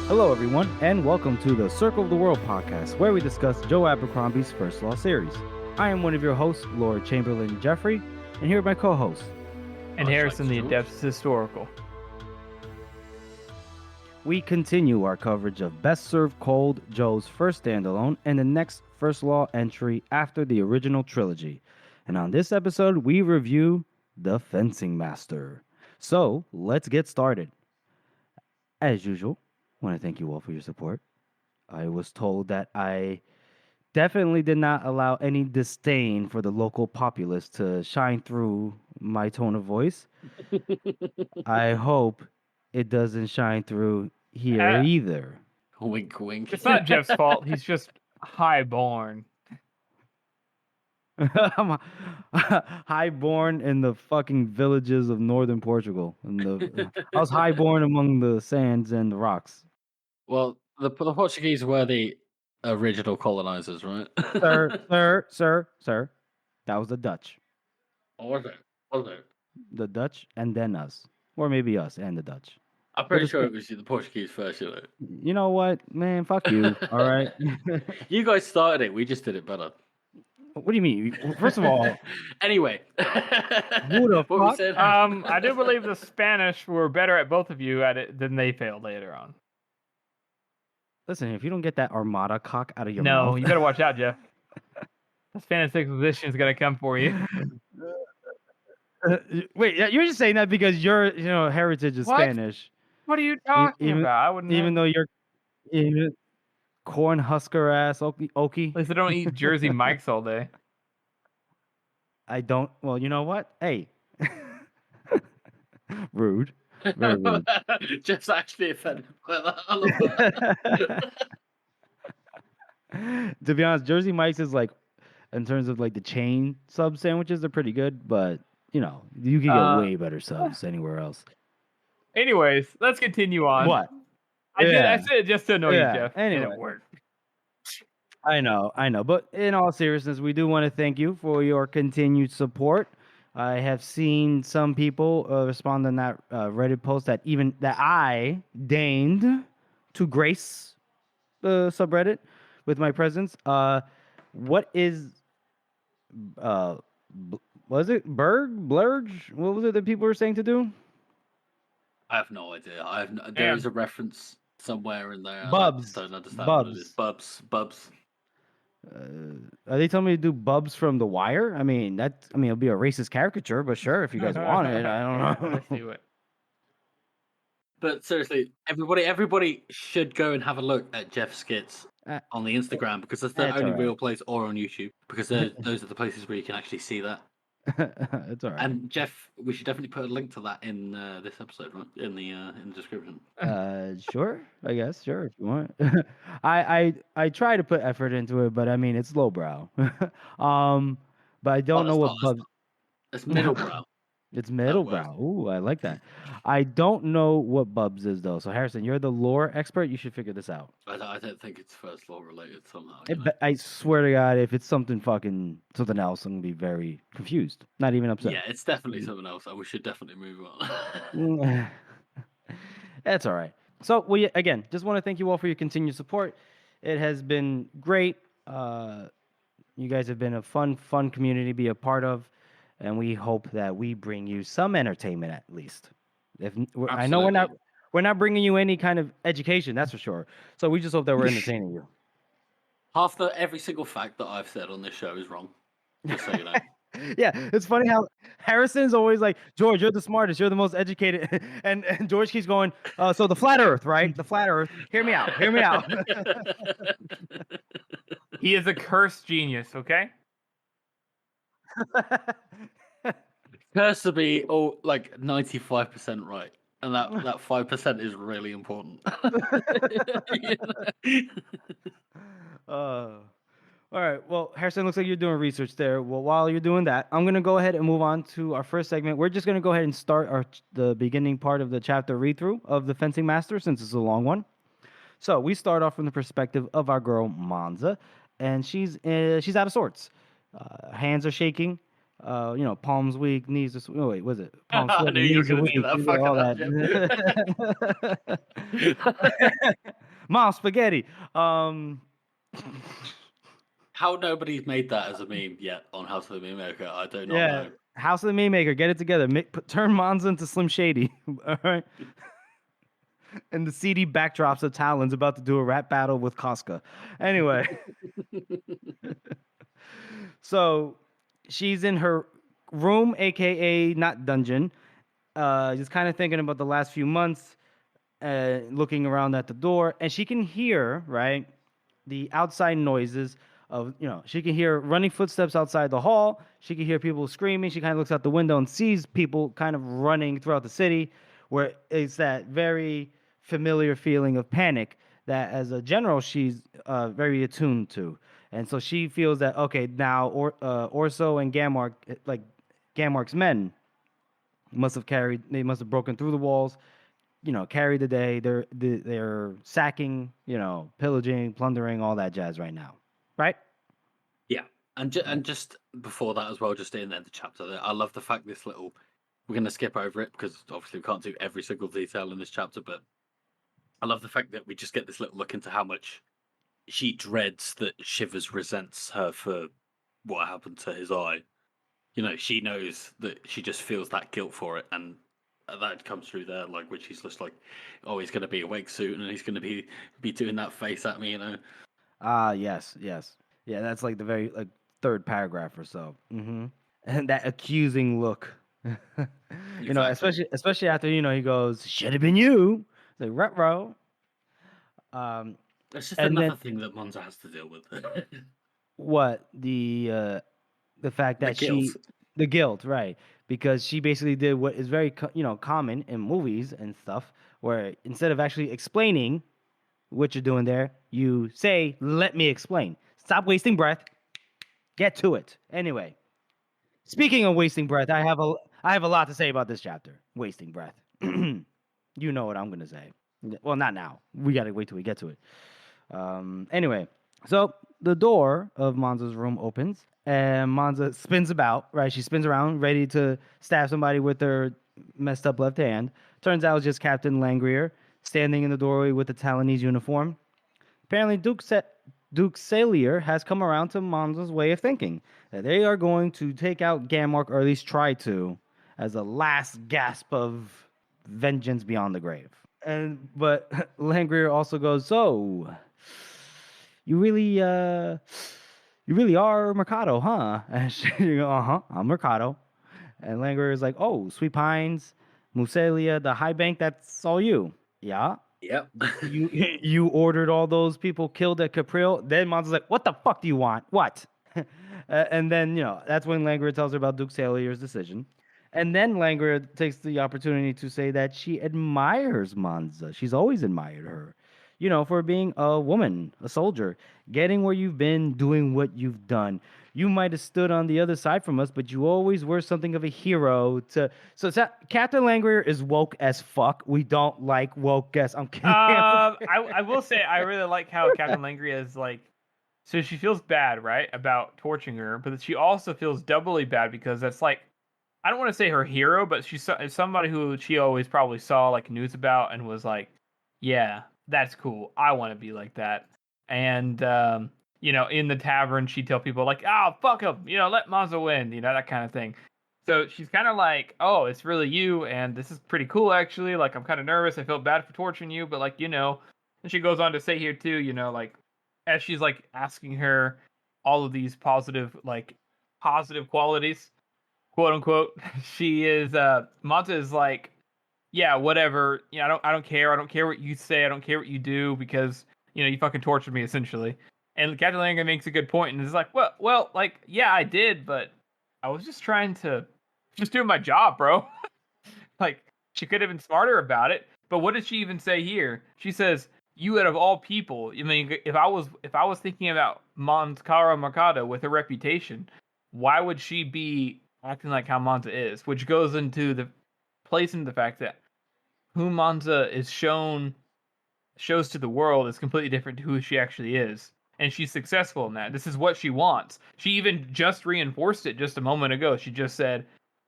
Hello, everyone, and welcome to the Circle of the World podcast, where we discuss Joe Abercrombie's First Law series. I am one of your hosts, Lord Chamberlain Jeffrey, and here are my co-hosts. And Harrison, the Adeptus Historical. We continue our coverage of Best Served Cold, Joe's first standalone, and the next First Law entry after the original trilogy. And on this episode, we review The Fencing Master. So, let's get started. As usual, I want to thank you all for your support. I was told that I definitely did not allow any disdain for the local populace to shine through my tone of voice. I hope it doesn't shine through here either. Wink, wink. It's not Jeff's fault. He's just highborn. I'm highborn in the fucking villages of northern Portugal. I was highborn among the sands and the rocks. Well, the Portuguese were the original colonizers, right? Sir. That was the Dutch. Or was it? The Dutch and then us. Or maybe us and the Dutch. I'm pretty sure it was the Portuguese first, you know. You know what, man? Fuck you. All right. You guys started it. We just did it better. What do you mean? First of all, anyway, who the fuck? I do believe the Spanish were better at both of you at it than they failed later on. Listen, if you don't get that Armada cock out of your mouth, no, you better watch out, Jeff. The Spanish Inquisition is gonna come for you. Wait, you're just saying that because your heritage is What? Spanish. What are you talking about? I wouldn't. Even though you're corn husker ass Okie. At least I don't eat Jersey Mike's all day. I don't. Well, you know what? Hey, rude. Very rude. Jeff's actually offended by that. I love that. To be honest, Jersey Mike's is like, in terms of like the chain sub sandwiches, they're pretty good, but you can get way better subs anywhere else. Anyways, let's continue on. What? I said it just to annoy you, Jeff. Anyway. And it worked. I know. But in all seriousness, we do want to thank you for your continued support. I have seen some people respond on that Reddit post that I deigned to grace the subreddit with my presence. What is was it Blurge? What was it that people were saying to do? I have no idea. There is a reference somewhere in there. Bubs. I don't understand Bubs. what it is. Bubs. Are they telling me to do Bubs from The Wire? I mean, it'll be a racist caricature, but sure, if you guys want it, I don't know. Let's do it. But seriously, everybody should go and have a look at Jeff's skits on the Instagram because that's the only real place, or on YouTube because those are the places where you can actually see that. It's all right. And Jeff, we should definitely put a link to that in this episode, right? In the description. Sure, I guess. Sure, if you want. I try to put effort into it, but I mean it's lowbrow. But I don't know what Bubs. It's middlebrow. It's middlebrow. Ooh, I like that. I don't know what Bubs is though. So Harrison, you're the lore expert. You should figure this out. I don't think it's first law related somehow. I swear to God, if it's something else, I'm gonna be very confused. Not even upset. Yeah, it's definitely something else. We should definitely move on. That's all right. So we again just want to thank you all for your continued support. It has been great. You guys have been a fun community to be a part of. And we hope that we bring you some entertainment at least. I know we're not bringing you any kind of education, that's for sure. So we just hope that we're entertaining you. Every single fact that I've said on this show is wrong. Just so you know. Yeah, it's funny how Harrison's always like, George, you're the smartest, you're the most educated, and George keeps going, so the flat Earth, right? The flat Earth. Hear me out. He is a cursed genius, okay? Has to be 95% right, and that 5% is really important. All right. Well, Harrison, looks like you're doing research there. Well, while you're doing that, I'm gonna go ahead and move on to our first segment. We're just gonna go ahead and start the beginning part of the chapter read through of the Fencing Master, since it's a long one. So we start off from the perspective of our girl Monza, and she's out of sorts. Hands are shaking. Palms weak, knees are wait, was it? Palms I knew you were going to say that. all that. Mom, spaghetti. How nobody's made that as a meme yet on House of the Meme Maker, I do not Yeah, know. House of the Meme Maker, get it together. Turn Monza into Slim Shady. All right. And the seedy backdrops of Talon's about to do a rap battle with Casca. Anyway, so she's in her room, aka not dungeon, just kind of thinking about the last few months, looking around at the door, and she can hear, right, the outside noises of, she can hear running footsteps outside the hall. She can hear people screaming. She kind of looks out the window and sees people kind of running throughout the city, where it's that very familiar feeling of panic that, as a general, she's very attuned to. And so she feels that, okay, now Orso and Gammark, like Gammark's men, must have broken through the walls, carry the day. They're sacking, pillaging, plundering, all that jazz right now, right? Yeah, and just before that as well, just in the chapter, I love the fact this little. We're going to skip over it because obviously we can't do every single detail in this chapter, but I love the fact that we just get this little look into how much she dreads that Shivers resents her for what happened to his eye. She knows that she just feels that guilt for it, and that comes through there, like, which he's just like, oh, he's going to be awake soon, and he's going to be doing that face at me, Yes. Yeah, that's like the very third paragraph or so. And that accusing look. Exactly. especially after, he goes, should have been you. It's like, retro. It's just And another then thing that Monza has to deal with. what? The fact that the guilt, right? Because she basically did what is very, common in movies and stuff, where instead of actually explaining what you're doing there, you say, let me explain. Stop wasting breath. Get to it. Anyway, speaking of wasting breath, I have a lot to say about this chapter. Wasting breath. You know what I'm gonna say. Well, not now. We gotta wait till we get to it. Anyway, so the door of Monza's room opens, and Monza spins about. Right, she spins around, ready to stab somebody with her messed up left hand. Turns out it's just Captain Langrier standing in the doorway with the Talonese uniform. Apparently, Duke Salier has come around to Monza's way of thinking, that they are going to take out Gammark, or at least try to, as a last gasp of vengeance beyond the grave. But Langrier also goes, so you really are Mercado, huh? And she goes, I'm Mercado. And Langrier is like, oh, Sweet Pines, Musalia, the High Bank, that's all you. Yeah. Yep. You ordered all those people killed at Capril. Then Monza's like, what the fuck do you want? What? And then, that's when Langrier tells her about Duke Salier's decision. And then Langrier takes the opportunity to say that she admires Monza. She's always admired her, for being a woman, a soldier, getting where you've been, doing what you've done. You might have stood on the other side from us, but you always were something of a hero to. So Captain Langrier is woke as fuck. We don't like woke guests. I'm kidding. I will say I really like how Captain Langria is like. So she feels bad, right, about torturing her, but she also feels doubly bad because that's like, I don't want to say her hero, but she's somebody who she always probably saw like news about and was like, yeah, that's cool. I want to be like that. And in the tavern, she'd tell people like, oh, fuck him, let Monza win, that kind of thing. So she's kind of like, oh, it's really you, and this is pretty cool actually. Like, I'm kind of nervous. I felt bad for torturing you, but like, And she goes on to say here too, like, as she's like asking her all of these positive qualities, quote unquote, she is Monta is like, yeah, whatever, I don't care. I don't care what you say. I don't care what you do because you fucking tortured me essentially. And Captain Langer makes a good point and is like, well, like, yeah, I did, but I was just trying to doing my job, bro. Like, she could have been smarter about it. But what did she even say here? She says, you out of all people. I mean, if I was thinking about Moncara Mercado with her reputation, why would she be acting like how Monza is? Which goes into the fact that who Monza is shows to the world is completely different to who she actually is. And she's successful in that. This is what she wants. She even just reinforced it just a moment ago. She just said,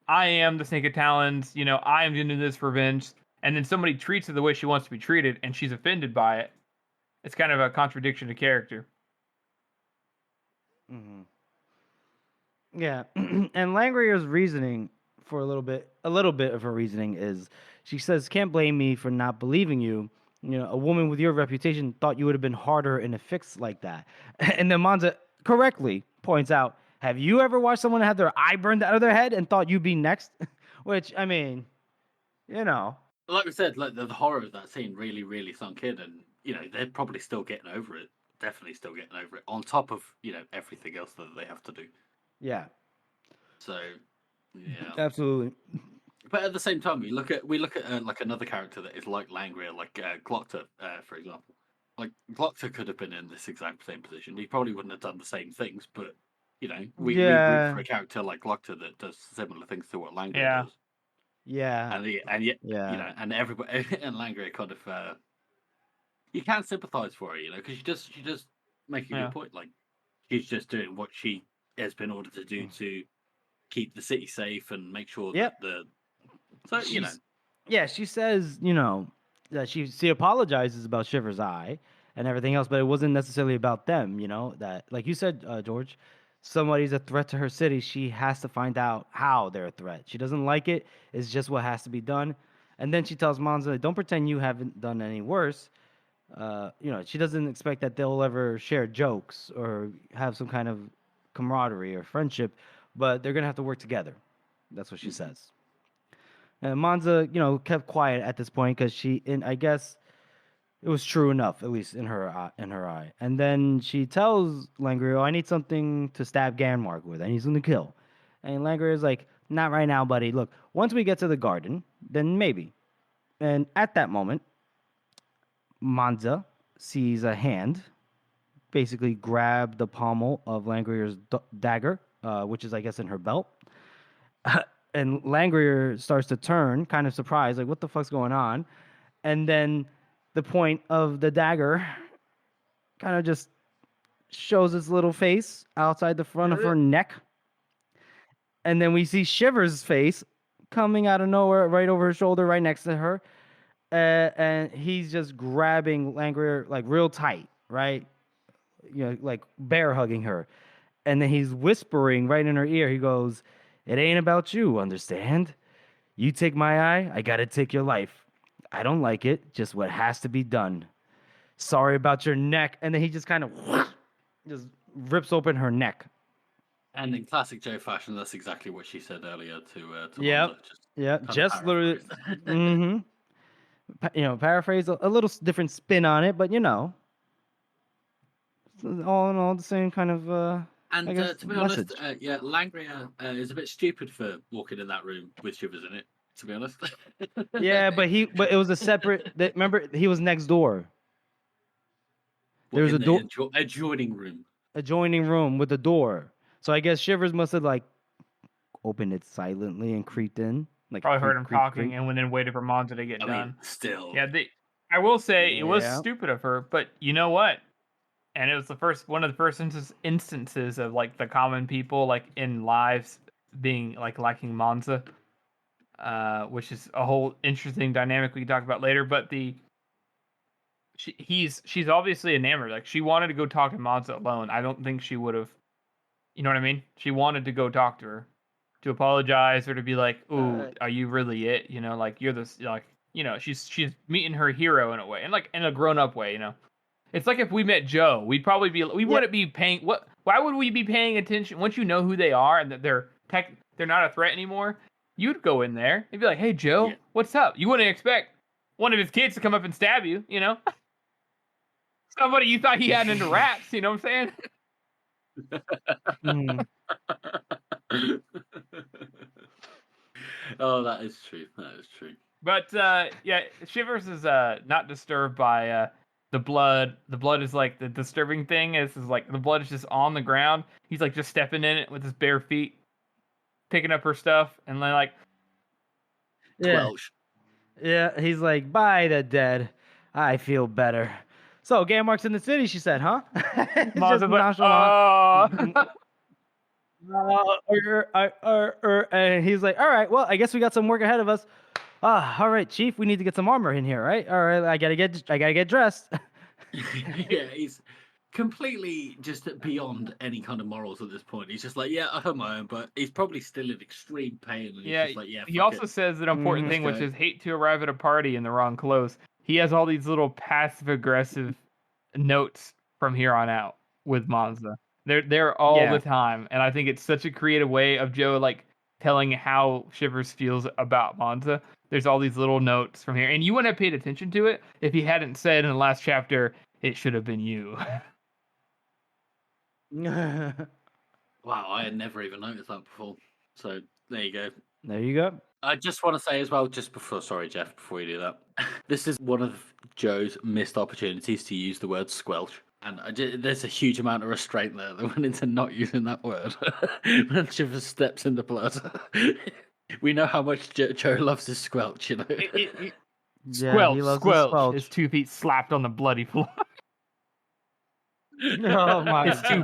I am the Snake of Talons, I am doing this for revenge. And then somebody treats her the way she wants to be treated, and she's offended by it. it's kind of a contradiction to character. Mm-hmm. Yeah, and Langrier's reasoning for a little bit of her reasoning is she says, "Can't blame me for not believing you. You know, a woman with your reputation thought you would have been harder in a fix like that." And then Monza correctly points out, "Have you ever watched someone have their eye burned out of their head and thought you'd be next?" Which, I mean, you know. Like we said, like the horror of that scene really, really sunk in, and they're probably still getting over it. Definitely still getting over it. On top of everything else that they have to do. Yeah. So, yeah, absolutely. But at the same time, we look at like another character that is like Langria, like Glockter, for example. Like Glockter could have been in this exact same position. He probably wouldn't have done the same things, but we root for a character like Glockter that does similar things to what Langria does. Yeah. And yet, and everybody and Langria kind of you can't sympathize for her, because she just making a good point. Like she's just doing what she has been ordered to do to keep the city safe and make sure that Yeah, she says, that she apologizes about Shiver's eye and everything else, but it wasn't necessarily about them, that, like you said, George, somebody's a threat to her city. She has to find out how they're a threat. She doesn't like it. It's just what has to be done. And then she tells Monza, don't pretend you haven't done any worse. She doesn't expect that they'll ever share jokes or have some kind of camaraderie or friendship, but they're going to have to work together. That's what she says. And Monza, kept quiet at this point because I guess it was true enough, at least in her eye. And then she tells Langria, I need something to stab Ganmark with. I need something to kill. And Langria is like, not right now, buddy. Look, once we get to the garden, then maybe. And at that moment, Monza sees a hand basically grab the pommel of Langria's dagger, which is, I guess, in her belt. And Langria starts to turn, kind of surprised, like, what the fuck's going on? And then the point of the dagger kind of just shows its little face outside the front of her neck. And then we see Shiver's face coming out of nowhere, right over her shoulder, right next to her. And he's just grabbing Langria, like, real tight, right? Like bear hugging her. And then he's whispering right in her ear. He goes, it ain't about you, understand? You take my eye, I gotta take your life. I don't like it, just what has to be done. Sorry about your neck. And then he just kind of just rips open her neck. And in classic Joe fashion, that's exactly what she said earlier to Monza. Just literally. Paraphrase a little different spin on it, but all in all the same kind of. And to be honest, Langria is a bit stupid for walking in that room with Shivers in it. To be honest. Yeah, but it was a separate. Remember, he was next door. There was a door, adjoining room. Adjoining room with a door. So I guess Shivers must have opened it silently and creeped in. Probably heard him talking and then waited for Monza to get done. Still. Yeah, I will say it was stupid of her, but you know what? And it was one of the first instances of the common people in lives being liking Monza, which is a whole interesting dynamic we can talk about later. But she's obviously enamored. She wanted to go talk to Monza alone. I don't think she would have. You know what I mean? She wanted to go talk to her, to apologize or to be like, "Ooh, are you really it?" You're this. She's meeting her hero in a way, and in a grown up way. It's like if we met Joe, we'd probably wouldn't be paying why would we be paying attention once you know who they are and that they're not a threat anymore? You'd go in there and be like, "Hey Joe, what's up?" You wouldn't expect one of his kids to come up and stab you, Somebody you thought he had into raps, you know what I'm saying? Oh, that is true. But Shivers is not disturbed by the blood. The blood is the disturbing thing is the blood is just on the ground. He's just stepping in it with his bare feet, picking up her stuff, and yeah, he's like, by the dead, I feel better. So Ganmark's in the city, she said, huh? Just nonchalant. And he's like, all right, well, I guess we got some work ahead of us. All right, Chief, we need to get some armor in here, right? All right, I gotta get dressed. Yeah, he's completely just beyond any kind of morals at this point. He's just like, yeah, I have my own, but he's probably still in extreme pain. And he's just like, yeah, he fuck also it. says an important Mhm. thing, Let's which go. is hate to arrive at a party in the wrong clothes. He has all these little passive aggressive notes from here on out with Monza. They're all Yeah. the time, and I think it's such a creative way of Joe like telling how Shivers feels about Monza. There's all these little notes from here, and you wouldn't have paid attention to it if he hadn't said in the last chapter, "It should have been you." Wow, I had never even noticed that before. So there you go. There you go. I just want to say as well, just before, sorry, Jeff, before you do that, this is one of Joe's missed opportunities to use the word squelch. And there's a huge amount of restraint there that went into not using that word when Shivers steps in the blood. We know how much Joe loves his squelch, you know. Yeah, he loves the Squelch. squelch. His 2 feet slapped on the bloody floor. Oh my His two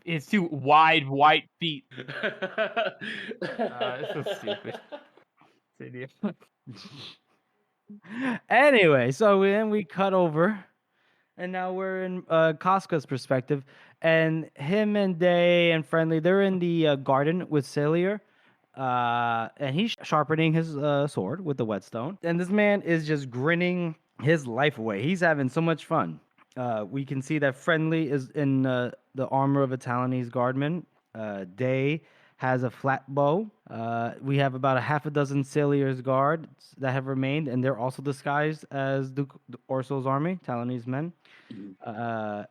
his two wide white feet. It's so stupid. Idiot. Anyway, so then we cut over, and now we're in Casca's perspective, and him and Day and Friendly, they're in the garden with Celia, and he's sharpening his sword with the whetstone, and this man is just grinning his life away. He's having so much fun. We can see that Friendly is in the armor of a Talonese guardman. Day has a flat bow. We have about a half a dozen Sailors guards that have remained, and they're also disguised as Duke Orso's army, Talonese men.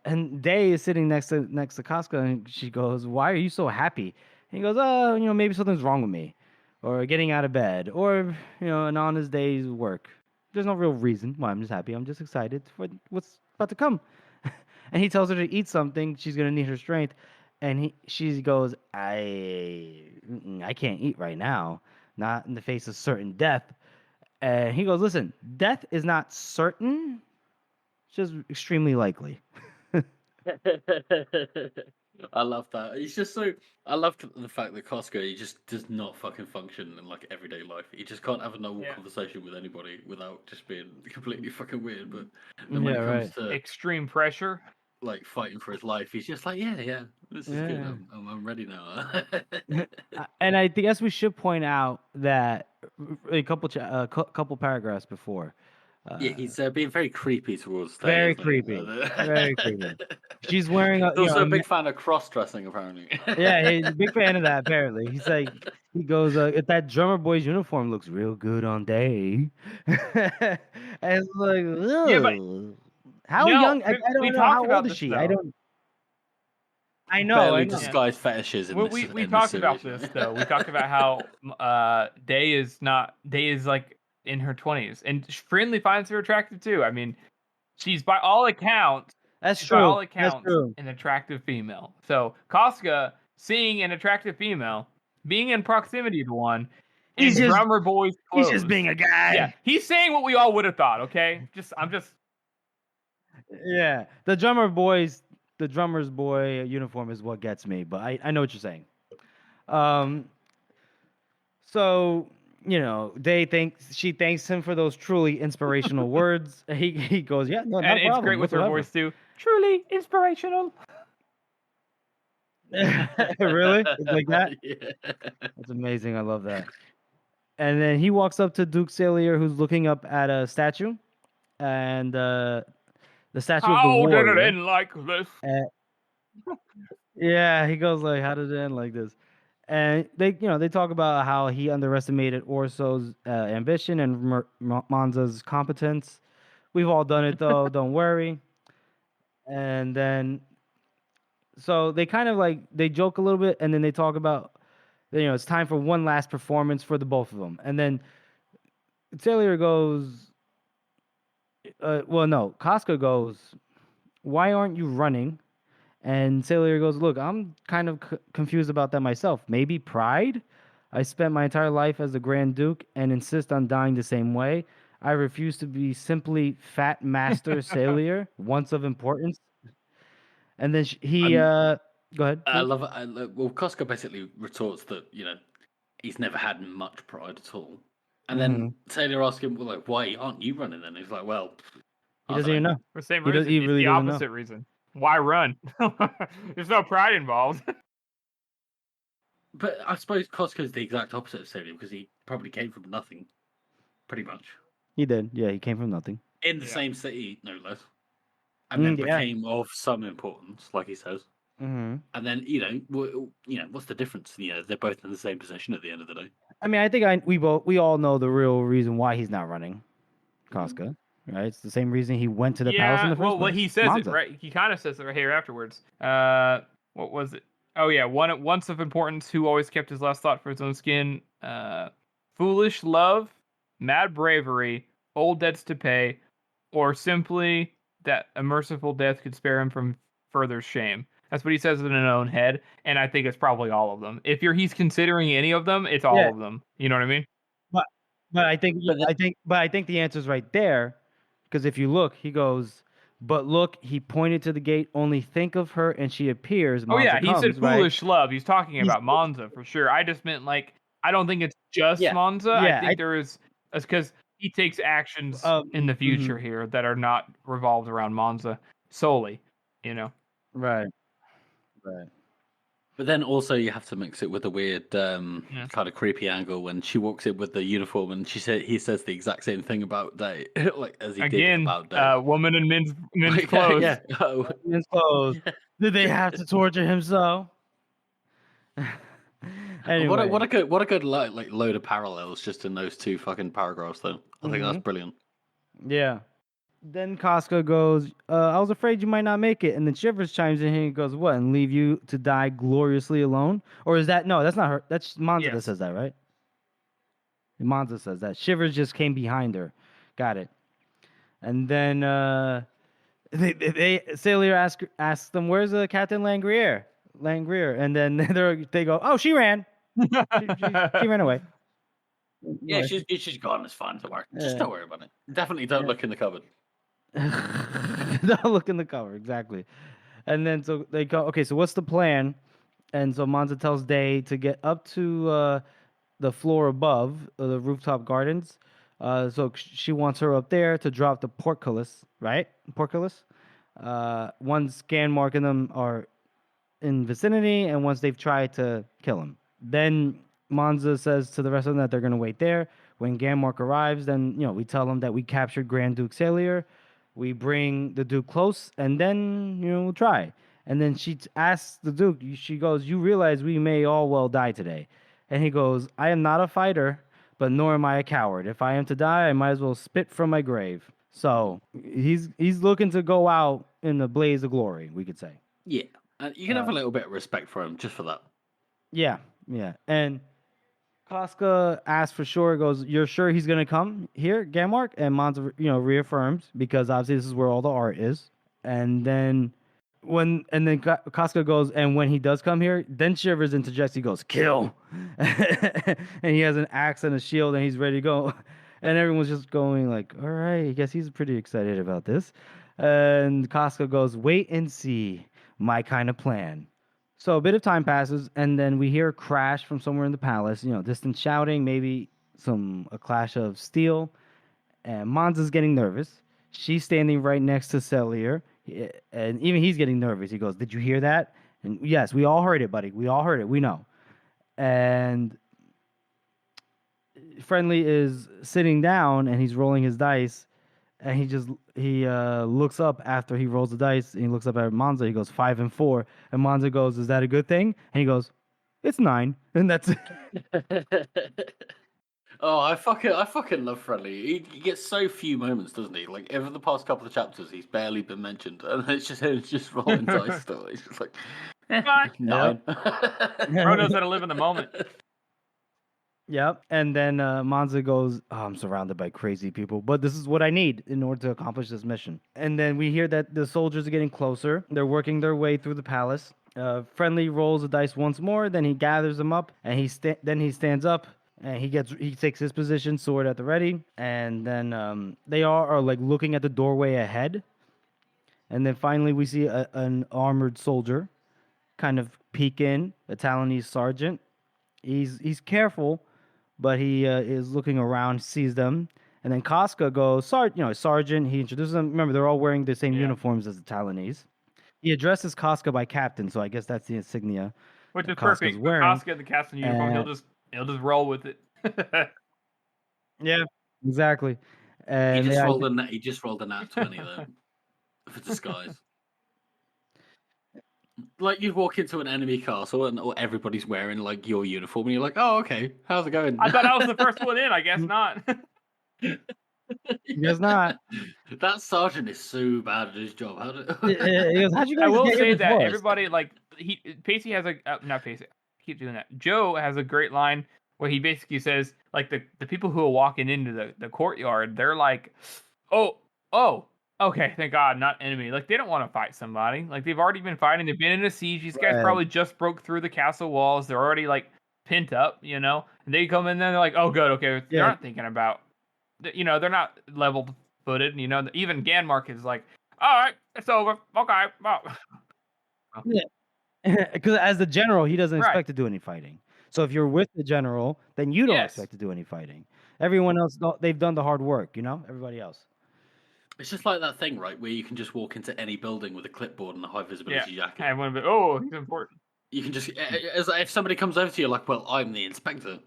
And Day is sitting next to Casca, and she goes, "Why are you so happy?" And he goes, "Oh, maybe something's wrong with me, or getting out of bed, or an honest day's work. There's no real reason why I'm just happy. I'm just excited for what's about to come." And he tells her to eat something. She's gonna need her strength. And she goes, I can't eat right now, not in the face of certain death. And he goes, listen, death is not certain, it's just extremely likely. I love that. He's just so. I love the fact that Costco he just does not fucking function in like everyday life. He just can't have a normal conversation with anybody without just being completely fucking weird. But then when it comes to extreme pressure, like fighting for his life, he's just like, yeah, this is good. I'm ready now. And I guess we should point out that a couple paragraphs before. Yeah, he's being very creepy towards Day. Very creepy. Very creepy. She's wearing a. He's also a big fan of cross-dressing, apparently. Yeah, he's a big fan of that. Apparently, he goes, "If that drummer boy's uniform looks real good on Day," and it's like, ugh. Yeah, but how young? I don't know. How old is she? Though. I don't. I know. Barely disguised fetishes. We talked about this though. We talked about how Day is like in her 20s, and Friendly finds her attractive too. I mean, she's by all accounts. That's true. By all accounts, an attractive female. So Casca seeing an attractive female, being in proximity to one, is drummer boy's clothes. He's just being a guy. Yeah, he's saying what we all would have thought. Okay, Yeah, the drummer's boy uniform is what gets me, but I know what you're saying. So she thanks him for those truly inspirational words. He goes, yeah, no, and it's great with her voice too. Truly inspirational. Really? It's like that? Yeah. That's amazing. I love that. And then he walks up to Duke Sailor, who's looking up at a statue, and the statue of the warrior. How did it end like this? Yeah, he goes like, "How did it end like this?" And they talk about how he underestimated Orso's ambition and Monza's competence. We've all done it though. Don't worry. And then, so they kind of they joke a little bit, and then they talk about, it's time for one last performance for the both of them. And then Taylor goes, Casca goes, "Why aren't you running?" And Sailor goes, "Look, I'm kind of confused about that myself. Maybe pride? I spent my entire life as the Grand Duke and insist on dying the same way. I refuse to be simply Fat Master Sailor, once of importance." And then go ahead. I love it. Well, Casca basically retorts that, he's never had much pride at all. And then Taylor asks him, well, like, why aren't you running then? He's like, well, He doesn't even know. For the same He reason. he It's really the doesn't know. opposite reason. Why run? There's no pride involved. But I suppose Costco's the exact opposite of Celia because he probably came from nothing, pretty much. He did. Yeah, he came from nothing. In the same city, no less. And then became of some importance, like he says. Mm-hmm. And then, what's the difference? They're both in the same position at the end of the day. I mean, I think we all know the real reason why he's not running Costco, right? It's the same reason he went to the palace in the first place. Well, he says Monza. it, right? He kind of says it right here afterwards. What was it? Oh, yeah. Once of importance, who always kept his last thought for his own skin. Foolish love, mad bravery, old debts to pay, or simply that a merciful death could spare him from further shame. That's what he says in his own head, and I think it's probably all of them. If he's considering any of them, it's all of them. You know what I mean? But I think the answer is right there, because if you look, he goes, but look, he pointed to the gate. Only think of her, and she appears. Monza he said foolish love. He's talking about Monza for sure. I just meant I don't think it's just Monza. I think there is, because he takes actions in the future here that are not revolved around Monza solely. Right. But then also you have to mix it with a weird kind of creepy angle when she walks in with the uniform and he says the exact same thing about Day, as he did about Day. Woman in men's clothes. Men's clothes. Did they have to torture him so? Anyway. What a good load of parallels just in those two fucking paragraphs though. I think that's brilliant. Yeah. Then Costco goes, I was afraid you might not make it. And then Shivers chimes in here and goes, what, and leave you to die gloriously alone? Or is that, no, that's not her. That's Monza that says that, right? Monza says that. Shivers just came behind her. Got it. And then Sailor asks them, where's Captain Langrier? And then they go, oh, she ran. she ran away. Yeah, she's gone. It's fine. Don't worry. Just don't worry about it. Definitely don't look in the cupboard. Don't look in the cover, exactly. And then so they go, okay, so what's the plan? And so Monza tells Day to get up to the floor above the rooftop gardens. So she wants her up there to drop the portcullis, right? Portcullis. Once Ganmark and them are in vicinity, and once they've tried to kill him. Then Monza says to the rest of them that they're going to wait there. When Ganmark arrives, then, we tell them that we captured Grand Duke Salier. We bring the Duke close, and then, we'll try. And then she asks the Duke, she goes, you realize we may all well die today. And he goes, I am not a fighter, but nor am I a coward. If I am to die, I might as well spit from my grave. So he's looking to go out in the blaze of glory, we could say. Yeah. You can have a little bit of respect for him just for that. Yeah. And Casca asks for sure, goes, you're sure he's going to come here, Ganmark? And Monza, reaffirms, because obviously this is where all the art is. And then Casca goes, and when he does come here, then Shivers interjects, he goes, kill. And he has an axe and a shield, and he's ready to go. And everyone's just going like, all right, I guess he's pretty excited about this. And Casca goes, wait and see, my kind of plan. So a bit of time passes, and then we hear a crash from somewhere in the palace. Distant shouting, maybe a clash of steel. And Monza's getting nervous. She's standing right next to Salier, and even he's getting nervous. He goes, "Did you hear that?" And yes, we all heard it, buddy. We all heard it. We know. And Friendly is sitting down, and he's rolling his dice. And he looks up after he rolls the dice, and he looks up at Monza. He goes 5 and 4, and Monza goes, "Is that a good thing?" And he goes, "It's 9," and that's it. Oh, I fucking love Friendly. He gets so few moments, doesn't he? Like over the past couple of chapters, he's barely been mentioned, and it's just rolling dice still. He's just like 9. Bro knows how to live in the moment. Yep. And then Monza goes, I'm surrounded by crazy people, but this is what I need in order to accomplish this mission. And then we hear that the soldiers are getting closer. They're working their way through the palace. Friendly rolls the dice once more. Then he gathers them up, and then he stands up, and he takes his position, sword at the ready. And then they are like looking at the doorway ahead. And then finally we see an armored soldier kind of peek in, a Talonese sergeant. He's careful, but he is looking around, sees them, And then Casca goes, Sergeant. He introduces them. Remember, they're all wearing the same uniforms as the Talonese. He addresses Casca by Captain, so I guess that's the insignia. Which is Casca's perfect. wearing. Casca in the captain uniform, he'll just roll with it. Yeah, exactly. And he just rolled a nat 20 though for disguise. Like you walk into an enemy castle and everybody's wearing like your uniform, and you're like, "Oh, okay, how's it going?" I thought I was the first one in. I guess not. Guess not. That sergeant is so bad at his job. How'd you guys I will get say here that before us? everybody Pacey has not Pacey. I keep doing that. Joe has a great line where he basically says like the people who are walking into the courtyard, they're like, oh, okay, thank God, not enemy. Like they don't want to fight somebody. Like they've already been fighting. They've been in a siege. These guys probably just broke through the castle walls. They're already like pent up, And they come in there, they're like, oh, good, okay. They're not thinking about, they're not level-footed. Even Ganmark is like, all right, it's over. Okay. Well. Yeah, because as the general, he doesn't expect to do any fighting. So if you're with the general, then you don't expect to do any fighting. Everyone else, they've done the hard work. Everybody else. It's just like that thing, right, where you can just walk into any building with a clipboard and a high visibility jacket. I want to be, oh, he's important. You can just, if somebody comes over to you, like, well, I'm the inspector.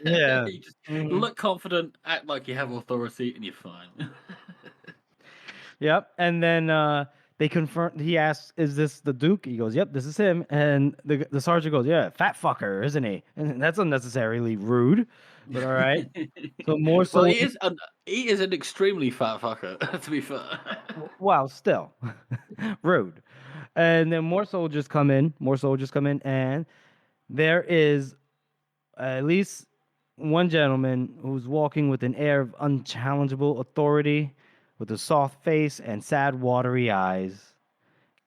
Yeah. You just look confident, act like you have authority, and you're fine. Yep. And then they confirm. He asks, "Is this the Duke?" He goes, "Yep, this is him." And the sergeant goes, "Yeah, fat fucker, isn't he?" And that's unnecessarily rude. But all right. So more so, well, he is an extremely fat fucker. To be fair. Well, still rude. And then more soldiers come in. And there is at least one gentleman who's walking with an air of unchallengeable authority, with a soft face and sad, watery eyes.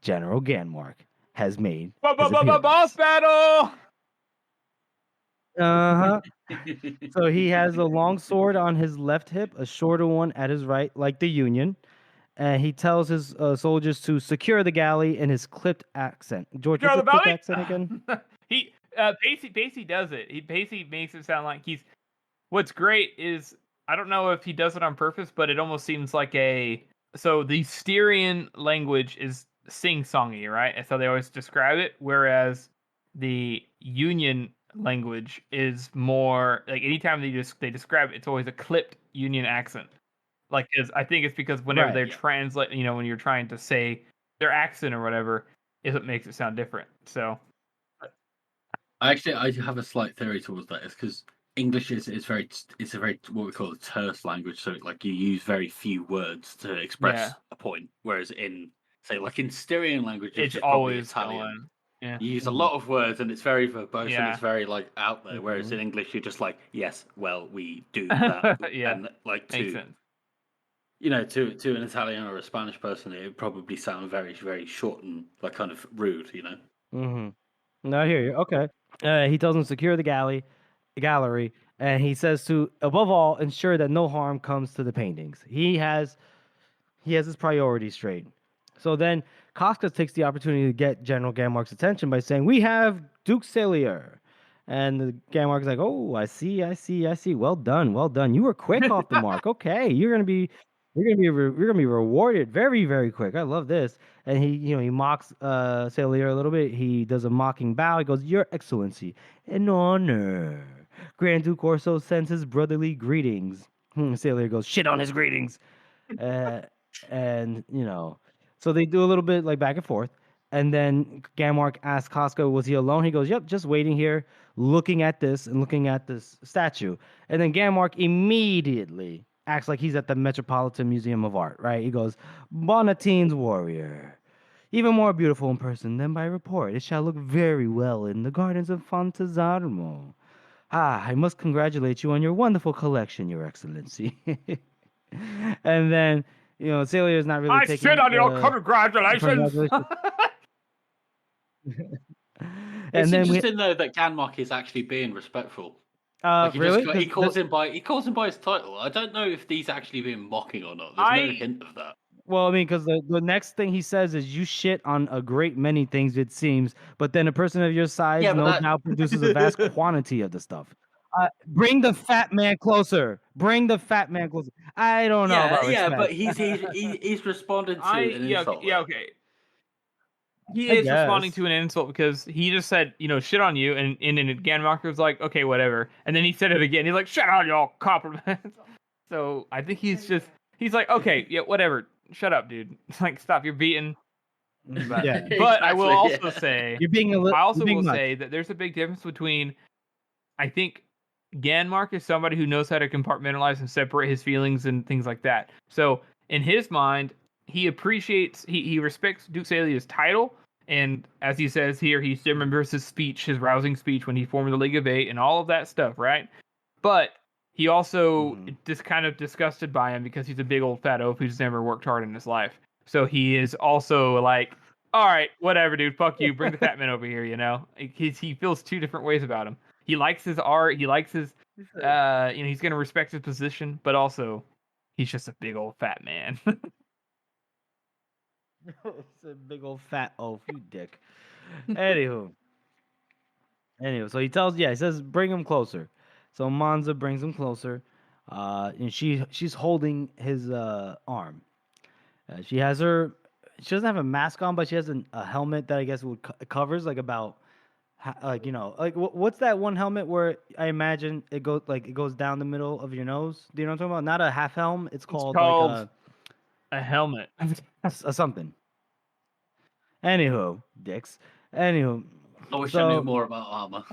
General Ganmark has made boss battle. So he has a long sword on his left hip, a shorter one at his right, like the Union. And he tells his soldiers to secure the galley in his clipped accent. George, what's the clipped accent again? Pacey does it. Pacey makes it sound like he's. What's great is I don't know if he does it on purpose, but it almost seems like so the Styrian language is sing-songy, right? And so they always describe it, whereas the Union language is more like anytime they describe it, it's always a clipped Union accent. Like, I think it's because whenever they're translating, when you're trying to say their accent or whatever, is what makes it sound different. So, I have a slight theory towards that. It's because English is a very what we call a terse language. So, like, you use very few words to express a point, whereas in Styrian language, it's always Italian. Yeah. You use a lot of words, and it's very verbose, and it's very like out there. Whereas in English, you're just like, yes, well, we do that, and like makes sense. To an Italian or a Spanish person, it would probably sound very, very short and like kind of rude, No, I hear you. Okay. He tells them to secure the gallery, and he says to, above all, ensure that no harm comes to the paintings. He has his priorities straight. So then Casca takes the opportunity to get General Ganmark's attention by saying, "We have Duke Salier." And the Ganmark's like, "Oh, I see. Well done. You were quick off the mark. Okay, you're gonna be rewarded very, very quick. I love this." And he mocks Salier a little bit. He does a mocking bow. He goes, "Your Excellency, an honor. Grand Duke Orso sends his brotherly greetings." Salier goes, "Shit on his greetings." So they do a little bit like back and forth. And then Ganmark asks Casca, was he alone? He goes, "Yep, just waiting here, looking at this statue." And then Ganmark immediately acts like he's at the Metropolitan Museum of Art, right? He goes, "Bonatine's warrior, even more beautiful in person than by report. It shall look very well in the gardens of Fontesarmo. I must congratulate you on your wonderful collection, Your Excellency." And then, Celia is not really taking... I shit on your congratulations! It's interesting, though, that Ganmark is actually being respectful. Really? He calls him by his title. I don't know if he's actually being mocking or not. There's no hint of that. Well, I mean, because the next thing he says is, "You shit on a great many things, it seems, but then a person of your size no doubt produces a vast quantity of the stuff." Bring the fat man closer. Bring the fat man closer. I don't know about respect. but he's responded to an insult. Okay. He I is responding guess. to an insult because he just said, shit on you, and again, Marco was like, okay, whatever, and then he said it again. He's like, shut on y'all compliments. So I think he's like, okay, yeah, whatever, shut up, dude. Like, stop, you're beating. But, Yeah. but I will also say, You're being a little. I also will say that there's a big difference between, I think, Ganmark is somebody who knows how to compartmentalize and separate his feelings and things like that. So in his mind, he appreciates, he respects Duke Salio's title, and as he says here, he still remembers his speech, his rousing speech when he formed the League of Eight and all of that stuff, right? But he also just kind of disgusted by him because he's a big old fat oaf who's never worked hard in his life. So he is also like, all right, whatever, dude, fuck you, bring the fat man over here, he feels two different ways about him. He likes his art. He likes his, he's going to respect his position, but also he's just a big old fat man. It's a big old fat oaf, you dick. Anywho, so he says, bring him closer. So Monza brings him closer, and she's holding his arm. She doesn't have a mask on, but she has a helmet that I guess covers like about. What's that one helmet where I imagine it goes down the middle of your nose? Do you know what I'm talking about? Not a half helm. It's called a helmet. Something. Anywho, dicks. Anywho. I wish I knew more about armor.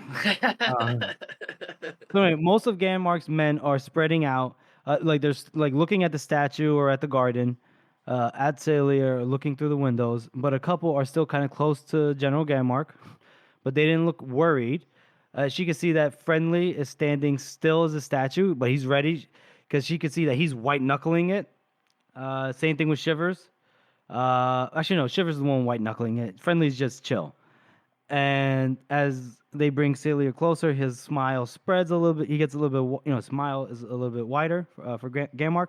So anyway, most of Ganmark's men are spreading out, there's looking at the statue or at the garden, at Celia, or looking through the windows. But a couple are still kind of close to General Ganmark. But they didn't look worried. She could see that Friendly is standing still as a statue, but he's ready because she could see that he's white knuckling it. Same thing with Shivers. Actually, no, Shivers is the one white knuckling it. Friendly's just chill. And as they bring Celia closer, his smile spreads a little bit. He gets a little bit, smile is a little bit wider for Ganmark.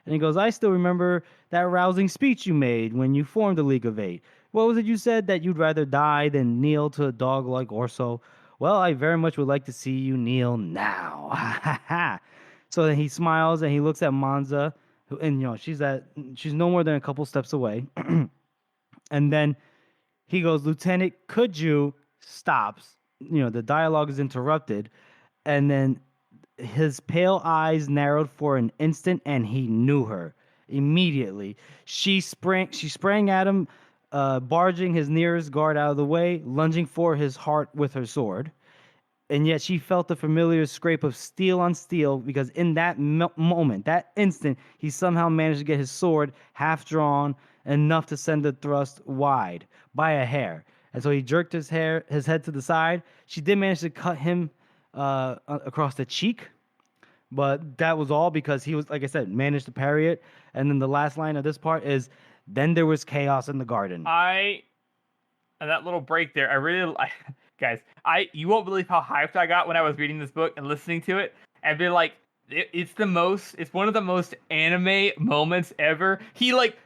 And he goes, I still remember that rousing speech you made when you formed the League of Eight. What was it you said, that you'd rather die than kneel to a dog like Orso? Well, I very much would like to see you kneel now. So then he smiles and he looks at Monza, and she's no more than a couple steps away. And then he goes, Lieutenant, could you stops? The dialogue is interrupted, and then his pale eyes narrowed for an instant, and he knew her immediately. She sprang at him, barging his nearest guard out of the way, lunging for his heart with her sword. And yet she felt the familiar scrape of steel on steel, because in that moment, that instant, he somehow managed to get his sword half drawn, enough to send the thrust wide by a hair. And so he jerked his head to the side. She did manage to cut him across the cheek, but that was all because he was, like I said, managed to parry it. And then the last line of this part is, then there was chaos in the garden. And that little break there, I really like. Guys, you won't believe how hyped I got when I was reading this book and listening to it, and be like, it's one of the most anime moments ever. He's like,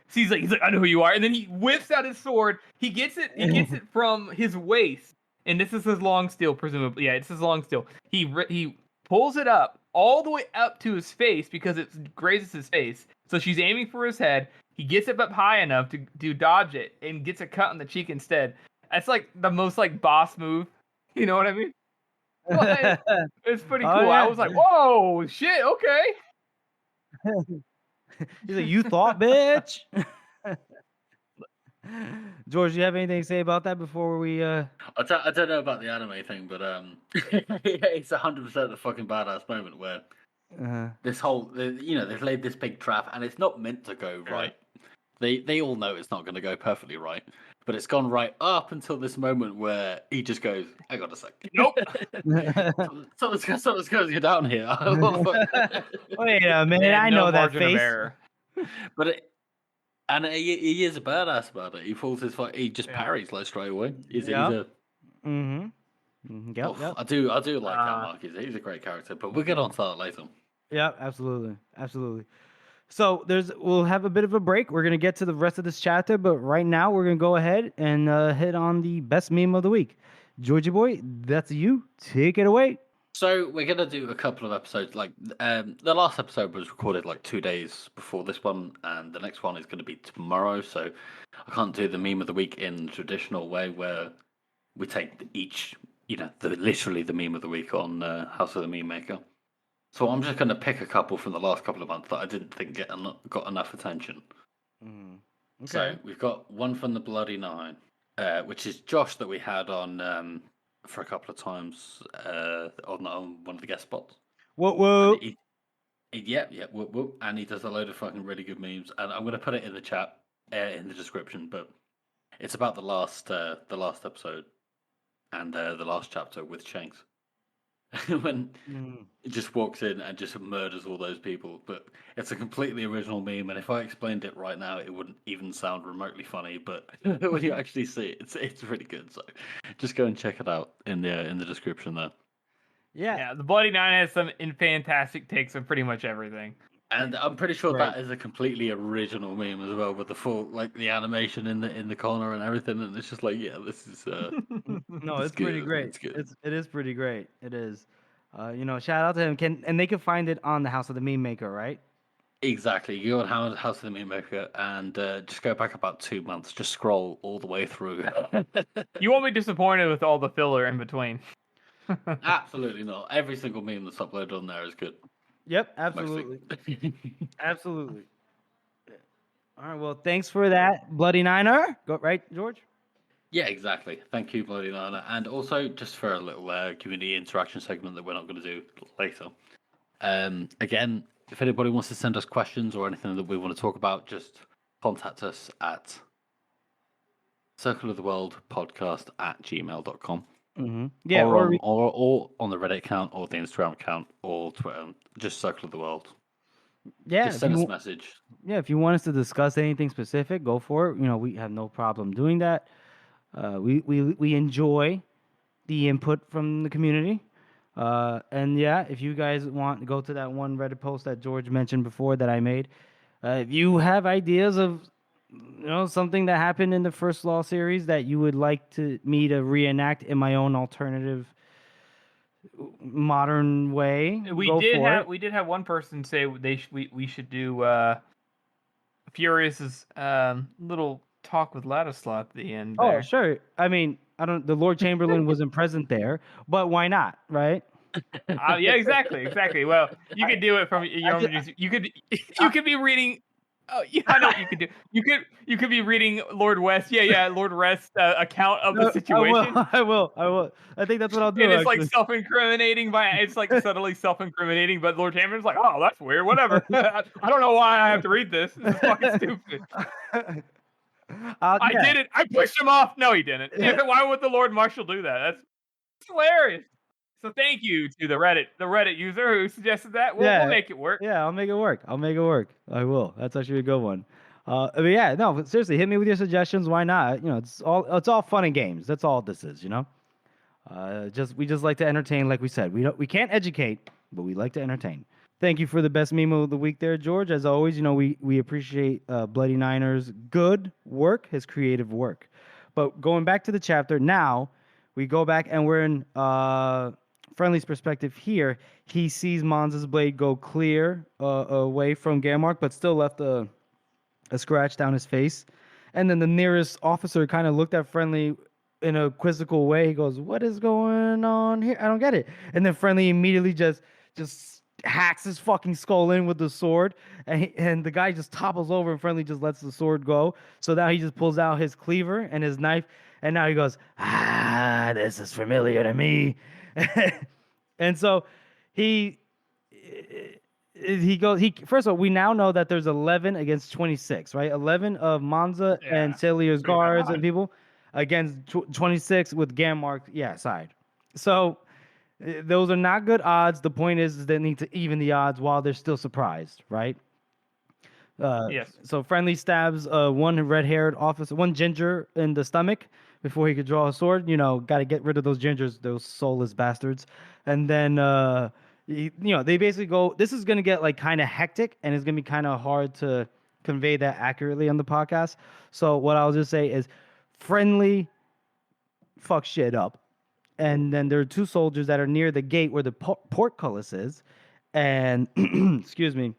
I know who you are, and then he whips out his sword. He gets it from his waist, and this is his long steel, presumably. Yeah, it's his long steel. He pulls it up all the way up to his face because it grazes his face. So she's aiming for his head. He gets it up high enough to dodge it and gets a cut on the cheek instead. That's like the most boss move. You know what I mean? But it's pretty cool. Yeah. I was like, whoa, shit, okay. He's like, you thought, bitch? George, do you have anything to say about that before we... I don't know about the anime thing, but it's 100% the fucking badass moment where this whole... they've laid this big trap, and it's not meant to go right. They all know it's not going to go perfectly right. But it's gone right up until this moment where he just goes, hang on a sec. Nope. Something's going down here. Wait a minute, I know that face. But he is a badass about it. He falls his fight. He just parries straight away. Yep. Yep. I do like Mark. He's a great character, but we'll get on to that later. Yeah, absolutely. So we'll have a bit of a break. We're going to get to the rest of this chapter, but right now we're going to go ahead and hit on the best meme of the week. Georgie boy, that's you. Take it away. So we're gonna do a couple of episodes. Like the last episode was recorded like 2 days before this one, and the next one is gonna be tomorrow. So I can't do the meme of the week in the traditional way where we take each, literally the meme of the week on House of the Meme Maker. So I'm just gonna pick a couple from the last couple of months that I didn't think got enough attention. Okay. So we've got one from the Bloody Nine, which is Josh that we had on for a couple of times on one of the guest spots. Whoa. Whoop, whoop. And he does a load of fucking really good memes, and I'm going to put it in the chat, in the description. But it's about the last episode and the last chapter with Shanks, when he just walks in and just murders all those people. But it's a completely original meme, and if I explained it right now, it wouldn't even sound remotely funny. But when you actually see it, it's really good. So just go and check it out in the description there. Yeah, the Bloody Nine has some fantastic takes on pretty much everything. And I'm pretty sure that is a completely original meme as well, with the full the animation in the corner and everything. And it's just like, yeah, this is no, it's pretty great. It's good. It is pretty great. It is. Shout out to him. And they can find it on the House of the Meme Maker, right? Exactly. You go on House of the Meme Maker and just go back about 2 months. Just scroll all the way through. You won't be disappointed with all the filler in between. Absolutely not. Every single meme that's uploaded on there is good. Yep, absolutely. Absolutely. All right, well, thanks for that, Bloody Niner. Go right, George? Yeah, exactly. Thank you, Bloody Niner. And also, just for a little community interaction segment that we're not going to do later. Again, if anybody wants to send us questions or anything that we want to talk about, just contact us at circleoftheworldpodcast@gmail.com. Mm-hmm. Yeah, or on the Reddit account or the Instagram account or Twitter, just Circle of the World. Yeah, just send us a message. Yeah, if you want us to discuss anything specific, go for it. We have no problem doing that. We enjoy the input from the community. And yeah, if you guys want to go to that one Reddit post that George mentioned before that I made, if you have ideas of something that happened in the First Law series that you would like me to reenact in my own alternative modern way, we did have one person say we should do Furious's little talk with Ladislaw at the end. Oh, sure. I mean, the Lord Chamberlain wasn't present there, but why not, right? Yeah, exactly. Well, you could do it from your own. You could be reading. Oh, yeah, I know what you could do. You could be reading Lord West. Yeah, Lord West's account of the situation. I will. I think that's what I'll do. And it's like self-incriminating it's like subtly self-incriminating, but Lord Chamberlain's like, oh, that's weird. Whatever. I don't know why I have to read this. This is fucking stupid. I did it. I pushed him off. No, he didn't. Yeah. Why would the Lord Marshal do that? That's hilarious. So thank you to the Reddit user who suggested that. We'll make it work. Yeah, I'll make it work. I will. That's actually a good one. But yeah, no, seriously, hit me with your suggestions. Why not? It's all fun and games. That's all this is. We just like to entertain, like we said. We can't educate, but we like to entertain. Thank you for the best meme of the week there, George. As always, we appreciate Bloody Niner's good work, his creative work. But going back to the chapter now, we go back and we're in Friendly's perspective here. He sees Monza's blade go clear away from Gamark, but still left a scratch down his face. And then the nearest officer kind of looked at Friendly in a quizzical way. He goes, "What is going on here? I don't get it." And then Friendly immediately just hacks his fucking skull in with the sword, and the guy just topples over, and Friendly just lets the sword go. So now he just pulls out his cleaver and his knife, and now he goes, this is familiar to me. And so he goes. First of all, we now know that there's 11 against 26, right? 11 of Monza and Celia's guards and people against 26 with Gamark side. So those are not good odds. The point is they need to even the odds while they're still surprised, right? Yes. So Friendly stabs one red-haired officer, one ginger in the stomach before he could draw a sword. Got to get rid of those gingers, those soulless bastards. And then, they basically go, this is going to get kind of hectic, and it's going to be kind of hard to convey that accurately on the podcast. So what I'll just say is Friendly fuck shit up. and then there are two soldiers that are near the gate where the portcullis is, and excuse me.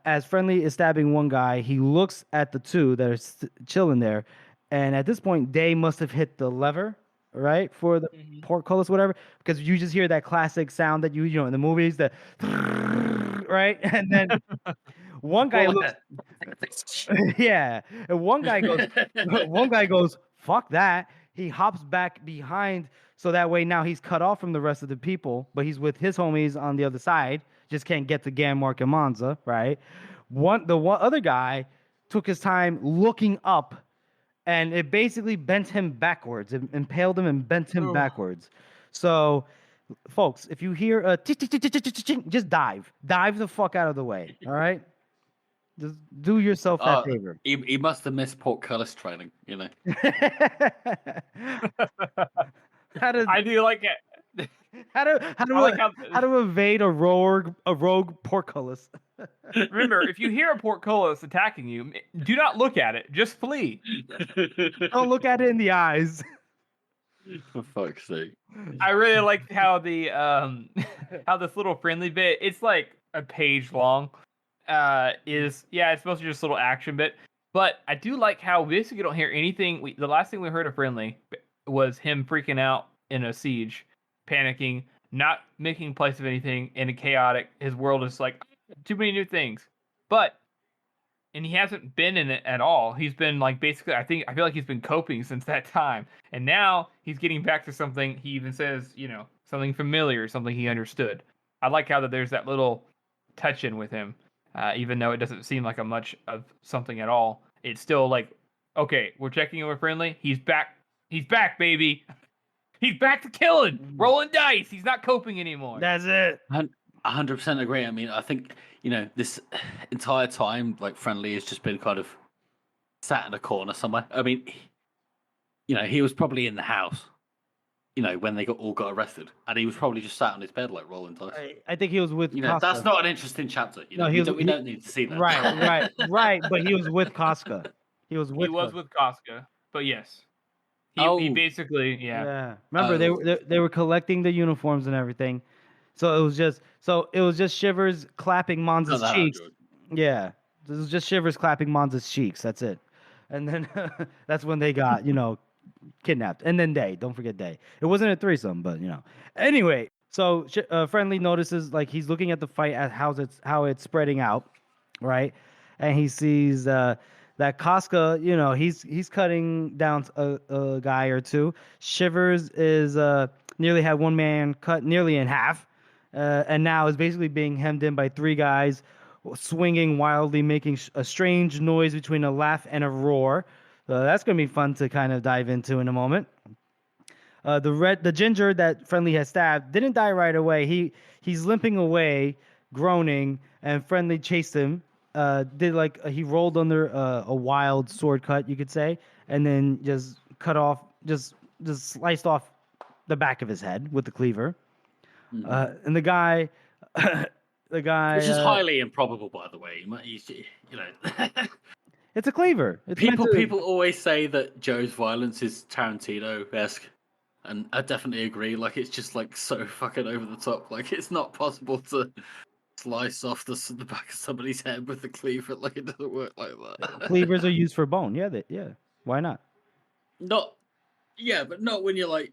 As Friendly is stabbing one guy, he looks at the two that are chilling there, and at this point, Day must have hit the lever, right, for the portcullis, whatever, because you just hear that classic sound that you know in the movies, the right, and then one guy looks, yeah, and one guy goes, fuck that. He hops back behind, so that way now he's cut off from the rest of the people, but he's with his homies on the other side. Just can't get to Ganmark and Monza, right? The one other guy took his time looking up, and it basically bent him backwards. It impaled him and bent him backwards. So, folks, if you hear a just dive the fuck out of the way. All right, just do yourself that favor. He must have missed portcullis training, you know. I do like it. How to evade a rogue portcullis. Remember, if you hear a portcullis attacking you, do not look at it. Just flee. Don't look at it in the eyes. For fuck's sake. I really like how the how this little Friendly bit, it's like a page long. It's mostly just a little action bit. But I do like how basically you don't hear anything. The last thing we heard of Friendly was him freaking out in a siege, panicking, not making place of anything, in a chaotic. His world is like too many new things. And he hasn't been in it at all. He's been like basically, I feel like he's been coping since that time. And now he's getting back to something. He even says, something familiar, something he understood. I like how that there's that little touch in with him, even though it doesn't seem like a much of something at all. It's still like, okay, we're checking in with Friendly. He's back. He's back, baby. He's back to killing, rolling dice. He's not coping anymore. That's it. 100% agree. I mean, I think, this entire time, like, Friendly has just been kind of sat in a corner somewhere. I mean, he was probably in the house, when they all got arrested. And he was probably just sat on his bed, like, rolling dice. I think he was with Casca. That's not an interesting chapter. We don't need to see that. Right. But he was with Casca. He was with Casca. But yes. He basically, yeah. Remember, they were collecting the uniforms and everything. So it was just Shivers clapping Monza's cheeks. Yeah, it was just Shivers clapping Monza's cheeks. That's it. And then that's when they got kidnapped. And then don't forget Day. It wasn't a threesome, but Anyway, so Friendly notices, like, he's looking at the fight at how it's spreading out, right? And he sees that Casca, he's cutting down a guy or two. Shivers is nearly had one man cut nearly in half, and now is basically being hemmed in by three guys, swinging wildly, making a strange noise between a laugh and a roar. So that's going to be fun to kind of dive into in a moment. The ginger that Friendly has stabbed didn't die right away. He's limping away, groaning, and Friendly chased him. He rolled under a wild sword cut, you could say, and then just cut off, just sliced off the back of his head with the cleaver. And the guy, which is highly improbable, by the way. It's a cleaver. People always say that Joe's violence is Tarantino-esque, and I definitely agree. Like, it's just like so fucking over the top. Like, it's not possible to slice off the back of somebody's head with the cleaver. Like, it doesn't work like that. Cleavers are used for bone. Yeah. Why not? But not when you're like,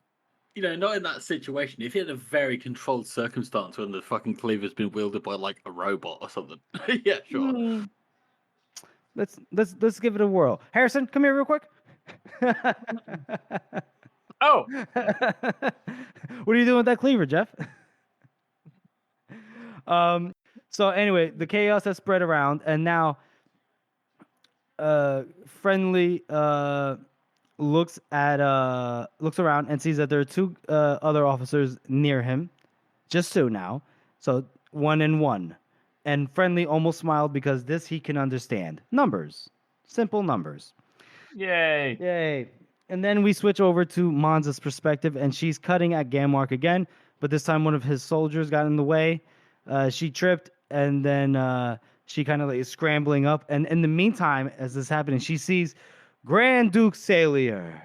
not in that situation. If you're in a very controlled circumstance when the fucking cleaver's been wielded by like a robot or something, yeah, sure. Let's give it a whirl. Harrison, come here real quick. Oh, what are you doing with that cleaver, Jeff? So anyway, the chaos has spread around, and now Friendly looks around and sees that there are two other officers near him, just two now, so 1 and 1. And Friendly almost smiled because this he can understand. Numbers, simple numbers. Yay! And then we switch over to Monza's perspective, and she's cutting at Ganmark again, but this time one of his soldiers got in the way. She tripped, and then she kind of is scrambling up. And in the meantime, as this is happening, she sees Grand Duke Salier,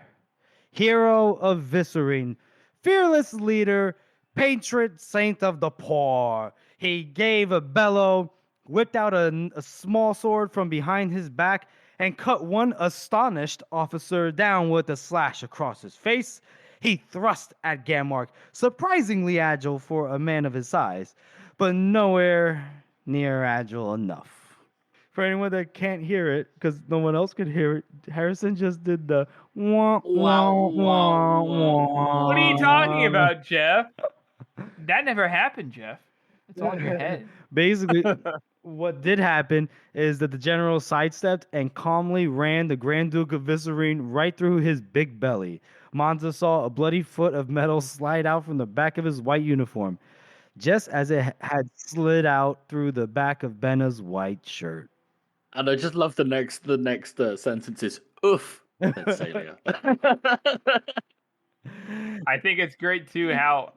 hero of Viscering, fearless leader, patron saint of the poor. He gave a bellow, whipped out a small sword from behind his back, and cut one astonished officer down with a slash across his face. He thrust at Gammark, surprisingly agile for a man of his size, but nowhere near agile enough. For anyone that can't hear it, because no one else could hear it, Harrison just did the wah, wah, wah, wah. What are you talking about, Jeff? That never happened, Jeff. It's all in your head. Basically, what did happen is that the general sidestepped and calmly ran the Grand Duke of Viscerine right through his big belly. Monza saw a bloody foot of metal slide out from the back of his white uniform, just as it had slid out through the back of Benna's white shirt. And I just love the next sentence is oof. Said Celia. I think it's great too how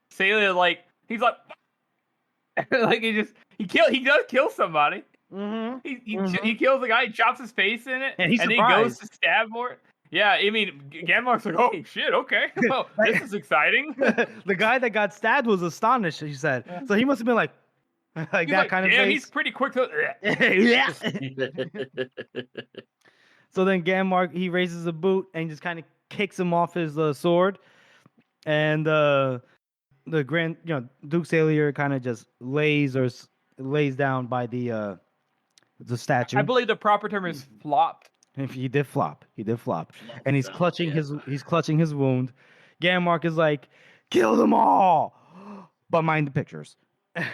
Celia he's like like he does kill somebody. Mm-hmm. He kills the guy, he chops his face in it, and he goes to stab more. Yeah, I mean, Gammark's like, oh shit, okay, well, this is exciting. The guy that got stabbed was astonished. He said, so he must have been like He's that like, kind of damn, face. he's pretty quick to. Yeah. So then Gammark, he raises a boot and just kind of kicks him off his sword, and the grand, Duke Sailor kind of just lays down by the statue. I believe the proper term is flopped. He did flop, and he's clutching his wound. Gammark is like, kill them all, but mind the pictures. It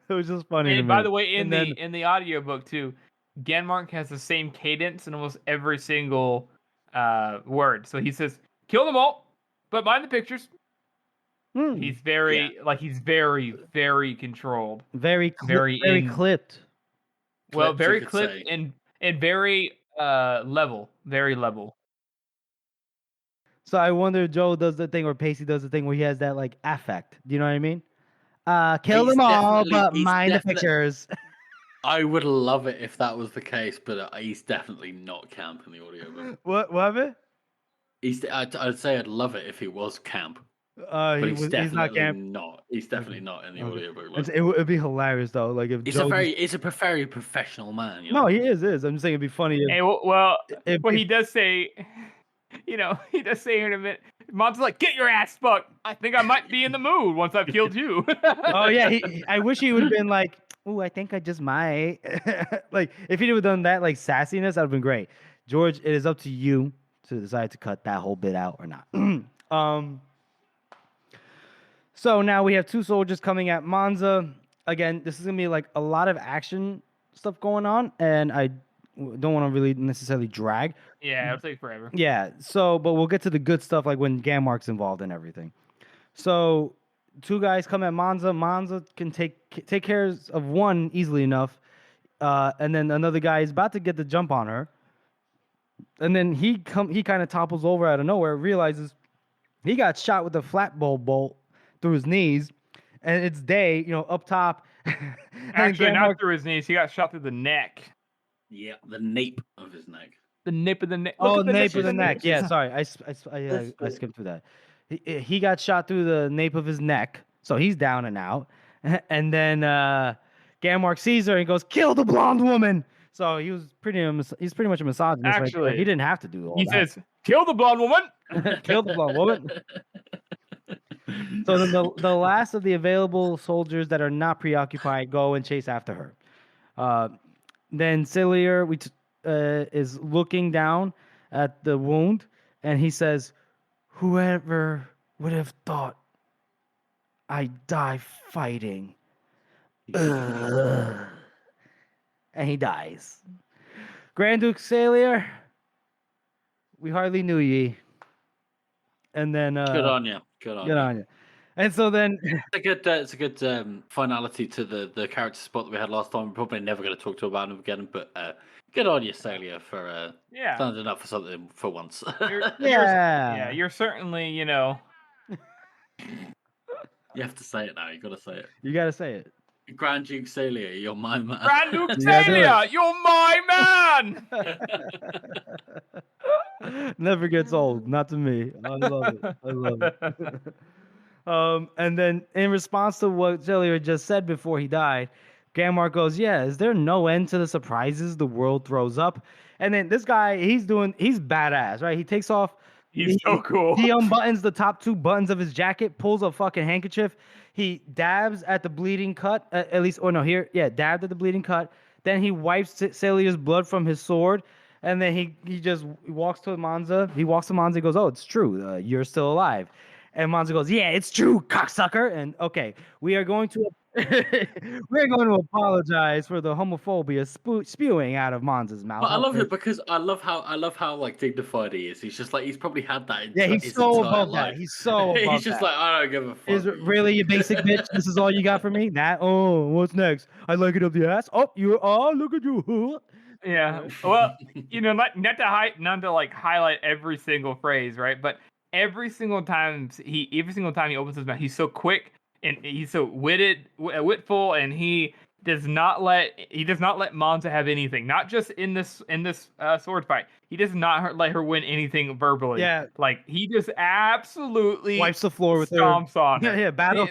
was just funny. And to by me. the way, in the audiobook too, Gammark has the same cadence in almost every single word. So he says, "Kill them all, but mind the pictures." He's very very controlled, very clipped. Well, very clipped and very level, very level. So I wonder if Joe does the thing or Pacey does the thing where he has that like affect. Do you know what I mean? Kill them all, but mind the pictures. I would love it if that was the case, but he's definitely not camp in the audiobook. What happened? I'd say I'd love it if he was camp. But he's not camp. He's definitely not in the audiobook. Like, it would be hilarious though. Like if he's a very professional man. You know? No, he is. I'm just saying it'd be funny. He does say. He does say here in a minute, Mon's like, get your ass fucked. I think I might be in the mood once I've killed you. Oh, yeah. I wish he would have been like, oh, I think I just might. Like, if he would have done that, like, sassiness, that would have been great. George, it is up to you to decide to cut that whole bit out or not. So now we have two soldiers coming at Monza. Again, this is going to be, like, a lot of action stuff going on, and I don't want to really necessarily drag. Yeah, it'll take forever. Yeah, so, but we'll get to the good stuff, like when Gammark's involved and everything. So, two guys come at Monza. Monza can take care of one easily enough, and then another guy is about to get the jump on her. And then he kind of topples over out of nowhere, realizes he got shot with a flatbow bolt through his knees, and it's day, up top. Actually, not through his knees. He got shot through the neck. Yeah, the nape of his neck. The nape of the neck. Oh, the nape of the neck. Yeah, sorry. I skipped through that. He got shot through the nape of his neck, so he's down and out. And then Gammark sees her and goes, kill the blonde woman. So he's pretty much a misogynist. Actually, right? He didn't have to do all that. He says, kill the blonde woman. Kill the blonde woman. So then the last of the available soldiers that are not preoccupied go and chase after her. Then Celia is looking down at the wound, and he says, whoever would have thought I'd die fighting? And he dies. Grand Duke Celia, we hardly knew ye. And then good on you. Good on you. And so then it's a good finality to the character spot that we had last time. We're probably never going to talk about him again, but good on you, Celia, for standing up for something for once. You're certainly, You have to say it now. You got to say it. You got to say it. Grand Duke Celia, you're my man. Grand Duke Celia, you're my man. Never gets old. Not to me. I love it. I love it. And then in response to what Zilliard just said before he died, Gammark goes, "Yeah, is there no end to the surprises the world throws up?" And then this guy, he's badass, right? He takes off. He's so cool. He unbuttons the top 2 buttons of his jacket, pulls a fucking handkerchief. He dabs at the bleeding cut, at least, or no, here, yeah, dabbed at the bleeding cut. Then he wipes Celia's blood from his sword, and then he just walks to Monza. He walks to Monza. He goes, "Oh, it's true. You're still alive." And Monza goes, "Yeah, it's true, cocksucker." And okay, we are going to apologize for the homophobia spewing out of Monza's mouth. But I love it because I love how like dignified he is. He's just like he's probably had that. He's so above that. He's so above he's just that. like, I don't give a fuck. Is it really, you basic bitch? This is all you got for me? That? Oh, what's next? I like it up the ass. Oh, look at you. Yeah. Well, not to highlight every single phrase, right? But every single time he opens his mouth, he's so quick and he's so witful, and he does not let Monza have anything. Not just in this sword fight. He does not let her win anything verbally. Yeah. Like he just absolutely wipes the floor with stomps on her. Yeah, battle.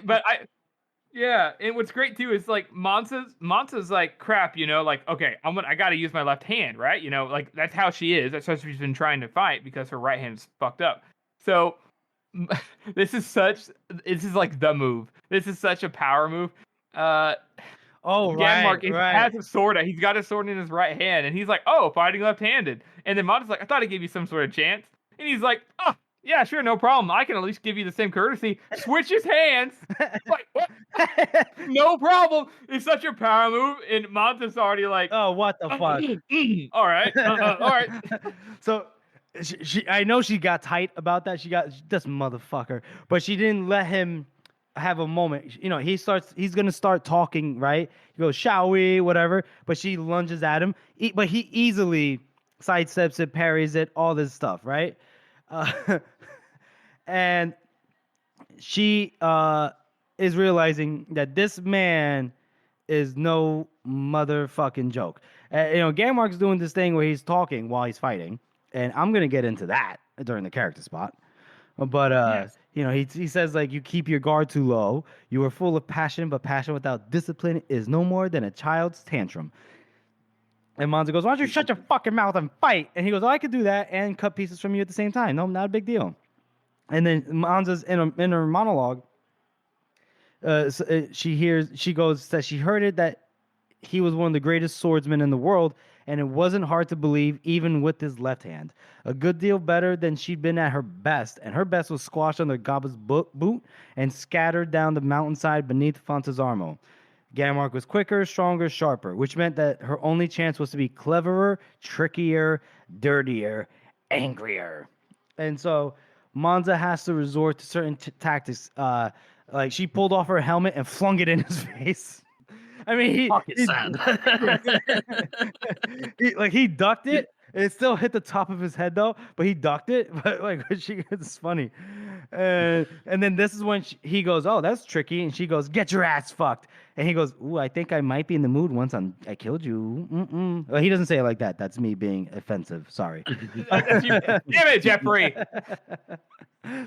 Yeah, and what's great too is like Monza's like, crap, like, okay, I gotta use my left hand, right? Like that's how she is. That's how she's been trying to fight because her right hand's fucked up. So this is like the move. This is such a power move. Gammark has a sword. He's got a sword in his right hand, and he's like, "Oh, fighting left-handed." And then Monza's like, "I thought I'd give you some sort of chance." And he's like, "Oh, yeah, sure, no problem. I can at least give you the same courtesy." Switches hands. Like, what? No problem. It's such a power move, and Monza's already like, "Oh, what the fuck?" All right, all right. So. I know she got tight about that. She got this motherfucker, but she didn't let him have a moment. He's gonna start talking, right? He goes, "Shall we?" Whatever. But she lunges at him. But he easily sidesteps it, parries it, all this stuff, right? And she is realizing that this man is no motherfucking joke. Gammark's doing this thing where he's talking while he's fighting. And I'm going to get into that during the character spot. But, yes. He says, like, you keep your guard too low. You are full of passion, but passion without discipline is no more than a child's tantrum. And Monza goes, "Why don't you shut your fucking mouth and fight?" And he goes, "Oh, I could do that and cut pieces from you at the same time. No, not a big deal." And then Monza's in her monologue, she goes that she heard it that he was one of the greatest swordsmen in the world, and it wasn't hard to believe, even with his left hand. A good deal better than she'd been at her best, and her best was squashed under Gaba's boot and scattered down the mountainside beneath Fontesarmo. Gammark was quicker, stronger, sharper, which meant that her only chance was to be cleverer, trickier, dirtier, angrier. And so Monza has to resort to certain tactics. Like she pulled off her helmet and flung it in his face. I mean, he ducked it. It still hit the top of his head though, but he ducked it. But it's funny. And then this is when he goes, "Oh, that's tricky," and she goes, "Get your ass fucked." And he goes, "Ooh, I think I might be in the mood once I killed you." Well, he doesn't say it like that. That's me being offensive. Sorry. Damn it, Jeffrey.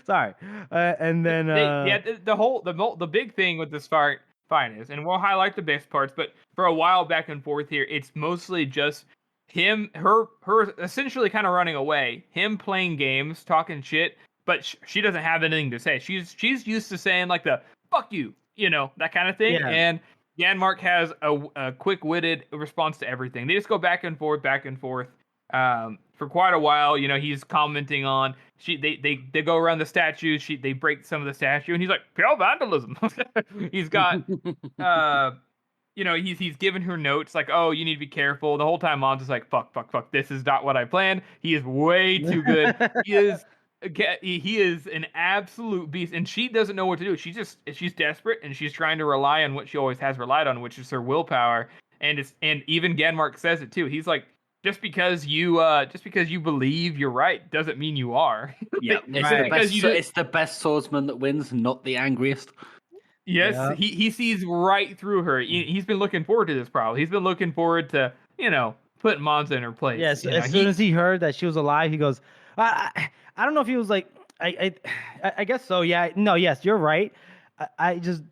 Sorry. And then the big thing with this fight is, and we'll highlight the best parts, but for a while back and forth here, it's mostly just her essentially kind of running away, him playing games, talking shit, but she doesn't have anything to say. She's used to saying like the "fuck you," that kind of thing. Yeah. And Gammark has a quick-witted response to everything. They just go back and forth for quite a while. He's commenting on they go around the statue. They break some of the statue, and he's like, "Pure vandalism." He's got he's giving her notes like, "Oh, you need to be careful." The whole time Mon's just like, fuck, this is not what I planned. He is way too good. He is an absolute beast, and she doesn't know what to do. She's desperate, and she's trying to rely on what she always has relied on, which is her willpower. And even Gammark says it too. He's like, just because you believe you're right doesn't mean you are. Yeah, it's the best swordsman that wins, not the angriest. Yes, yeah. He sees right through her. He's been looking forward to this problem. He's been looking forward to putting Monza in her place. Yes, as soon as he heard that she was alive, he goes, I don't know if he was like I guess so. Yeah. No. Yes, you're right. I just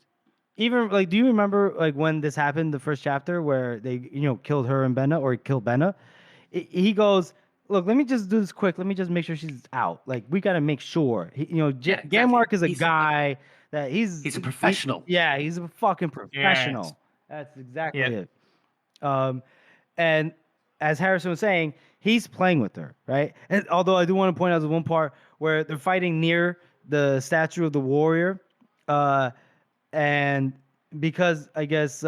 even like, do you remember like when this happened, the first chapter where they killed her and Benna, or killed Benna? He goes, look, let me just do this quick. Let me just make sure she's out. Like, we got to make sure. Yeah, exactly. Ganmark is a guy that he's a professional. He's a fucking professional. Yes. That's exactly Yeah. it. And as Harrison was saying, he's playing with her, right? And although I do want to point out the one part where they're fighting near the statue of the warrior, and because I guess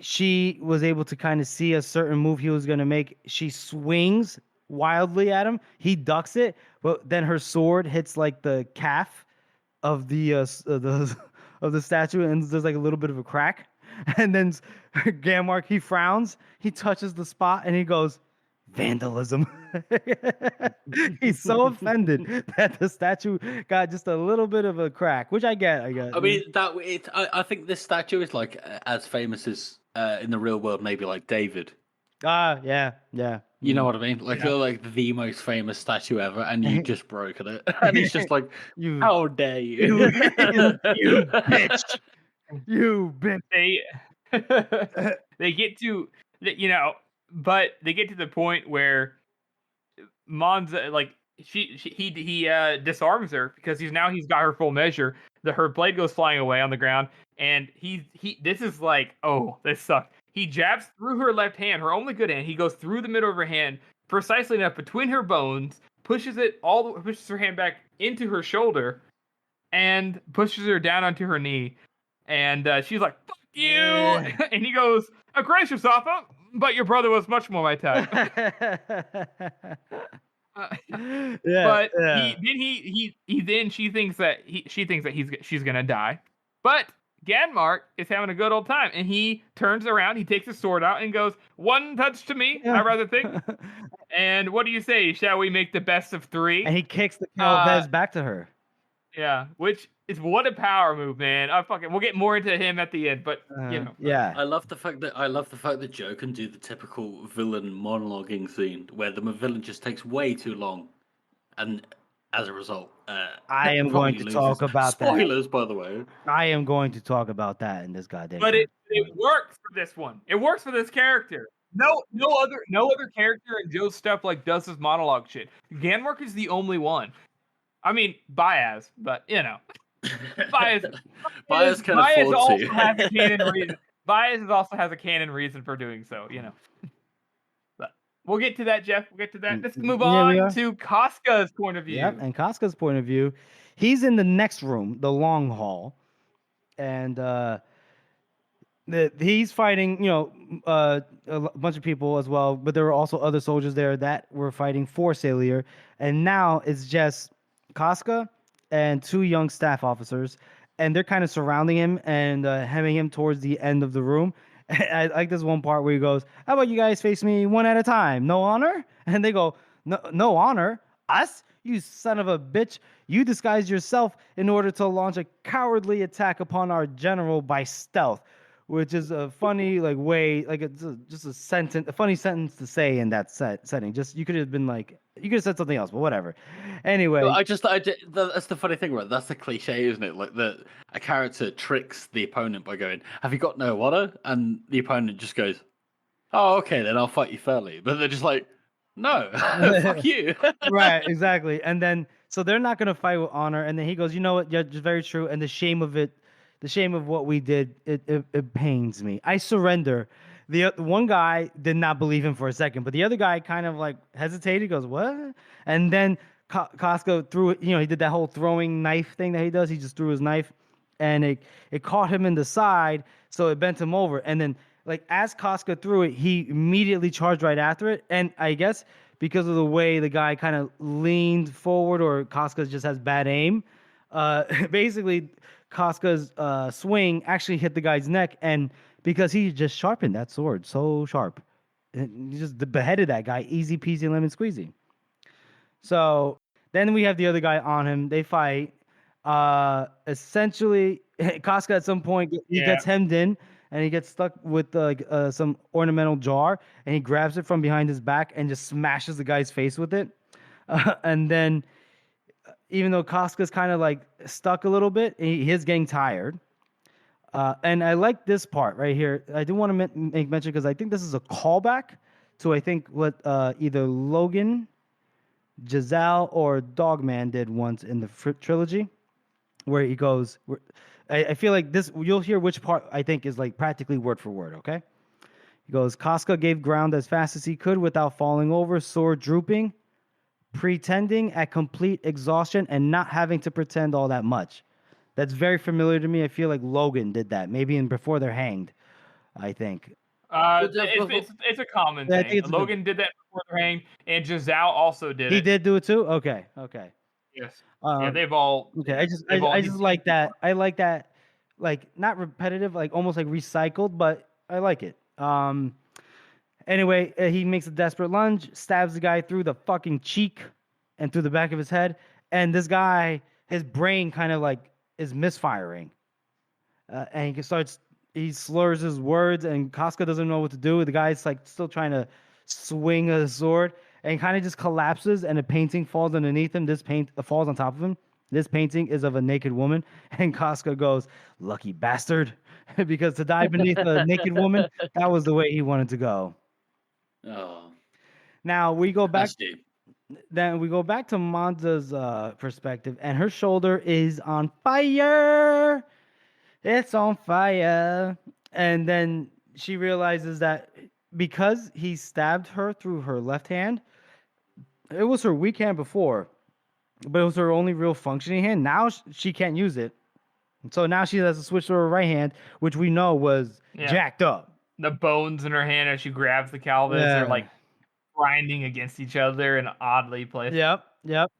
she was able to kind of see a certain move he was going to make, she swings wildly at him. He ducks it, but then her sword hits like the calf of the of the statue, and there's like a little bit of a crack. And then Ganmark, he frowns, he touches the spot, and he goes, vandalism. He's so offended that the statue got just a little bit of a crack, which I get. I mean, I think this statue is like as famous as in the real world, maybe like David. Yeah. You know what I mean? Like, Yeah. you're like the most famous statue ever, and you just broken it. And it's just like, You, how dare you? you bitch. You bitch. They get to but they get to the point where Monza, like, he disarms her because he's got her full measure. Her blade goes flying away on the ground, and this is like, oh, this sucks. He jabs through her left hand, her only good hand. He goes through the middle of her hand, precisely enough between her bones, pushes her hand back into her shoulder, and pushes her down onto her knee. And she's like, "Fuck you!" Yeah. And he goes, "Aggressive, Safa, but your brother was much more my type." But she thinks that she's gonna die. But Ganmark is having a good old time, and he turns around, he takes his sword out, and goes, "One touch to me, I rather think." And what do you say? Shall we make the best of three? And he kicks the Calvez back to her. Yeah, which is what a power move, man. We'll get more into him at the end, but yeah. I love the fact that Joe can do the typical villain monologuing scene where the villain just takes way too long, and as a result, I am going to talk about spoilers, by the way. I am going to talk about that in this goddamn. But it works for this one. It works for this character. No other character in Joe's stuff like does this monologue shit. Ganmark is the only one. I mean, Baez, but Baez can afford also to. has a canon reason. Baez also has a canon reason for doing so. But we'll get to that, Jeff. We'll get to that. Let's move on to Casca's point of view. Yep, and Casca's point of view, he's in the next room, the long hall, and he's fighting, a bunch of people as well, but there were also other soldiers there that were fighting for Salier, and now it's just Casca and two young staff officers, and they're kind of surrounding him and hemming him towards the end of the room. I like this one part where he goes, "How about you guys face me one at a time? No honor?" And they go, "No honor? Us? You son of a bitch! You disguised yourself in order to launch a cowardly attack upon our general by stealth." Which is a funny way, it's just a funny sentence to say in that setting. Just you could have said something else, but whatever. Anyway, that's the funny thing, right? That's the cliche, isn't it? Like a character tricks the opponent by going, "Have you got no honor?" And the opponent just goes, "Oh, okay, then I'll fight you fairly." But they're just like, "No, fuck you." Right, exactly. And then so they're not gonna fight with honor. And then he goes, "You know what? Yeah, just very true. And the shame of what we did, it pains me. I surrender." The one guy did not believe him for a second, but the other guy kind of hesitated. He goes, "What?" And then Casca threw it. He did that whole throwing knife thing that he does. He just threw his knife, and it caught him in the side, so it bent him over. And then as Casca threw it, he immediately charged right after it. And I guess because of the way the guy kind of leaned forward, or Casca just has bad aim, basically Casca's swing actually hit the guy's neck, and because he just sharpened that sword so sharp, he just beheaded that guy, easy peasy lemon squeezy. So then we have the other guy on him. They fight. Essentially, Casca at some point he gets hemmed in, and he gets stuck with some ornamental jar, and he grabs it from behind his back and just smashes the guy's face with it. And then, even though Casca's kind of like stuck a little bit, he is getting tired. And I like this part right here. I do want to make mention because I think this is a callback to I think what either Logan, Giselle, or Dogman did once in the trilogy, where he goes. I feel like this. You'll hear which part I think is like practically word for word. Okay. He goes. Casca gave ground as fast as he could without falling over, sword drooping, pretending at complete exhaustion and not having to pretend all that much. That's very familiar to me. I feel like Logan did that, maybe in Before They're Hanged, I think. It's a common thing. Logan did that before They're Hanged, and Giselle also did it. He did do it too? Okay. Yes. Yeah, they've all... Okay, I just like that. I like that, like, not repetitive, like, almost like recycled, but I like it. Anyway, he makes a desperate lunge, stabs the guy through the fucking cheek and through the back of his head, and this guy, his brain kind of, like, is misfiring. And he slurs his words, and Casca doesn't know what to do. The guy's like still trying to swing a sword, and kind of just collapses, and a painting falls underneath him. This paint falls on top of him. This painting is of a naked woman, and Casca goes, "Lucky bastard," because to die beneath a naked woman, that was the way he wanted to go. Oh. Now we go back. Then we go back to Monza's perspective, and her shoulder is on fire. It's on fire. And then she realizes that because he stabbed her through her left hand, it was her weak hand before, but it was her only real functioning hand. Now she can't use it. So now she has to switch to her right hand, which we know was jacked up. The bones in her hand as she grabs the Calvus are like grinding against each other in oddly placed. Yep.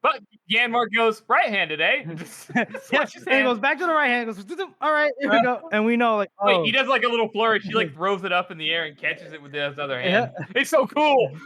But Yanmark goes right-handed, eh? He goes back to the right hand. Goes, all right, here we go. And we know, like, wait, he does like a little flourish. He like throws it up in the air and catches it with his other hand. Yeah. It's so cool.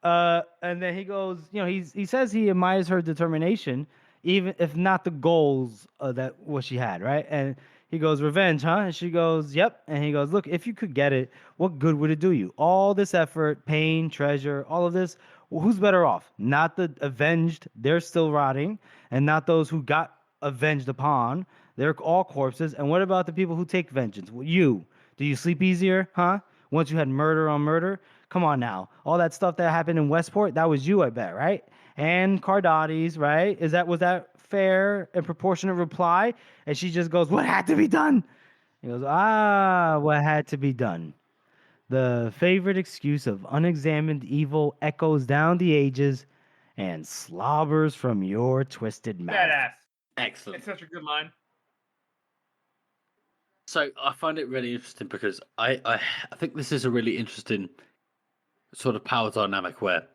And then he goes, he says he admires her determination, even if not the goals that what she had, right? And he goes, "Revenge, huh?" And she goes, "Yep." And he goes, "Look, if you could get it, what good would it do you? All this effort, pain, treasure, all of this. Well, who's better off? Not the avenged, they're still rotting, and not those who got avenged upon. They're all corpses. And what about the people who take vengeance? Well, you. Do you sleep easier, huh? Once you had murder on murder? Come on now. All that stuff that happened in Westport, that was you, I bet, right? And Cardates, right? Was that fair and proportionate reply?" And she just goes, "What had to be done?" He goes, "What had to be done? The favorite excuse of unexamined evil echoes down the ages and slobbers from your twisted mouth." Badass. Excellent. It's such a good line. So I find it really interesting because I think this is a really interesting sort of power dynamic where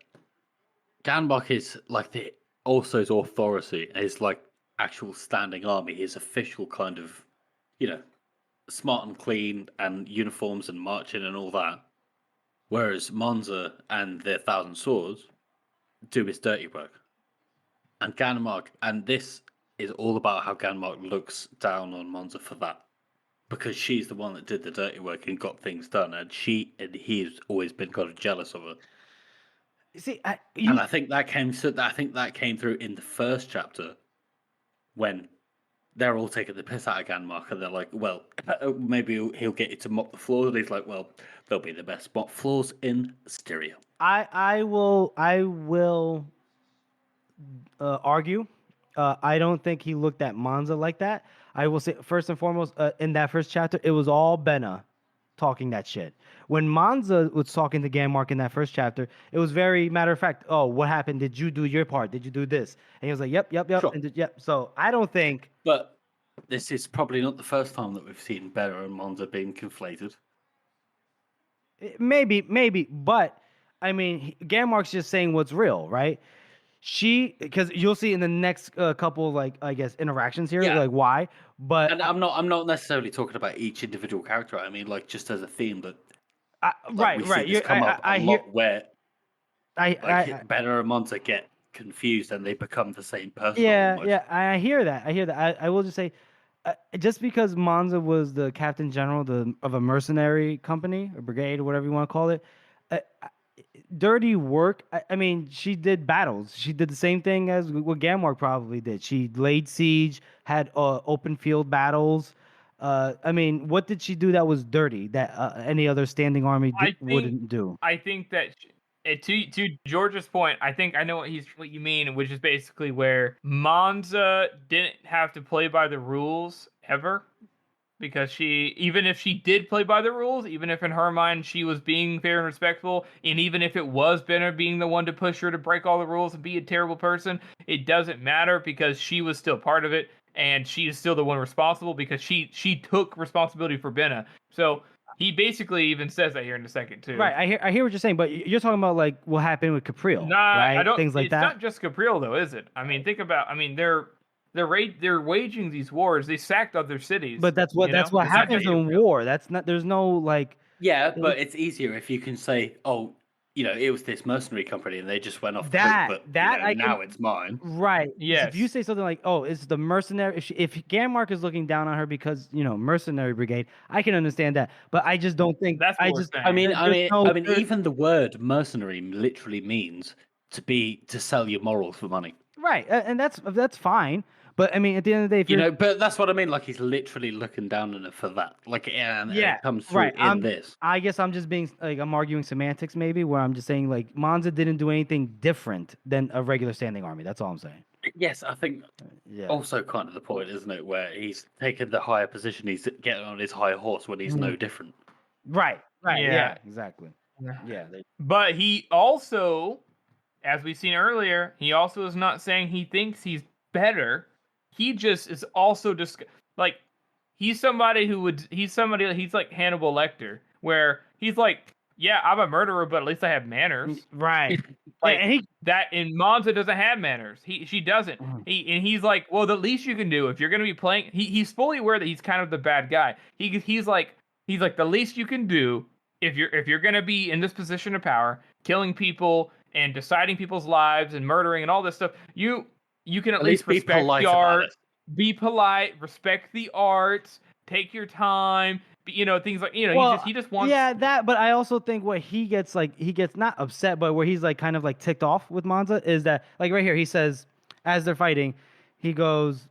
Ganbok is like the Ulso's authority, his like actual standing army, his official kind of, smart and clean and uniforms and marching and all that. Whereas Monza and their 1,000 Swords do his dirty work. And Ganmark, and this is all about how Ganmark looks down on Monza for that. Because she's the one that did the dirty work and got things done, and he's always been kind of jealous of her. See, and I think that came through in the first chapter when they're all taking the piss out of Ganmark, and they're like, "Well, maybe he'll get you to mop the floors." And he's like, "Well, they'll be the best mop floors in Styria." I will argue. I don't think he looked at Monza like that. I will say, first and foremost, in that first chapter, it was all Benna talking that shit. When Monza was talking to Ganmark in that first chapter, it was very matter of fact. "Oh, what happened? Did you do your part? Did you do this?" And he was like, "Yep." Sure. And yep. So I don't think. But this is probably not the first time that we've seen Benna and Monza being conflated. Maybe, but I mean, Ganmark's just saying what's real, right? Because you'll see in the next couple, like, I guess, interactions here, like why. But and I'm not necessarily talking about each individual character. I mean, like, just as a theme that. Right. I hear where. Benna and Monza get confused and they become the same person. Yeah. I hear that. I will just say, just because Monza was the captain general of a mercenary company, a brigade, or whatever you want to call it, uh, dirty work. I mean, she did battles. She did the same thing as what Gamorg probably did. She laid siege, had open field battles. I mean, what did she do that was dirty that any other standing army wouldn't do? I think that to George's point, I think I know what you mean, which is basically where Monza didn't have to play by the rules ever. Because even if she did play by the rules, even if in her mind she was being fair and respectful, and even if it was Benner being the one to push her to break all the rules and be a terrible person, it doesn't matter because she was still part of it, and she is still the one responsible because she took responsibility for Benna. So he basically even says that here in a second too. Right, I hear what you're saying, but you're talking about like what happened with Capriel, right? I don't. Things like that. It's not just Capriel though, is it? I mean, think about. I mean, they're waging these wars. They sacked other cities. But that's what happens in war. That's not. There's no like. Yeah, but it's easier if you can say, "Oh, it was this mercenary company, and they just went off that. But now it's mine." Right. Yes. If you say something like, "Oh, it's the mercenary," if Gammark is looking down on her because mercenary brigade, I can understand that. But I just don't think that's. I mean, even the word mercenary literally means to sell your morals for money. Right, and that's fine. But I mean, at the end of the day, if but that's what I mean. Like he's literally looking down on it for that. Like, and it comes through in this. I guess I'm just being like I'm arguing semantics, maybe, where I'm just saying like Monza didn't do anything different than a regular standing army. That's all I'm saying. Yes, I think. Also, kind of the point, isn't it, where he's taken the higher position, he's getting on his high horse when he's no different. Right. Yeah. Exactly. Yeah. But he also, as we've seen earlier, he also is not saying he thinks he's better. He just is also like he's somebody he's like Hannibal Lecter, where he's like, yeah, I'm a murderer, but at least I have manners. Right. Like and Monza doesn't have manners. She doesn't. He's like, well, the least you can do if you're gonna be playing. He's fully aware that he's kind of the bad guy. He's like the least you can do if you're gonna be in this position of power, killing people and deciding people's lives and murdering and all this stuff. You can at least respect the art, be polite, respect the arts, take your time, things like, he just wants. Yeah, that, but I also think what he gets not upset, but where he's like kind of like ticked off with Monza is that, like right here, he says, as they're fighting, he goes,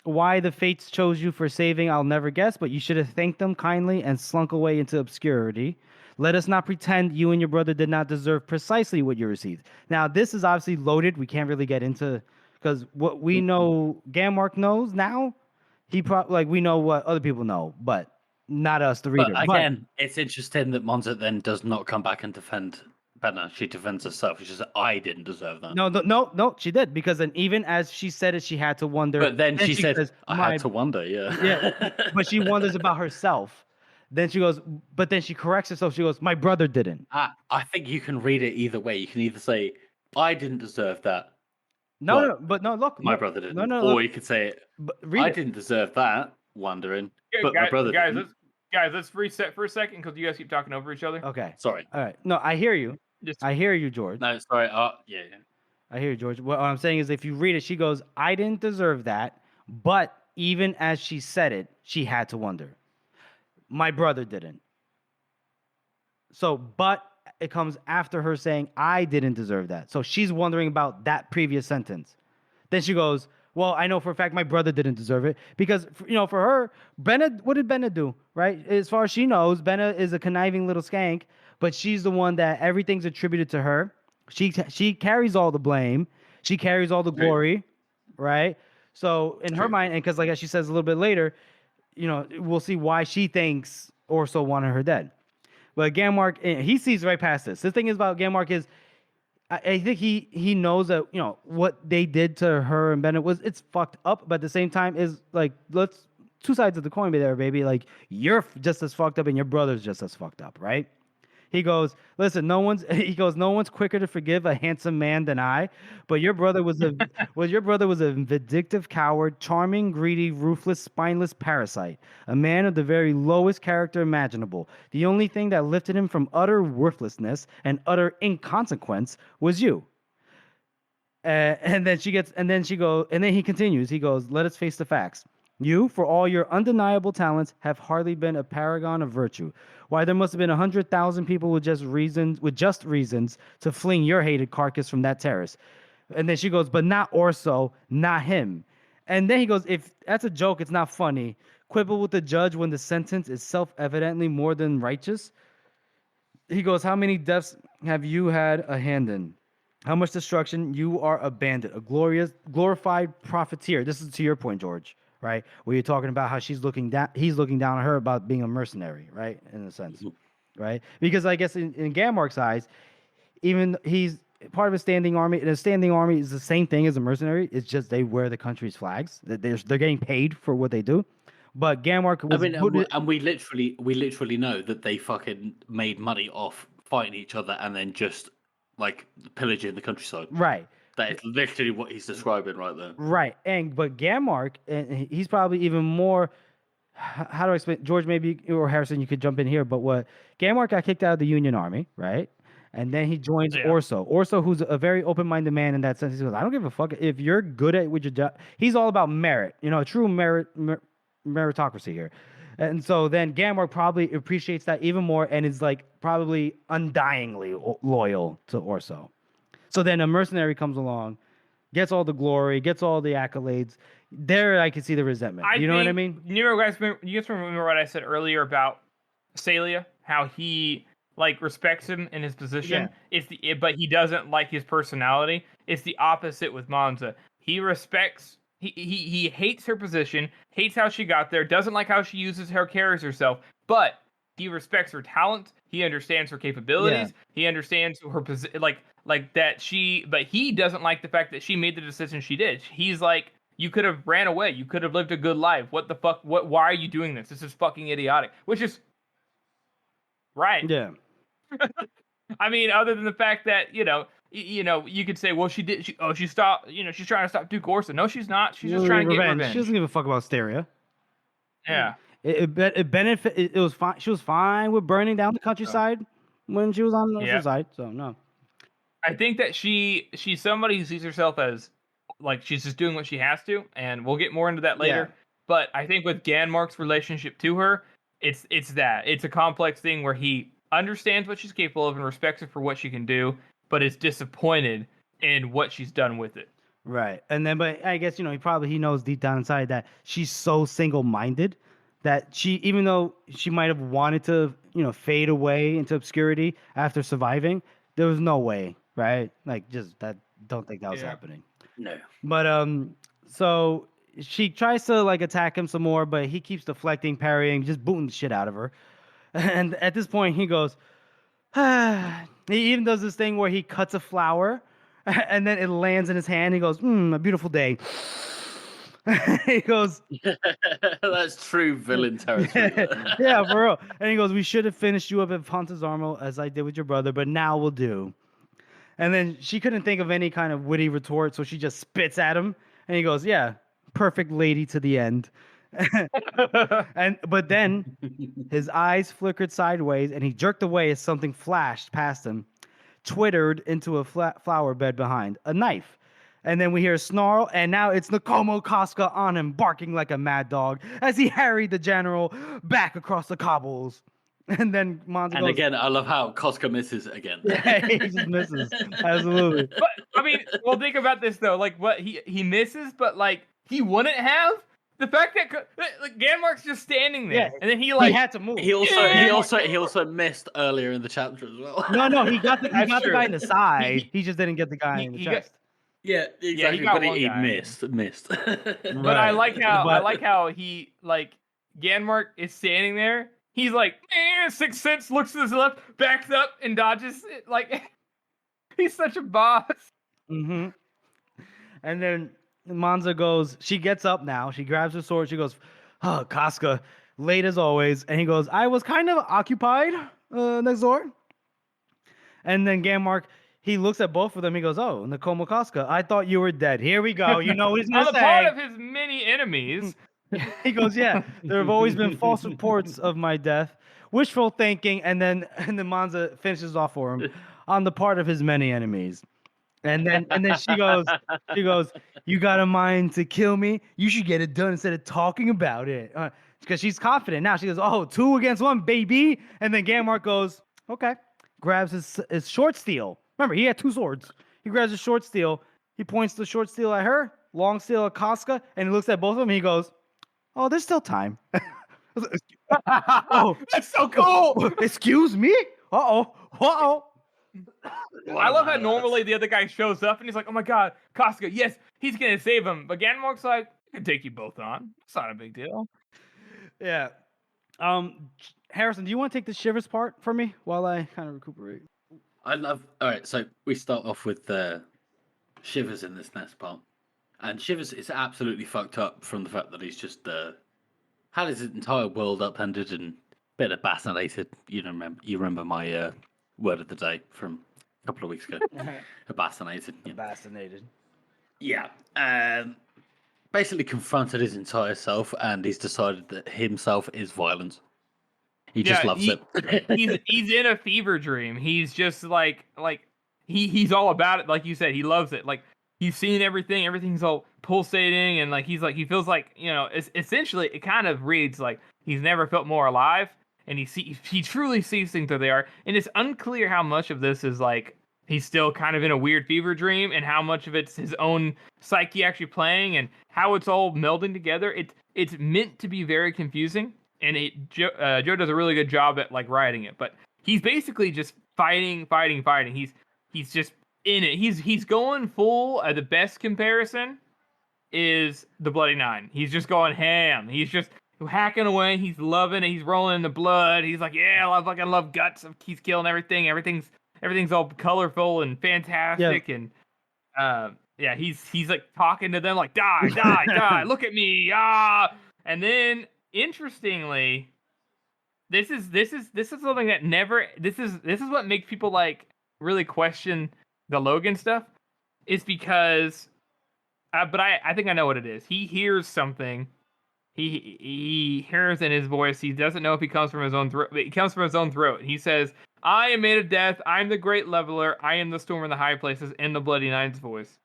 "Why the fates chose you for saving, I'll never guess, but you should have thanked them kindly and slunk away into obscurity. Let us not pretend you and your brother did not deserve precisely what you received." Now, this is obviously loaded. We can't really get into. Because what we know, Gammark knows now, we know what other people know, but not us, the reader. But again, it's interesting that Monza then does not come back and defend Benna. She defends herself. She says, "I didn't deserve that." No, she did, because then even as she said it, she had to wonder. But then she said, "I had to wonder," yeah. But she wonders about herself. Then she goes, but then she corrects herself. She goes, "My brother didn't." I think you can read it either way. You can either say, "I didn't deserve that." Look. My brother didn't. No, or you could say, "I didn't deserve that," wondering, but my brother didn't. Let's reset for a second because you guys keep talking over each other. Okay. Sorry. All right. No, I hear you. I hear you, George. No, sorry. Yeah. I hear you, George. What I'm saying is if you read it, she goes, "I didn't deserve that," but even as she said it, she had to wonder. My brother didn't. So, but it comes after her saying, "I didn't deserve that." So she's wondering about that previous sentence. Then she goes, "Well, I know for a fact my brother didn't deserve it." Because, for her, what did Benna do, right? As far as she knows, Benna is a conniving little skank, but she's the one that everything's attributed to her. She carries all the blame. She carries all the glory, right? So in her mind, and because like as she says a little bit later, we'll see why she thinks Orso wanted her dead. But Gammark, he sees right past this. The thing is about Gammark is, I think he knows that what they did to her and Bennett it's fucked up, but at the same time is like let's two sides of the coin be there, baby. Like you're just as fucked up and your brother's just as fucked up, right? He goes, "Listen, no one's quicker to forgive a handsome man than I, but your brother was a vindictive coward, charming, greedy, ruthless, spineless parasite, a man of the very lowest character imaginable. The only thing that lifted him from utter worthlessness and utter inconsequence was you." And then he continues. He goes, "Let us face the facts. You, for all your undeniable talents, have hardly been a paragon of virtue. Why, there must have been 100,000 people with just reasons to fling your hated carcass from that terrace. And then she goes, but not Orso, not him. And then he goes, if that's a joke, it's not funny. Quibble with the judge when the sentence is self-evidently more than righteous. He goes, how many deaths have you had a hand in? How much destruction? You are a bandit, a glorified profiteer. This is to your point, George, right? Where you're talking about how he's looking down on her about being a mercenary, right? In a sense, right? Because I guess in Gammark's eyes, even he's part of a standing army, and a standing army is the same thing as a mercenary. It's just they wear the country's flags. They're getting paid for what they do. But Gammark was. And we literally know that they fucking made money off fighting each other and then just like pillaging the countryside. Right. That is literally what he's describing right there. Right. But Gammark, and he's probably even more. How do I explain? George, maybe, or Harrison, you could jump in here. But what Gammark got kicked out of the Union Army, right? And then he joins Orso. Orso, who's a very open-minded man in that sense. He goes, I don't give a fuck if you're good at what your job. He's all about merit. You know, a true meritocracy here. And so then Gammark probably appreciates that even more and is like probably undyingly loyal to Orso. So then a mercenary comes along, gets all the glory, gets all the accolades. There I can see the resentment. You know what I mean? You guys remember what I said earlier about Celia? How he like respects him in his position. Yeah. But he doesn't like his personality. It's the opposite with Monza. He respects. He hates her position, hates how she got there, doesn't like how she carries herself, but he respects her talent. He understands her capabilities. Yeah. He understands her position, like that she. But he doesn't like the fact that she made the decision she did. He's like, you could have ran away. You could have lived a good life. What the fuck? Why are you doing this? This is fucking idiotic. Which is right. Yeah. I mean, other than the fact that you could say, well, she stopped. She's trying to stop Duke Orson. No, she's not. She's just trying to get revenge. She doesn't give a fuck about Asteria. Yeah. It was fine. She was fine with burning down the countryside when she was on the other side. So no. I think that she's somebody who sees herself as like she's just doing what she has to, and we'll get more into that later. Yeah. But I think with Gammark's relationship to her, it's a complex thing where he understands what she's capable of and respects her for what she can do, but is disappointed in what she's done with it. Right. And then, but I guess, he knows deep down inside that she's so single-minded that she, even though she might have wanted to, fade away into obscurity after surviving, there was no way, right? Like, just that, don't think that was happening. No. But, so she tries to, attack him some more, but he keeps deflecting, parrying, just booting the shit out of her. And at this point, he goes, he even does this thing where he cuts a flower and then it lands in his hand. He goes, a beautiful day. He goes, that's true villain territory. Yeah, for real. And he goes, we should have finished you up at Fontesarmo as I did with your brother, but now we'll do. And then she couldn't think of any kind of witty retort, so she just spits at him. And he goes, yeah, perfect lady to the end. But then his eyes flickered sideways and he jerked away as something flashed past him, twittered into a flower bed behind, a knife. And then we hear a snarl, and now it's Nakomo Casca on him, barking like a mad dog as he harried the general back across the cobbles. And then Monza goes, again, I love how Casca misses again. Yeah, he just misses. Absolutely. But I mean, well, think about this though. Like, what he misses, but he wouldn't have. The fact that Gammark's just standing there, and then he had to move. He also missed earlier in the chapter as well. No, he got the guy in the side. He just didn't get the guy in the chest. Yeah, exactly. But he missed. But I like how he Gammark is standing there. He's like, Sixth Sense, looks to his left, backs up and dodges. He's such a boss. Mm-hmm. And then Monza goes, she gets up now. She grabs her sword. She goes, oh, Casca, late as always. And he goes, I was kind of occupied next door. And then Gammark, he looks at both of them. He goes, oh, Nakomo Casca, I thought you were dead. Here we go. You know what he's going to say. On the part of his many enemies. He goes, yeah, there have always been false reports of my death. Wishful thinking. And then Monza finishes off for him on the part of his many enemies. And then she goes, you got a mind to kill me? You should get it done instead of talking about it. Because she's confident now. She goes, oh, 2 against 1, baby. And then Gammark goes, okay. Grabs his short steel. Remember, he had 2 swords. He grabs his short steel. He points the short steel at her, long steel at Casca, and he looks at both of them. And he goes, oh, there's still time. Oh, that's so cool. Excuse me? Uh-oh. I love how normally the other guy shows up and he's like, oh my god, Casca, yes, he's gonna save him. But Ganmark's like, I can take you both on. It's not a big deal. Yeah. Harrison, do you want to take the Shivers part for me while I kind of recuperate? All right, so we start off with Shivers in this next part. And Shivers is absolutely fucked up from the fact that he's just had his entire world upended and bit of bassinated. You remember my word of the day from a couple of weeks ago. Bassinated. Yeah. Bassinated. Yeah. Basically confronted his entire self, and he's decided that himself is violence. He just loves it. he's in a fever dream. He's just like he's all about it. Like you said, he loves it. Like he's seen everything. Everything's all pulsating, and like he feels like, you know, essentially it kind of reads like he's never felt more alive, and he truly sees things that they are. And it's unclear how much of this is like he's still kind of in a weird fever dream, and how much of it's his own psyche actually playing, and how it's all melding together. It's meant to be very confusing. And Joe does a really good job at like writing it, but he's basically just fighting. He's just in it. He's going full. The best comparison is the Bloody Nine. He's just going ham. He's just hacking away. He's loving it. He's rolling in the blood. He's like, yeah, I fucking love guts. He's killing everything. Everything's all colorful and fantastic. Yeah. And yeah, he's like talking to them like, die, look at me, and then. Interestingly, this is something that never. This is what makes people like really question the Logan stuff. Is because, but I think I know what it is. He hears something. He hears in his voice. He doesn't know if he comes from his own throat. It comes from his own throat. He says, "I am made of death. I'm the great leveler. I am the storm in the high places." In the Bloody Nine's voice.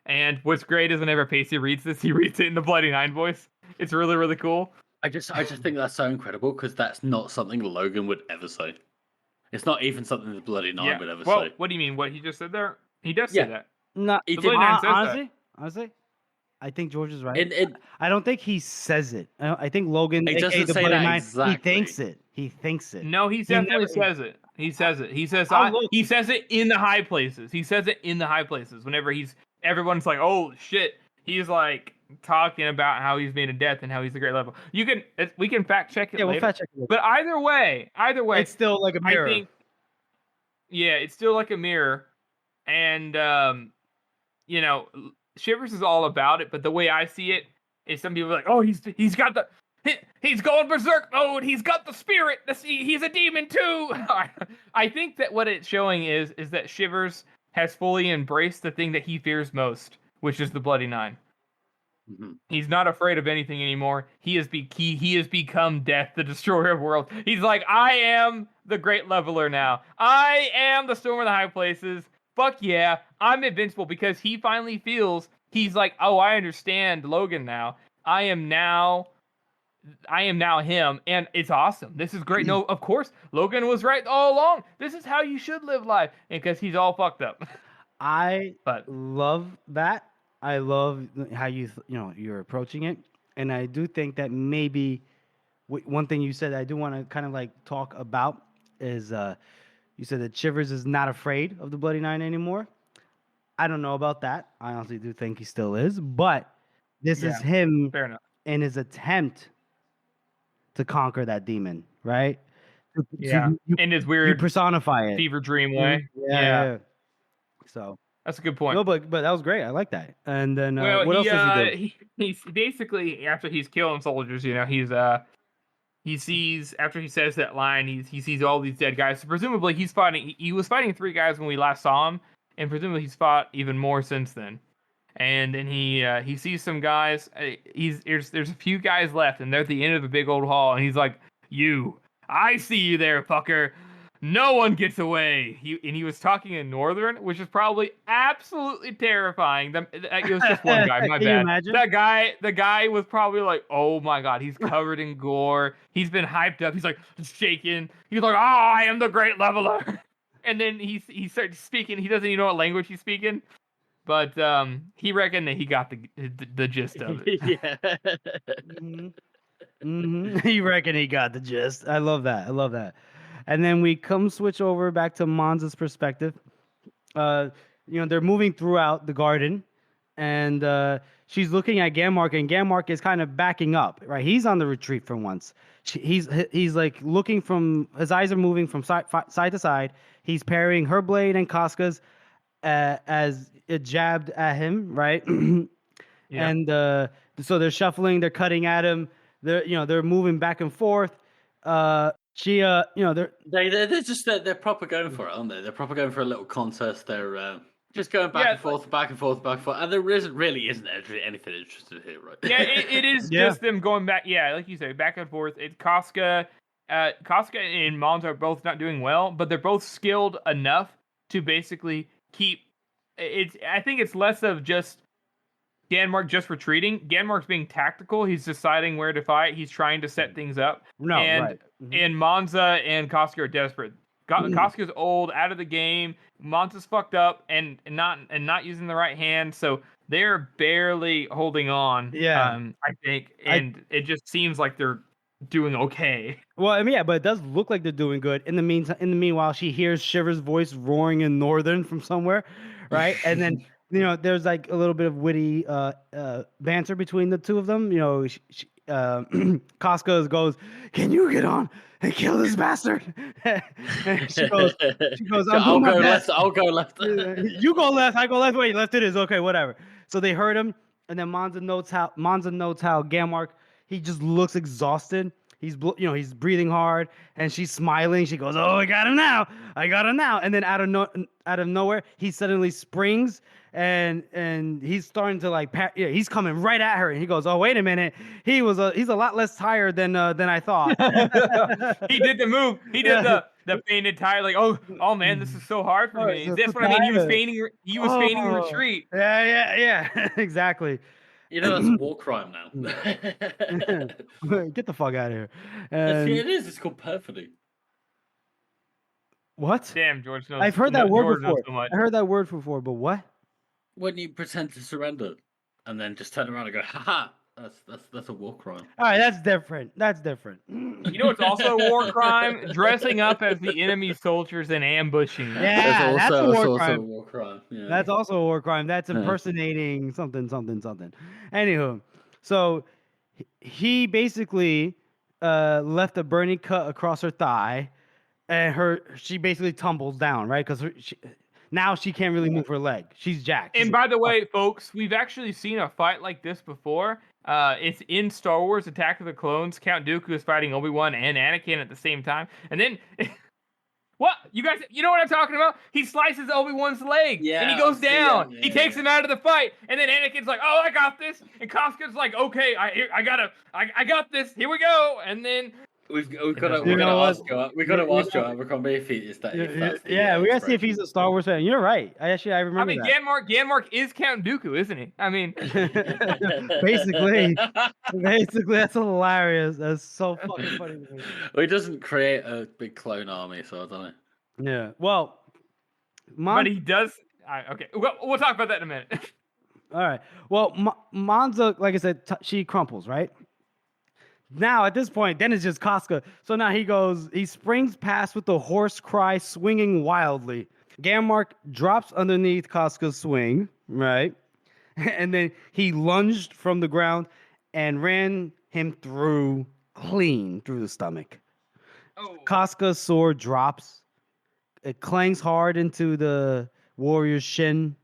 And what's great is whenever Pacey reads this, he reads it in the Bloody Nine voice. It's really, really cool. I just think that's so incredible because that's not something Logan would ever say. It's not even something the Bloody Nine would ever say. What do you mean? What he just said there? He does say that. No, the Bloody Nine says honestly, I think George is right. I don't think he says it. I think Logan, doesn't the say Bloody that Nine, exactly. He thinks it. No, he definitely says it. He says it. He says he says it in the high places. He says it in the high places. Whenever everyone's like, oh shit, he's like talking about how he's made a death and how he's a great level. We can fact check it later. We'll fact check it. But either way, it's still like a mirror. I think, it's still like a mirror, and you know, Shivers is all about it. But the way I see it is, some people are like, oh, he's going berserk mode. He's got the spirit. He's a demon too. I think that what it's showing is that Shivers has fully embraced the thing that he fears most, which is the Bloody Nine. Mm-hmm. He's not afraid of anything anymore. He has become death, the destroyer of worlds. He's like, I am the great leveler now. I am the storm of the high places. Fuck yeah, I'm invincible, because he finally feels, he's like, oh, I understand Logan now. I am now him, and it's awesome. This is great. No, of course, Logan was right all along. This is how you should live life, because he's all fucked up. I love that. I love how you're approaching it, and I do think that maybe one thing you said I do want to kind of like talk about is you said that Shivers is not afraid of the Bloody Nine anymore. I don't know about that. I honestly do think he still is, but this is him in his attempt to conquer that demon, right? In his weird, you personify it, fever dream way. Yeah. So. That's a good point. No, but that was great. I like that. And then what else does he do? He's basically, after he's killing soldiers, he sees, after he says that line, he sees all these dead guys. So presumably he was fighting 3 guys when we last saw him, and presumably he's fought even more since then. And then he sees some guys. There's a few guys left, and they're at the end of the big old hall, and he's like, I see you there, fucker. no one gets away. He was talking in Northern, which is probably absolutely terrifying. It was just one guy. My Can you bad. imagine? The guy was probably like, "Oh my god, he's covered in gore. He's been hyped up. He's like shaking. He's like, oh, I am the great leveler." And then he starts speaking. He doesn't even know what language he's speaking, but he reckoned that he got the gist of it. Yeah. He reckon he got the gist. I love that. And then we switch over back to Monza's perspective. They're moving throughout the garden, and she's looking at Ganmark, and Ganmark is kind of backing up. Right, he's on the retreat for once. He's like looking from his eyes are moving from side to side. He's parrying her blade and Casca's as it jabbed at him. Right, Yeah. and so they're shuffling, they're cutting at him. They're moving back and forth. They're They're proper going for it, aren't they? They're proper going for a little contest. They're just going back and forth, back and forth, back and forth. And there really isn't anything interesting here, right? Yeah, it is just them going back. Yeah, like you say, back and forth. It's Casca and Monza are both not doing well, but they're both skilled enough to basically keep. I think it's less of just Ganmark just retreating. Ganmark's being tactical. He's deciding where to fight. He's trying to set things up. right. And Monza and Casca are desperate. Casca's old, out of the game. Monza's fucked up and not using the right hand, so they're barely holding on. Yeah. I think, and it just seems like they're doing okay. Well, I mean, yeah, but it does look like they're doing good. In the meanwhile, she hears Shiver's voice roaring in Northern from somewhere, right? And then there's like a little bit of witty banter between the two of them. Casca goes, "Can you get on and kill this bastard?" And she goes, I'll go left. I'll go left. You go left. I go left. Wait, left it is. Okay, whatever. So they heard him, and then Monza notes how Ganmark, he just looks exhausted. He's breathing hard, and she's smiling. She goes, "Oh, I got him now! And then out of nowhere, he suddenly springs, and he's starting to he's coming right at her. And he goes, "Oh, wait a minute! He's a lot less tired than I thought." He did the move. He did the painted tire. Like, oh man, this is so hard for me. That's what I mean. He was feigning retreat. Yeah, exactly. That's a war crime now. Get the fuck out of here. It is. It's called perfidy. What? Damn, George knows. I've heard that word George knows before. so much. I heard that word before, but what? When you pretend to surrender and then just turn around and go, haha, that's a war crime. All right, that's different. You know what's also a war crime? Dressing up as the enemy soldiers and ambushing them. Yeah, that's a war crime. Yeah. That's also a war crime. That's impersonating something. Anywho, so he basically left a burning cut across her thigh, and she basically tumbles down, right? Because now she can't really move her leg. She's jacked. And by the way, folks, we've actually seen a fight like this before. It's in Star Wars Attack of the Clones. Count Dooku is fighting Obi-Wan and Anakin at the same time. And then, what? You guys, you know what I'm talking about? He slices Obi-Wan's leg, and he goes down. He takes him out of the fight, and then Anakin's like, "Oh, I got this." And Casca's like, "Okay, I got this. Here we go." And then We've got to ask Joe Abercrombie if that's we gotta see if he's a Star Wars fan. You're right. I remember. I mean, that. Ganmark is Count Dooku, isn't he? I mean, basically, that's hilarious. That's so fucking funny. Well, he doesn't create a big clone army, so I don't know. Yeah. Well, but he does. Okay, we'll talk about that in a minute. All right. Well, Monza, like I said, she crumples, right? Now, at this point, then it's just Casca. So now he springs past with the hoarse cry, swinging wildly. Ganmark drops underneath Casca's swing, right? And then he lunged from the ground and ran him clean through the stomach. Oh. Casca's sword drops. It clangs hard into the warrior's shin.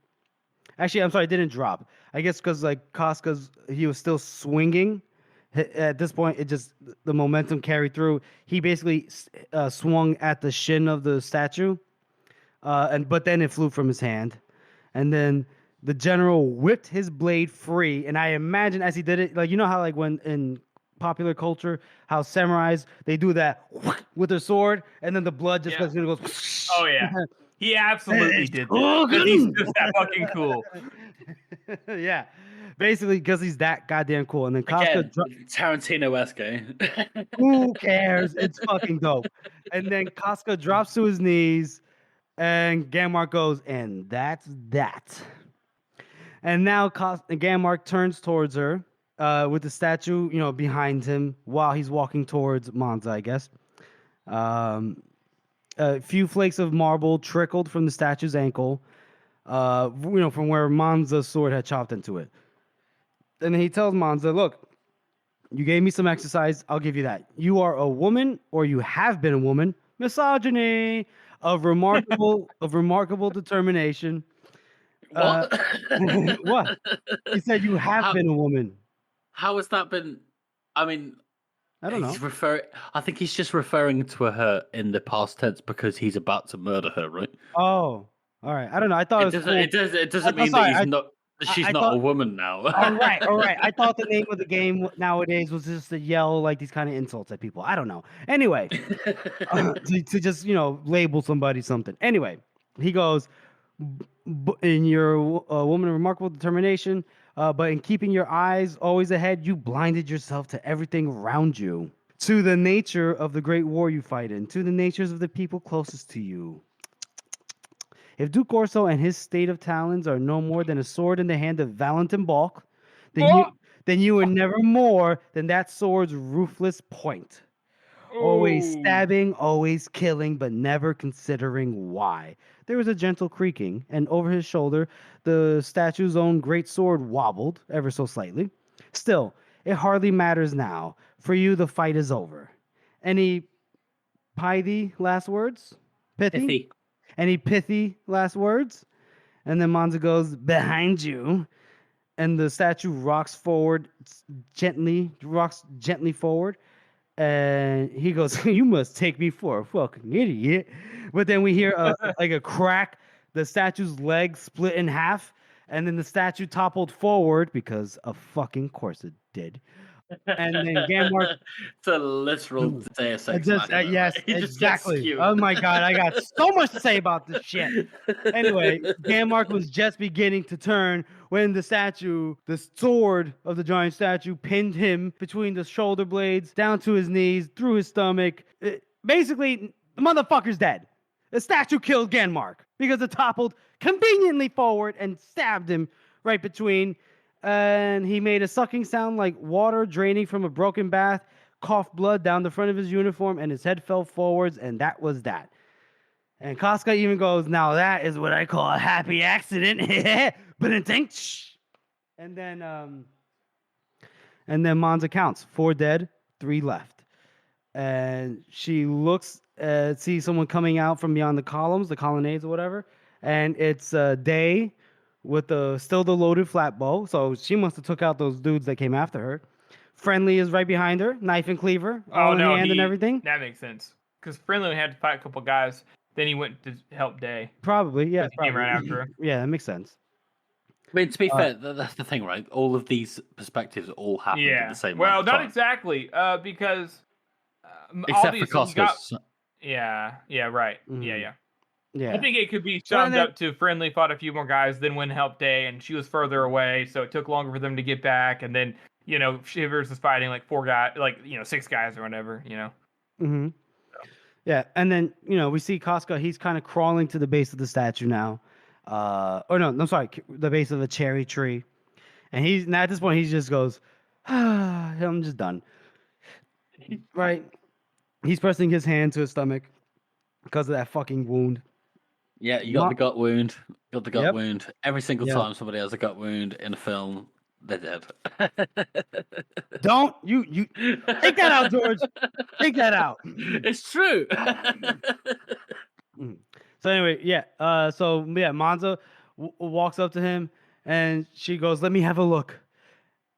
Actually, I'm sorry, it didn't drop. I guess because he was still swinging. At this point, the momentum carried through. He basically swung at the shin of the statue, but then it flew from his hand, and then the general whipped his blade free. And I imagine as he did it, like how when in popular culture, how samurais they do that with their sword, and then the blood just goes. Oh yeah, he absolutely It's did cool. that because he's just that fucking cool. Yeah, basically because he's that goddamn cool. And then Again, Tarantino-esque. who cares? It's fucking dope. And then Casca drops to his knees, and Gammark goes, and that's that. And now Gammark turns towards her with the statue, behind him while he's walking towards Monza, I guess. A few flakes of marble trickled from the statue's ankle, from where Monza's sword had chopped into it. And he tells Monza, look, you gave me some exercise. I'll give you that. You are a woman, or you have been a woman. Misogyny of remarkable determination. What? What? He said you have been a woman. How has that been? I mean, I don't know. I think he's just referring to her in the past tense because he's about to murder her, right? Oh, all right. I don't know. I thought it doesn't mean that she's not a woman now. All right. I thought the name of the game nowadays was just to yell like these kind of insults at people. I don't know. Anyway, to just label somebody something. Anyway, he goes, in your woman of remarkable determination, but in keeping your eyes always ahead, you blinded yourself to everything around you, to the nature of the great war you fight in, to the natures of the people closest to you. If Duke Orso and his state of talons are no more than a sword in the hand of Valentin Balk, then you are never more than that sword's ruthless point. Always stabbing, always killing, but never considering why. There was a gentle creaking, and over his shoulder, the statue's own great sword wobbled ever so slightly. Still, it hardly matters now. For you, the fight is over. Any pithy last words? Pithy? Any pithy last words? And then Monza goes, behind you. And the statue rocks gently forward. And he goes, you must take me for a fucking idiot. But then we hear a crack. The statue's leg split in half. And then the statue toppled forward because of fucking course it did. And then Gammark. It's a literal Deus Ex Machina. Yes, exactly. Oh my god, I got so much to say about this shit. Anyway, Gammark was just beginning to turn when the sword of the giant statue, pinned him between the shoulder blades, down to his knees, through his stomach. Basically, the motherfucker's dead. The statue killed Gammark because it toppled conveniently forward and stabbed him right between. And he made a sucking sound like water draining from a broken bath, coughed blood down the front of his uniform, and his head fell forwards, and that was that. And Casca even goes, now that is what I call a happy accident. And then Monza counts. 4 dead, 3 left. And she looks, sees someone coming out from beyond the colonnades or whatever, and it's Day with still the loaded flat bow. So she must have took out those dudes that came after her. Friendly is right behind her, knife and cleaver, all in hand and everything. That makes sense. Because Friendly had to fight a couple guys. Then he went to help Day. Probably, yeah. He came right after her. Yeah, that makes sense. I mean, to be fair, that's the thing, right? All of these perspectives all happen at the same time. Well, not exactly, because except for Casca's. Yeah, right. Mm-hmm. Yeah. Yeah. I think it could be summed up to Friendly fought a few more guys, then went and helped Day, and she was further away, so it took longer for them to get back. And then, Shivers was fighting like 4 guys, 6 guys or whatever, Mm-hmm. So. Yeah, and then, we see Casca, he's kind of crawling to the base of the statue now. The base of a cherry tree. And at this point, he just goes, I'm just done. Right? He's pressing his hand to his stomach because of that fucking wound. Yeah, you got the gut wound. Wound. Every single time somebody has a gut wound in a film, they're dead. Don't you take that out, George. Take that out. It's true. So anyway, Monza walks up to him and she goes, "Let me have a look."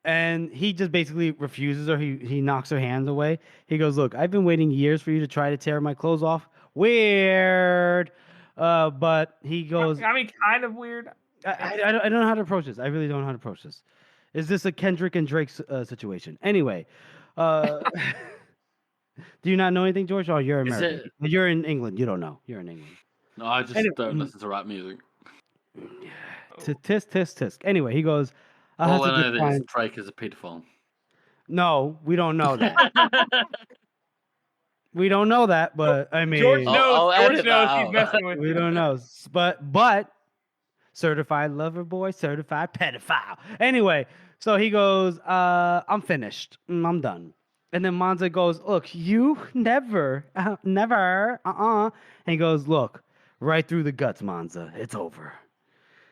And he just basically refuses her. He knocks her hands away. He goes, "Look, I've been waiting years for you to try to tear my clothes off. Weird." But he goes, I mean, kind of weird. I don't know how to approach this. I really don't know how to approach this. Is this a Kendrick and Drake situation? Anyway, Uh, do you not know anything, George? Oh, you're Is American. it? You're in England. You don't know. You're in England. No, I just Anyway, don't listen to rap music. Tisk, tisk, tisk. Anyway, he goes, I'll All have I to know is decline. Drake is a pedophile. No, we don't know that. We don't know that, but I George mean, knows. I'll George edit knows that he's out. messing with we you. don't know. But certified lover boy, certified pedophile. Anyway, so he goes, I'm finished. I'm done. And then Monza goes, look, you never. And he goes, look, right through the guts, Monza. It's over.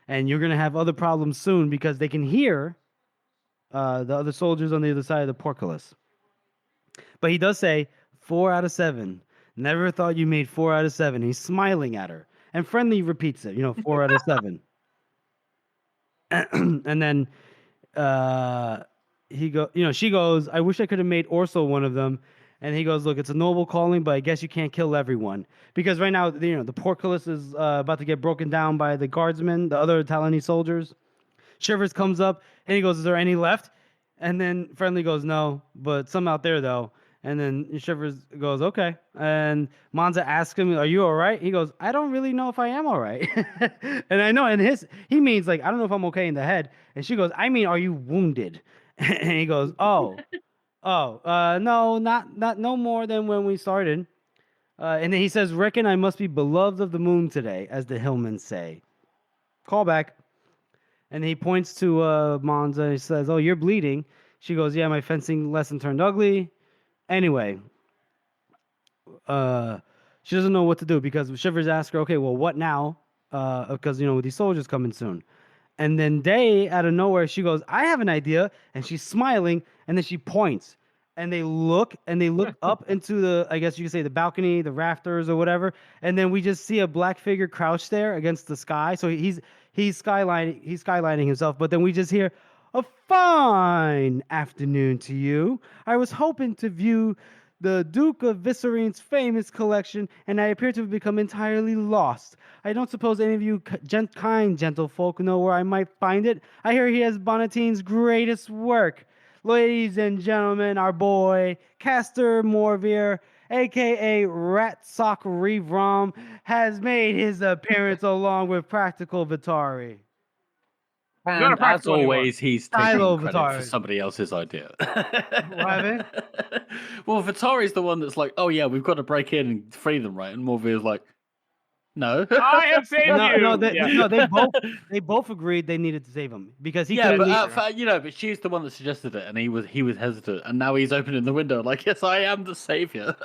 And you're going to have other problems soon because they can hear the other soldiers on the other side of the portcullis. But he does say 4 out of 7. Never thought you made 4 out of 7. He's smiling at her. And Friendly repeats it, 4 out of 7. And then she goes, I wish I could have made Orso one of them. And he goes, look, it's a noble calling, but I guess you can't kill everyone. Because right now, the portcullis is about to get broken down by the guardsmen, the other Talonese soldiers. Shivers comes up, and he goes, is there any left? And then Friendly goes, no, but some out there, though. And then Shivers goes, okay. And Monza asks him, are you all right? He goes, I don't really know if I am all right. And I know he means like, I don't know if I'm okay in the head. And she goes, I mean, are you wounded? And he goes, no, not no more than when we started. And then he says, reckon I must be beloved of the moon today, as the Hillmen say. Call back. And he points to Monza and he says, oh, you're bleeding. She goes, yeah, my fencing lesson turned ugly. Anyway, she doesn't know what to do because Shivers asks her, okay, well, what now? Because, with these soldiers coming soon. And then Day, out of nowhere, she goes, I have an idea. And she's smiling. And then she points. And they look up into the, I guess you could say the balcony, the rafters or whatever. And then we just see a black figure crouched there against the sky. So he's skylining himself. But then we just hear, a fine afternoon to you. I was hoping to view the Duke of Viserine's famous collection, and I appear to have become entirely lost. I don't suppose any of you kind gentlefolk know where I might find it. I hear he has Bonatine's greatest work. Ladies and gentlemen, our boy, Castor Morvier, a.k.a. Ratsock Revrom, has made his appearance along with Practical Vitari. And as always, he's taking credit Vitari. for somebody else's idea. What? Well, Vitari's the one that's like, oh yeah, we've got to break in and free them, right? And Morvir's like, no. I have saved you. No, they both agreed they needed to save him because he yeah, couldn't but she's the one that suggested it, and he was hesitant, and now he's opening the window like, yes, I am the savior.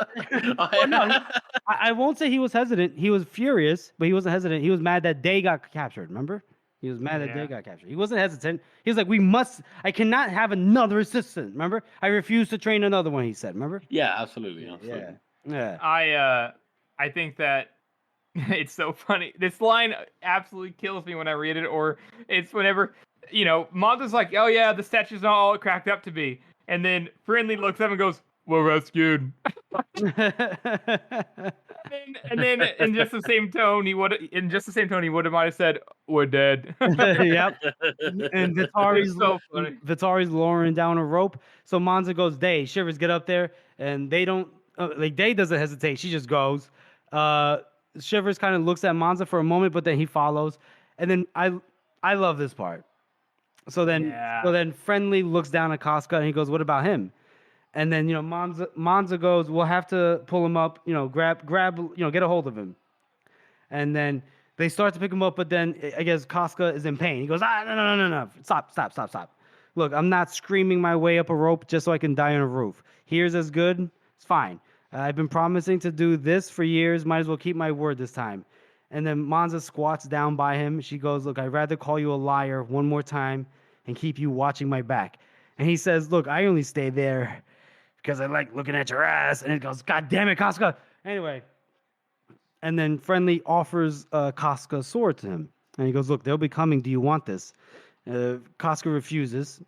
I won't say he was hesitant. He was furious, but he wasn't hesitant. He was mad that Day got captured. Remember? He was mad that Day got captured. He wasn't hesitant. He was like, I cannot have another assistant. Remember? I refuse to train another one, he said. Remember? Yeah, absolutely. Yeah. I think that it's so funny. This line absolutely kills me when I read it, or it's whenever, Monza's like, oh yeah, the statue's not all it cracked up to be. And then Friendly looks up and goes, we're rescued. And then in just the same tone, he would have might have said, "We're dead." Yep. And Vitari's lowering down a rope. So Monza goes, Day, Shivers, get up there, and they don't Day doesn't hesitate. She just goes. Shivers kind of looks at Monza for a moment, but then he follows. And then I love this part. So then Friendly looks down at Casca and he goes, "What about him?" And then, Monza goes, we'll have to pull him up, grab, get a hold of him. And then they start to pick him up, but then I guess Casca is in pain. He goes, no. Stop. Look, I'm not screaming my way up a rope just so I can die on a roof. Here's as good. It's fine. I've been promising to do this for years. Might as well keep my word this time. And then Monza squats down by him. She goes, look, I'd rather call you a liar one more time and keep you watching my back. And he says, look, I only stay there because I like looking at your ass. And it goes, God damn it, Casca. Anyway. And then Friendly offers Casca's sword to him. And he goes, look, they'll be coming. Do you want this? Casca refuses.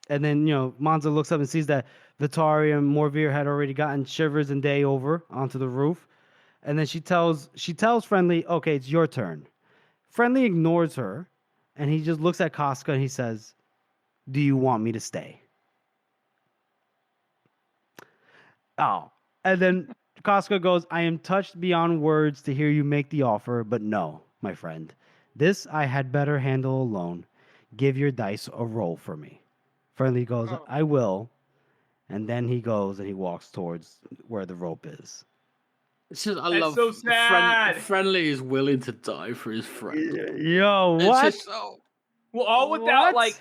And then, Monza looks up and sees that Vitari and Morvier had already gotten Shivers and Day over onto the roof. And then she tells Friendly, okay, it's your turn. Friendly ignores her. And he just looks at Casca and he says, do you want me to stay? Oh. And then Casca goes, I am touched beyond words to hear you make the offer, but no, my friend. This I had better handle alone. Give your dice a roll for me. Friendly goes, Oh. I will. And then he goes and he walks towards where the rope is. It's just, I That's love so sad. Friendly is willing to die for his friend. Yo, It's what? just so. Well, all without What?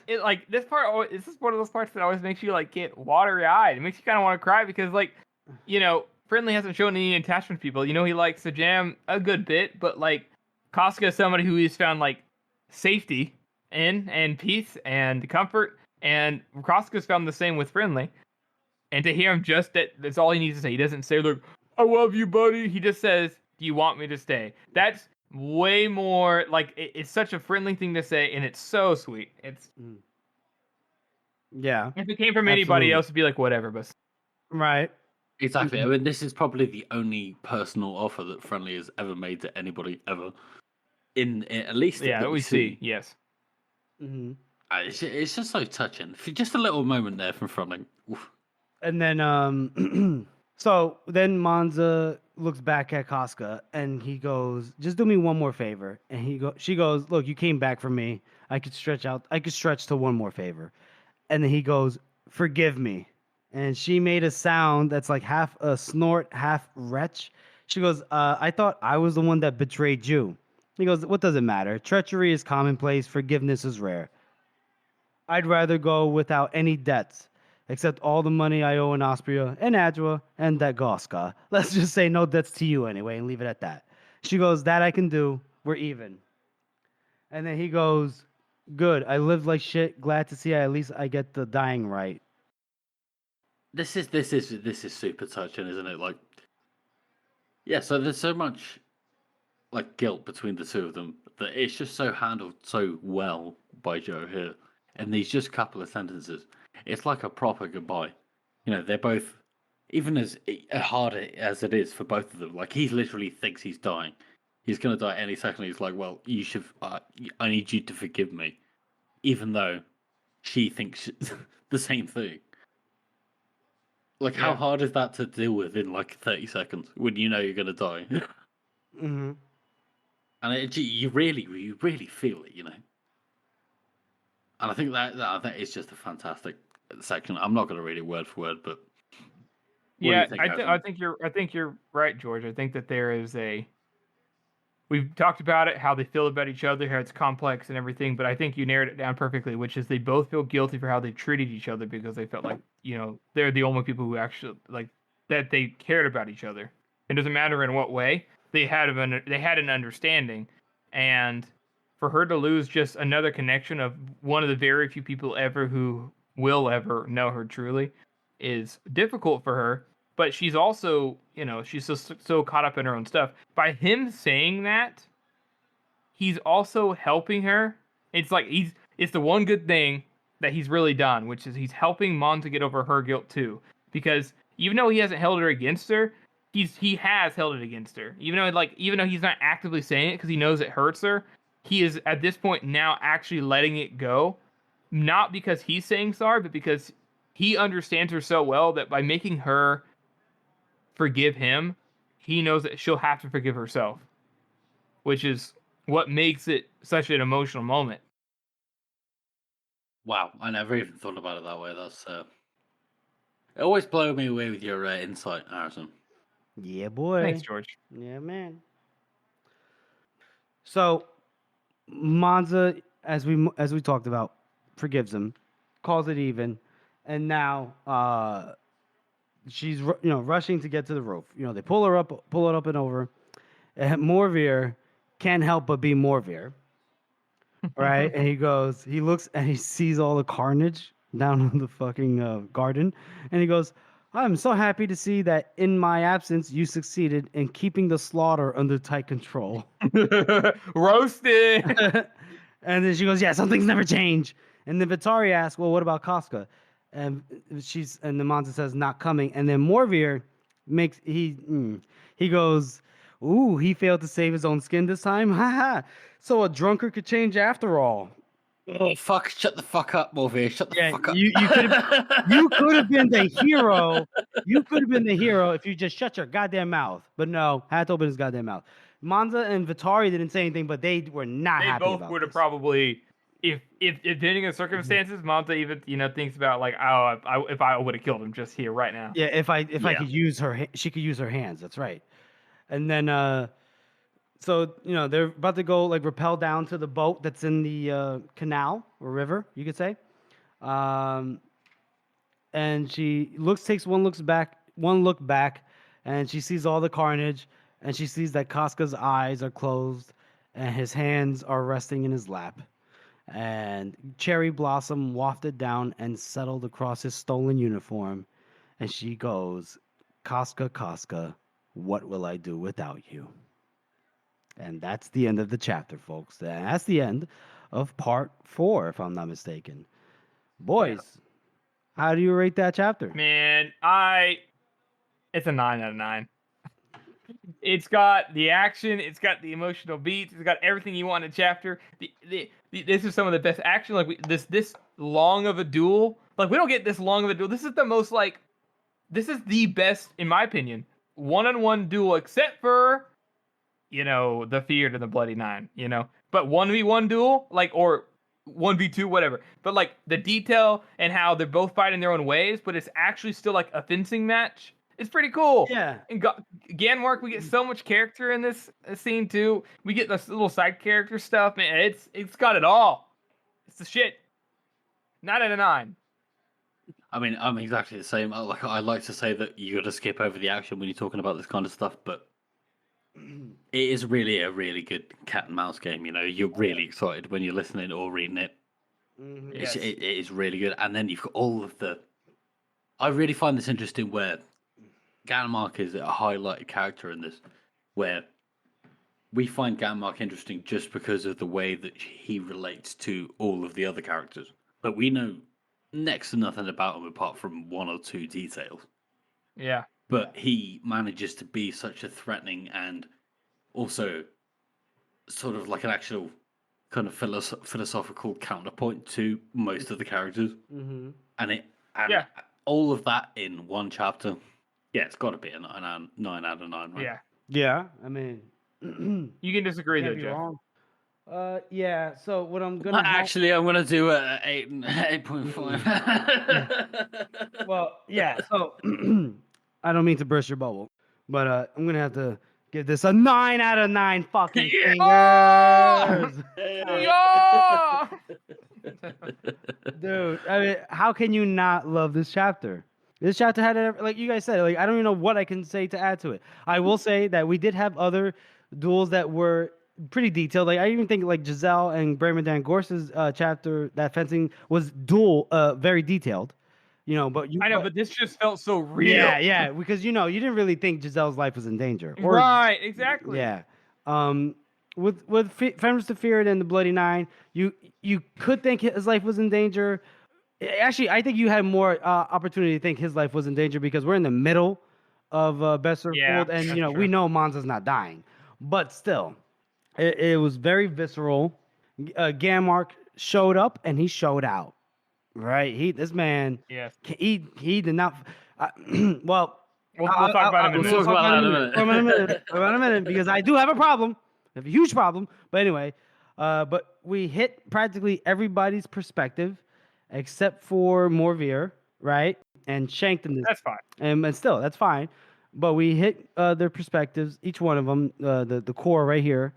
this part. This is one of those parts that always makes you like get watery eyed. It makes you kind of want to cry because Friendly hasn't shown any attachment to people. He likes to jam a good bit, but like Casca is somebody who he's found like safety in and peace and comfort, and Casca's found the same with Friendly. And to hear him that's all he needs to say. He doesn't say like I love you, buddy. He just says, do you want me to stay? That's way more like it's such a friendly thing to say, and it's so sweet. It's Yeah. if it came from anybody Absolutely. else, it'd be like whatever. But Right. Exactly. I mean, this is probably the only personal offer that Friendly has ever made to anybody ever. In at least yeah, that we see. Yes. Mm-hmm. It's just so touching. Just a little moment there from Friendly. Oof. And then so then Monza looks back at Casca and he goes, just do me one more favor. And she goes, look, you came back for me. I could stretch to one more favor. And then he goes, forgive me. And she made a sound that's like half a snort, half retch. She goes, I thought I was the one that betrayed you. He goes, what does it matter? Treachery is commonplace. Forgiveness is rare. I'd rather go without any debts, except all the money I owe in Austria and Adwa and that Goska. Let's just say no debts to you anyway and leave it at that. She goes, that I can do. We're even. And then he goes, good. I lived like shit. Glad to see at least I get the dying right. This is super touching, isn't it? Like, yeah. So there's so much like guilt between the two of them that it's just so handled so well by Joe here. And these just couple of sentences, it's like a proper goodbye. They're both, even as hard as it is for both of them. Like he literally thinks he's dying. He's gonna die any second. He's like, well, you should. I need you to forgive me, even though she thinks the same thing. Like, how hard is that to deal with in like 30 seconds when you know you're gonna die? Mm-hmm. And you really feel it, And I think that is just a fantastic section. I'm not going to read it word for word, but yeah, I think you're right, George. I think that there is we've talked about it, how they feel about each other, how it's complex and everything, but I think you narrowed it down perfectly, which is they both feel guilty for how they treated each other because they felt like, they're the only people who actually like that they cared about each other. It doesn't matter in what way. They had an understanding, and for her to lose just another connection of one of the very few people ever who will ever know her truly is difficult for her. But she's also, she's so caught up in her own stuff. By him saying that, he's also helping her. It's like it's the one good thing that he's really done, which is he's helping Mon to get over her guilt too. Because even though he hasn't held it against her, he has held it against her. Even though he's not actively saying it because he knows it hurts her, he is at this point now actually letting it go. Not because he's saying sorry, but because he understands her so well that by making her forgive him, he knows that she'll have to forgive herself, which is what makes it such an emotional moment. Wow, I never even thought about it that way. That's it always blows me away with your insight, Harrison. Yeah, boy. Thanks, George. Yeah, man. So Monza, as we talked about, forgives him, calls it even, and now she's rushing to get to the roof. They pull it up and over. And Morvir can't help but be Morvir, right? And he looks and he sees all the carnage down in the fucking garden, and he goes, I'm so happy to see that in my absence you succeeded in keeping the slaughter under tight control. Roasted. And then she goes, yeah, some things never change. And then Vitari asks, well, what about Casca? And the Monza says, not coming. And then Morvir he goes, ooh, he failed to save his own skin this time? Ha ha. So a drunkard could change after all. Oh fuck! Shut the fuck up, Morpheus. Shut the fuck up. You could have been the hero. You could have been the hero if you just shut your goddamn mouth. But no, had to open his goddamn mouth. Monza and Vitari didn't say anything, but they were not They happy both about would have this. probably, if depending on circumstances, Monta even thinks about like, oh, if I would have killed him just here right now. Yeah, if I could use her, she could use her hands. That's right. And then so they're about to go like rappel down to the boat that's in the canal or river, you could say. And she takes one look back, and she sees all the carnage, and she sees that Casca's eyes are closed, and his hands are resting in his lap, and cherry blossom wafted down and settled across his stolen uniform, and she goes, "Casca, Casca, what will I do without you?" And that's the end of the chapter, folks. That's the end of part 4, if I'm not mistaken. Boys, how do you rate that chapter? Man, it's a 9 out of 9. It's got the action, it's got the emotional beats, it's got everything you want in a chapter. This is some of the best action. Like this long of a duel. Like we don't get this long of a duel. This is the most this is the best, in my opinion, one-on-one duel, except for the Feared and the Bloody Nine. But 1v1 duel, or 1v2, whatever. But like the detail and how they're both fighting their own ways, but it's actually still like a fencing match. It's pretty cool. Yeah. And Ganmark, we get so much character in this scene too. We get this little side character stuff, man. It's got it all. It's the shit. 9 out of 9. I mean, I'm exactly the same. I like to say that you got to skip over the action when you're talking about this kind of stuff, but it is really a really good cat and mouse game. You're really excited when you're listening or reading it. Mm-hmm. It is really good, and then you've got all of the. I really find this interesting where Ganmark is a highlighted character in this, where we find Ganmark interesting just because of the way that he relates to all of the other characters. But we know next to nothing about him apart from one or two details. Yeah. But he manages to be such a threatening and also sort of like an actual kind of philosophical counterpoint to most of the characters. Mm-hmm. And all of that in one chapter. Yeah, it's got to be a 9 out of 9, right? Yeah. Yeah, I mean, you can disagree though, be Jeff. wrong. Yeah. So what I'm gonna actually, I'm gonna do a 8.5. Well, yeah. So I don't mean to burst your bubble, but I'm gonna have to give this a 9 out of 9 fucking fingers. Yeah! Dude, I mean, how can you not love this chapter? This chapter had, like you guys said, like I don't even know what I can say to add to it. I will say that we did have other duels that were pretty detailed. Like I even think like Giselle and Bremerdan Gorse's chapter, that fencing was very detailed. But I know, but this just felt so real. Yeah, because you didn't really think Giselle's life was in danger. Right, exactly. Yeah. With Fenris the Feared and the Bloody Nine, you could think his life was in danger. Actually, I think you had more opportunity to think his life was in danger because we're in the middle of Best Served Cold, and we know Monza's not dying, but still, it was very visceral. Ganmark showed up and he showed out. Right? This man. Yes. He did not. Well, we'll talk about it in a minute because I do have a problem. I have a huge problem. But anyway, but we hit practically everybody's perspective except for Morvier, right? And Shankton. That's fine. And still, that's fine. But we hit their perspectives, each one of them, the core right here.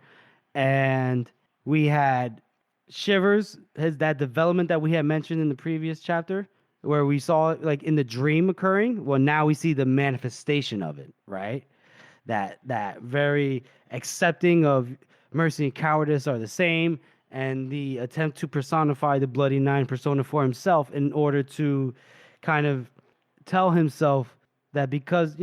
And we had Shivers, that development that we had mentioned in the previous chapter, where we saw it like in the dream occurring. Well, now we see the manifestation of it, right? That very accepting of mercy and cowardice are the same, and the attempt to personify the Bloody Nine persona for himself in order to kind of tell himself that because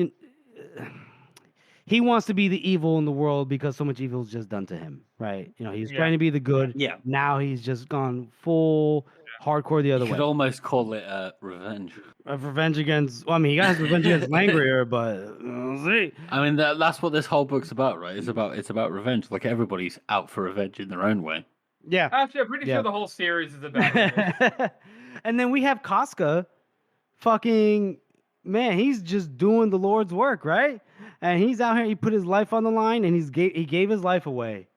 he wants to be the evil in the world because so much evil is just done to him, right? He's trying to be the good. Yeah. Now he's just gone full hardcore the other way. You could almost call it revenge. Revenge against. Well, I mean, he got his revenge against Langrier, but we'll see. I mean, that's what this whole book's about, right? It's about revenge. Like everybody's out for revenge in their own way. Yeah. Actually, I'm pretty sure the whole series is about this. And then we have Casca, fucking man, he's just doing the Lord's work, right? And he's out here. He put his life on the line, and he gave his life away,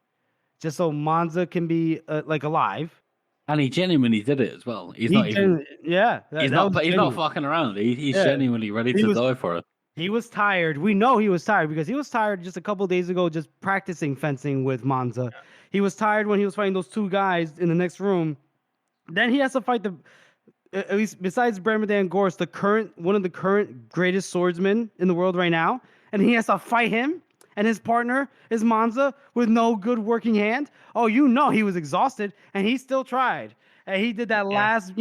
just so Monza can be like alive. And he genuinely did it as well. He's not even. Yeah. He's not fucking around. He's genuinely ready to die for it. He was tired. We know he was tired because he was tired just a couple days ago, just practicing fencing with Monza. Yeah. He was tired when he was fighting those two guys in the next room. Then he has to fight at least besides Bremerdan Gorse, one of the current greatest swordsmen in the world right now, and he has to fight him. And his partner is Monza with no good working hand. Oh, he was exhausted, and he still tried. And he did that last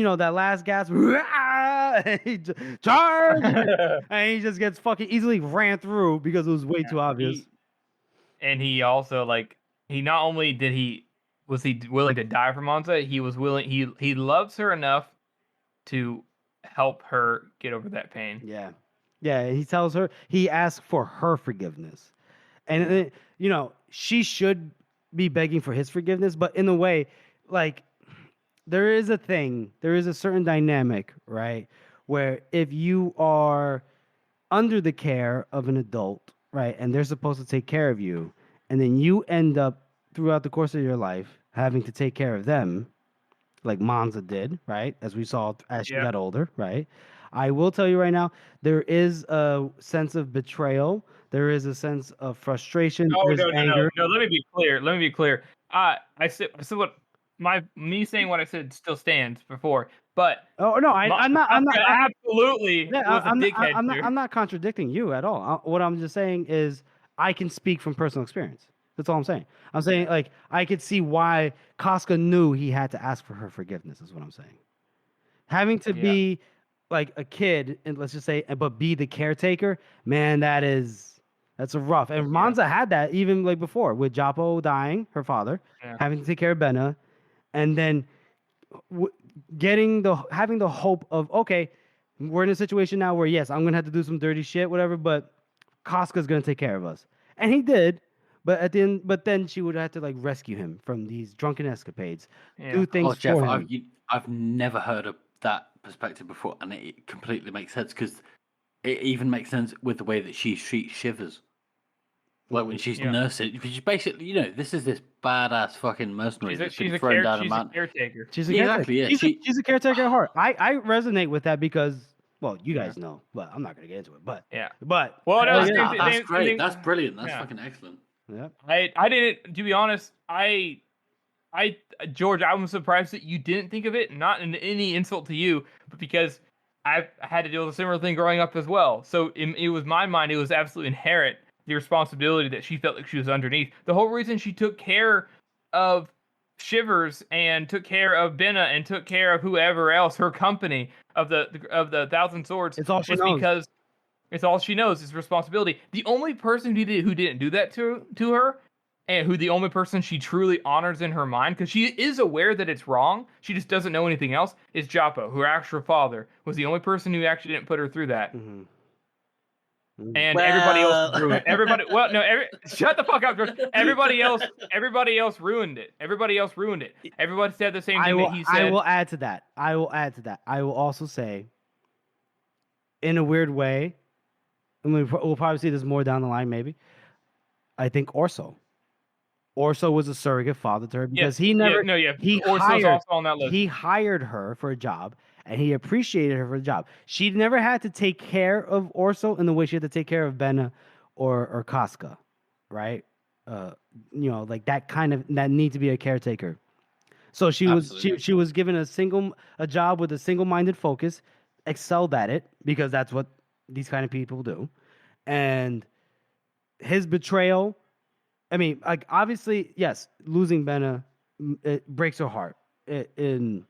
gasp. And he charge, and he just gets fucking easily ran through because it was way too obvious. He also he not only was he willing to die for Monza, he was willing. He loves her enough to help her get over that pain. Yeah. He tells her, he asks for her forgiveness. And, she should be begging for his forgiveness, but in a way, there is a certain dynamic, right? Where if you are under the care of an adult, right, and they're supposed to take care of you, and then you end up throughout the course of your life having to take care of them, like Monza did, right? As we saw as she got older, right? I will tell you right now, there is a sense of betrayal. There is a sense of frustration. No. Let me be clear. I said what me saying what I said still stands before, but I'm not absolutely. I'm not contradicting you at all. What I'm just saying is I can speak from personal experience. That's all I'm saying. I'm saying I could see why Casca knew he had to ask for her forgiveness. Is what I'm saying. Having to be like a kid, and let's just say, but be the caretaker, man, that's a rough. And Monza had that even before with Japo dying, her father, having to take care of Benna, and then having the hope of, okay, we're in a situation now where yes, I'm gonna have to do some dirty shit, whatever, but Casca's gonna take care of us, and he did. But then she would have to rescue him from these drunken escapades, do things Jeff, for him. I've never heard of that perspective before, and it completely makes sense because it even makes sense with the way that she treats Shivers. Like when she's nursing, she's basically, this is this badass fucking mercenary that's been thrown down a mountain. Caretaker. She's a caretaker. Yeah. She's a caretaker at heart. I resonate with that because, well, you guys know, but I'm not gonna get into it. But that's great. That's brilliant. That's fucking excellent. Yeah. I didn't. To be honest, George, I'm surprised that you didn't think of it. Not in any insult to you, but because I had to deal with a similar thing growing up as well. So it was my mind. It was absolutely inherent, the responsibility that she felt like she was underneath. The whole reason she took care of Shivers and took care of Benna and took care of whoever else, her company of the Thousand Swords, it's all she knows. Because it's all she knows is responsibility. The only person who didn't do that to her, and who the only person she truly honors in her mind, because she is aware that it's wrong, she just doesn't know anything else, is Japo, her actual father, was the only person who actually didn't put her through that. Mm-hmm. And everybody else ruined it. Shut the fuck up, George. Everybody else ruined it. Everybody said the same thing that he said. I will add to that. I will also say, in a weird way, and we'll probably see this more down the line, maybe, I think Orso was a surrogate father to her because he hired her for a job, and he appreciated her for the job. She never had to take care of Orso in the way she had to take care of Benna or Casca, right? That need to be a caretaker. So she was given a job with a single-minded focus, excelled at it because that's what these kind of people do. And his betrayal, I mean, obviously, yes, losing Benna, it breaks her heart in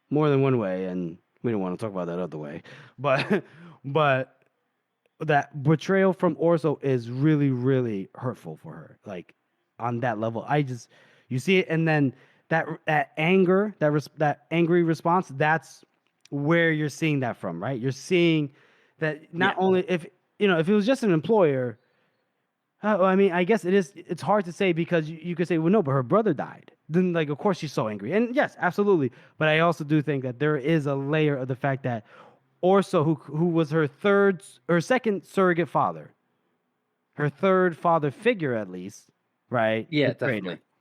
more than one way, and we don't want to talk about that other way. But that betrayal from Orso is really, really hurtful for her. On that level, you see it, and then that anger, that angry response, that's where you're seeing that from, right? You're seeing that not only if it was just an employer. I mean, I guess it's hard to say because you could say, well, no, but her brother died. then like of course she's so angry. And yes, absolutely. But I also do think that there is a layer of the fact that Orso, who was her second surrogate father, her third father figure at least, right? Yeah,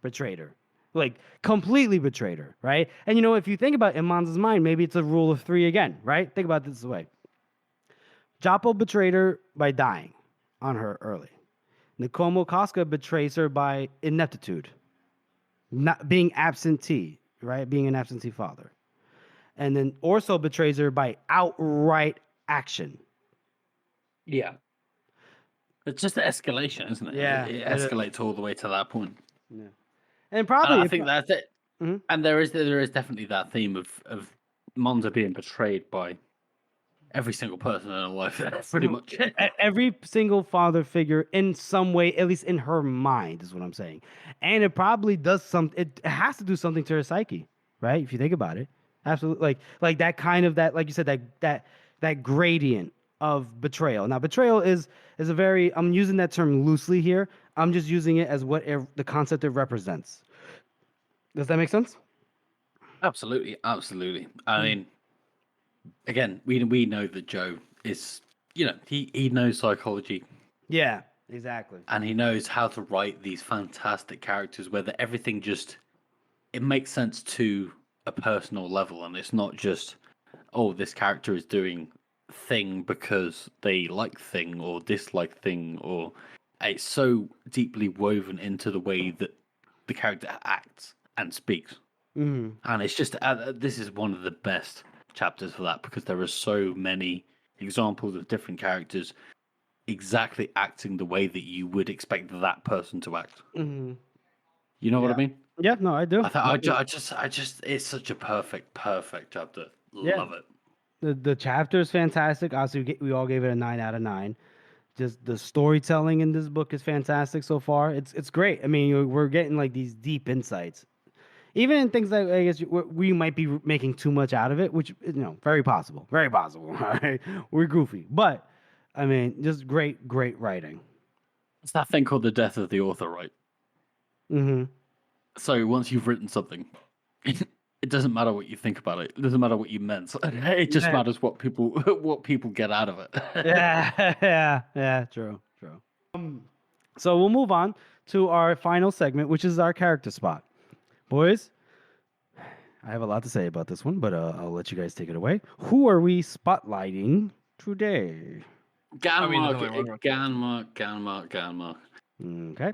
Betrayed her. Like completely betrayed her, right? And you know, if you think about Imanza's mind, maybe it's a rule of three again, right? Think about it this way. Japo betrayed her by dying on her early. Nkomo Casca betrays her by ineptitude, not being absentee, right? Being an absentee father. And then Orso betrays her by outright action. Yeah. It's just the escalation, isn't it? Yeah. It escalates all the way to that point. Yeah. And probably I think that's it. Mm-hmm. And there is definitely that theme of Monza being betrayed by every single person in her life. That's pretty much it. Every single father figure in some way, at least in her mind, is what I'm saying. And it probably does it has to do something to her psyche, right? If you think about it. Absolutely. Like that kind of like you said, that gradient of betrayal. Now, betrayal is a very, I'm using that term loosely here. I'm just using it as what the concept it represents. Does that make sense? Absolutely. I mean, again, we know that Joe is, he knows psychology. Yeah, exactly. And he knows how to write these fantastic characters where everything just, it makes sense to a personal level, and it's not just, oh, this character is doing thing because they like thing or dislike thing, or it's so deeply woven into the way that the character acts and speaks. Mm-hmm. And it's just, this is one of the best chapters for that, because there are so many examples of different characters exactly acting the way that you would expect that person to act. Mm-hmm. You know what I mean? Yeah, no, I do. I just, it's such a perfect chapter. Love it. The chapter is fantastic. Obviously, we all gave it a 9 out of 9. Just the storytelling in this book is fantastic so far. It's great. I mean, we're getting like these deep insights, even in things that I guess we might be making too much out of it, which very possible. All right, we're goofy, but I mean, just great writing. It's that thing called the death of the author, right? Mm-hmm. So once you've written something, it doesn't matter what you think about it. It doesn't matter what you meant. It just matters what people get out of it. yeah, true. So we'll move on to our final segment, which is our character spot. Boys, I have a lot to say about this one, but I'll let you guys take it away. Who are we spotlighting today? Ganmark. Okay.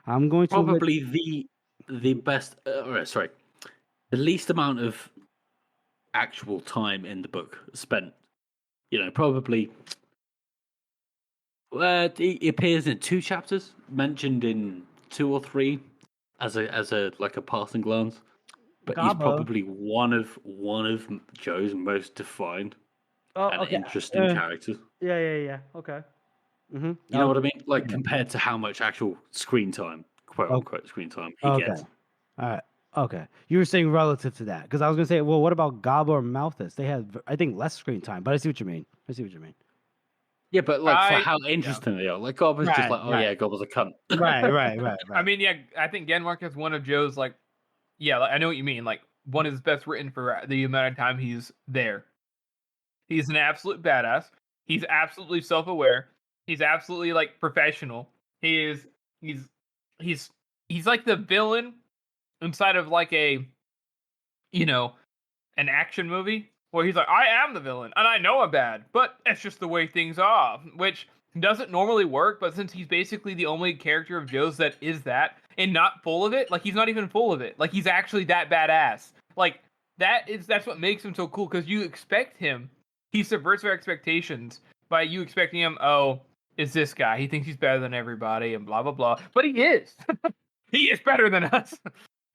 I'm going to probably the best. The least amount of actual time in the book spent. Probably. He appears in 2 chapters, mentioned in 2 or 3, as a passing glance. But he's probably one of Joe's most defined and interesting characters. Yeah. Okay. Mm-hmm. You know what I mean? Like compared to how much actual screen time, quote unquote screen time, he gets. All right. Okay. You were saying relative to that, because I was gonna say, well, what about Gaba or Malthus? They had, I think, less screen time, but I see what you mean. Yeah, but for how interesting they are. Like Gaba's just like, Gaba's a cunt. Right. I mean, I think Ganmark is one of Joe's I know what you mean. Like one of his best written for the amount of time he's there. He's an absolute badass. He's absolutely self-aware. He's absolutely professional. He's like the villain inside of an action movie where he's like, I am the villain and I know I'm bad, but it's just the way things are, which doesn't normally work. But since he's basically the only character of Joe's that is that and not full of it, he's not even full of it. He's actually that badass. That's what makes him so cool, because you expect him. He subverts our expectations by you expecting him. Oh, is this guy? He thinks he's better than everybody and blah blah blah. But he is. He is better than us.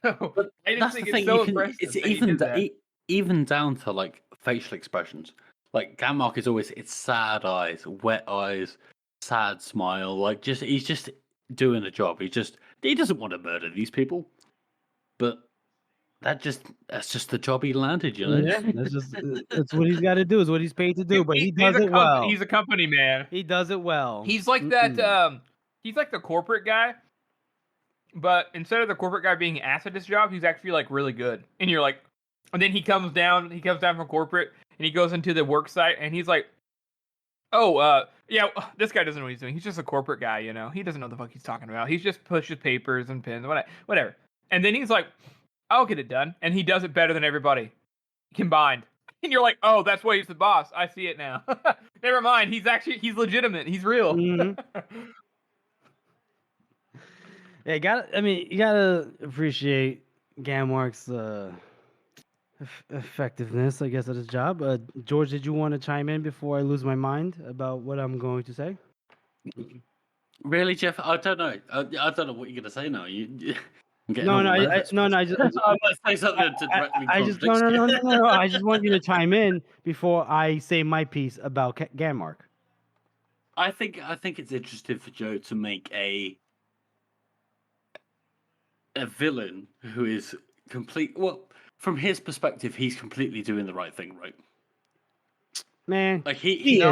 But I just think it's so impressive. It's even down to facial expressions. Ganmark is always sad eyes, wet eyes, sad smile. He's just doing a job. He doesn't want to murder these people, but that's just the job he landed. Yeah, that's what he's got to do. Is what he's paid to do. But he does it well. He's a company man. He does it well. He's like that. He's like the corporate guy but instead of the corporate guy being ass at his job, he's actually like really good. And you're like, and then he comes down from corporate and he goes into the work site and he's like, oh, yeah, this guy doesn't know what he's doing. He's just a corporate guy, you know. He doesn't know what the fuck he's talking about. He's just pushes papers and pens, whatever. And then he's like, I'll get it done, and he does it better than everybody combined. And you're like, oh, that's why he's the boss. I see it now. Never mind. He's legitimate. He's real. Mhm. Yeah, you gotta appreciate Gammark's effectiveness, I guess, at his job. George, did you want to chime in before I lose my mind about what I'm going to say? Really, Jeff? I don't know. I don't know what you're gonna say now. I'm getting No, all no, nervous. no, I just, I might say something to directly contradict you. no. I just want you to chime in before I say my piece about Gammark. I think it's interesting for Joe to make a villain who is complete. Well, from his perspective, he's completely doing the right thing, right? Man, Like he is.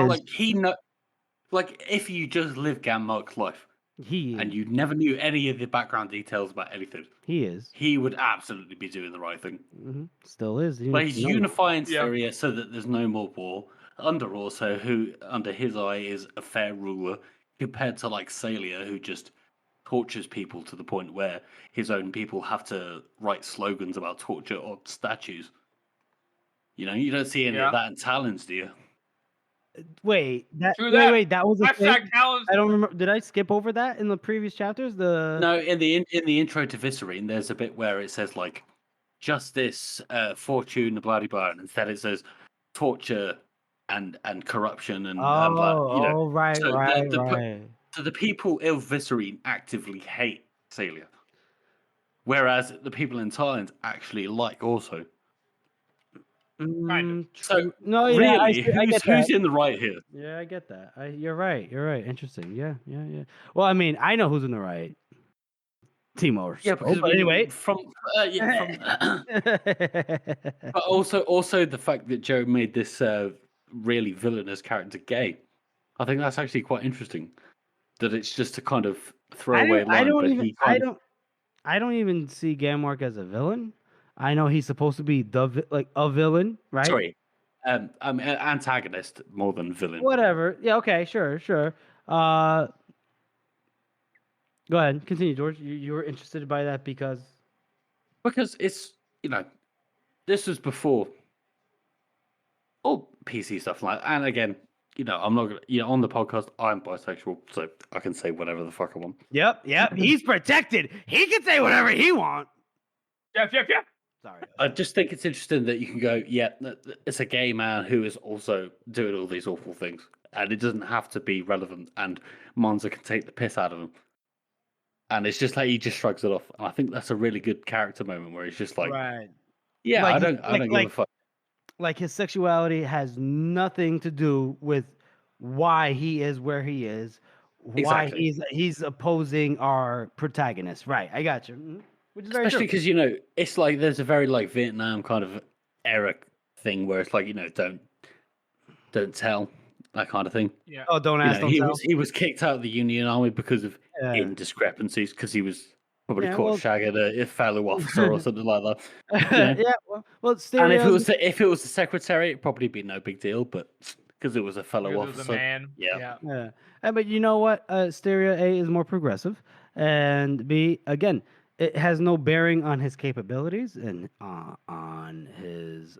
Like if you just live Gammark's life, and you never knew any of the background details about anything, he would absolutely be doing the right thing. Mm-hmm. Still is. But he's unifying Syria so that there's no more war. Under also, who under his eye is a fair ruler, compared to like Salia, who just tortures people to the point where his own people have to write slogans about torture on statues. You know, you don't see any of that in Talons, do you? Wait, that was a thing? I don't remember. Did I skip over that in the previous chapters? No, in the intro to Viscerine, there's a bit where it says like justice, fortune, blah blah blah, and instead it says torture and corruption and blah. You know, right. So the people in Viscerine actively hate Celia, whereas the people in Thailand actually like also. So no, really, who's in the right here? Yeah, I get that. You're right. Interesting. Yeah. Well, I mean, I know who's in the right. Timo. Yeah, because but anyway, but also the fact that Joe made this really villainous character gay. I think that's actually quite interesting. That it's just a kind of throwaway line, I don't even see Gammark as a villain. I know he's supposed to be a villain, right? Sorry, I'm an antagonist more than villain. Whatever. Yeah. Okay. Sure. Go ahead. Continue, George. You were interested by that because it's this was before all PC stuff like, and again, I'm not gonna, on the podcast, I'm bisexual, so I can say whatever the fuck I want. Yep. He's protected. He can say whatever he wants. Yeah. Sorry. I just think it's interesting that you can go, yeah, it's a gay man who is also doing all these awful things, and it doesn't have to be relevant, and Monza can take the piss out of him. And it's just like he just shrugs it off. And I think that's a really good character moment where he's just like, yeah, I don't give a fuck. Like his sexuality has nothing to do with why he is where he is, why he's opposing our protagonist. Right, I got you. Mm-hmm. Which is especially because it's like there's a very like Vietnam kind of era thing where it's like don't tell, that kind of thing. Yeah. Oh, don't ask. He was kicked out of the Union Army because of indiscrepancies, because he was probably caught shagging a fellow officer or something like that. Yeah. Well, and if it was the secretary, it'd probably be no big deal, but because it was a fellow officer, was a man. Yeah. But you know what? Stereo A is more progressive, and B, again, it has no bearing on his capabilities and on his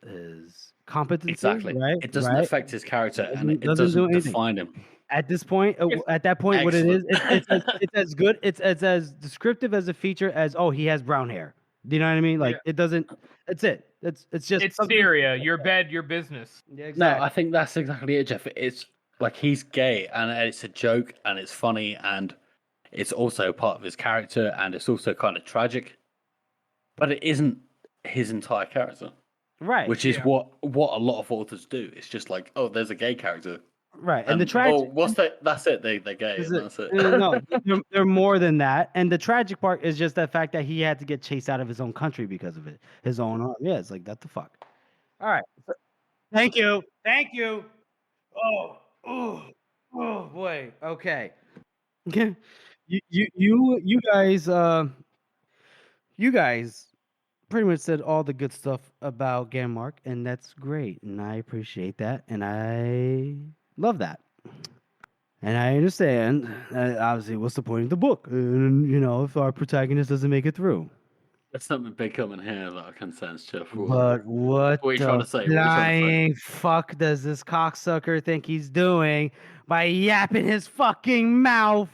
competency. Exactly. Right? It doesn't affect his character, and it doesn't define him. At this point, Excellent. what it is, it's as good. It's as descriptive as a feature as he has brown hair. Do you know what I mean? Like it doesn't. It's it. It's just. It's Syria. Your bed, your business. Yeah, exactly. No, I think that's exactly it, Jeff. It's like he's gay, and it's a joke, and it's funny, and it's also part of his character, and it's also kind of tragic, but it isn't his entire character, right? Which is what a lot of authors do. It's just like, oh, there's a gay character, right? And the tragic. Oh, what's that? That's it. They're gay. That's it. No, they're more than that. And the tragic part is just the fact that he had to get chased out of his own country because of it. His own. Yeah, it's like that. The fuck. All right. Thank you. Oh boy. Okay. You guys you guys pretty much said all the good stuff about Ganmark, and that's great, and I appreciate that, and I love that. And I understand, obviously, what's the point of the book? And, if our protagonist doesn't make it through. There's something big coming here that I can sense, Jeff. But what are you trying the to say? flying fuck does this cocksucker think he's doing by yapping his fucking mouth?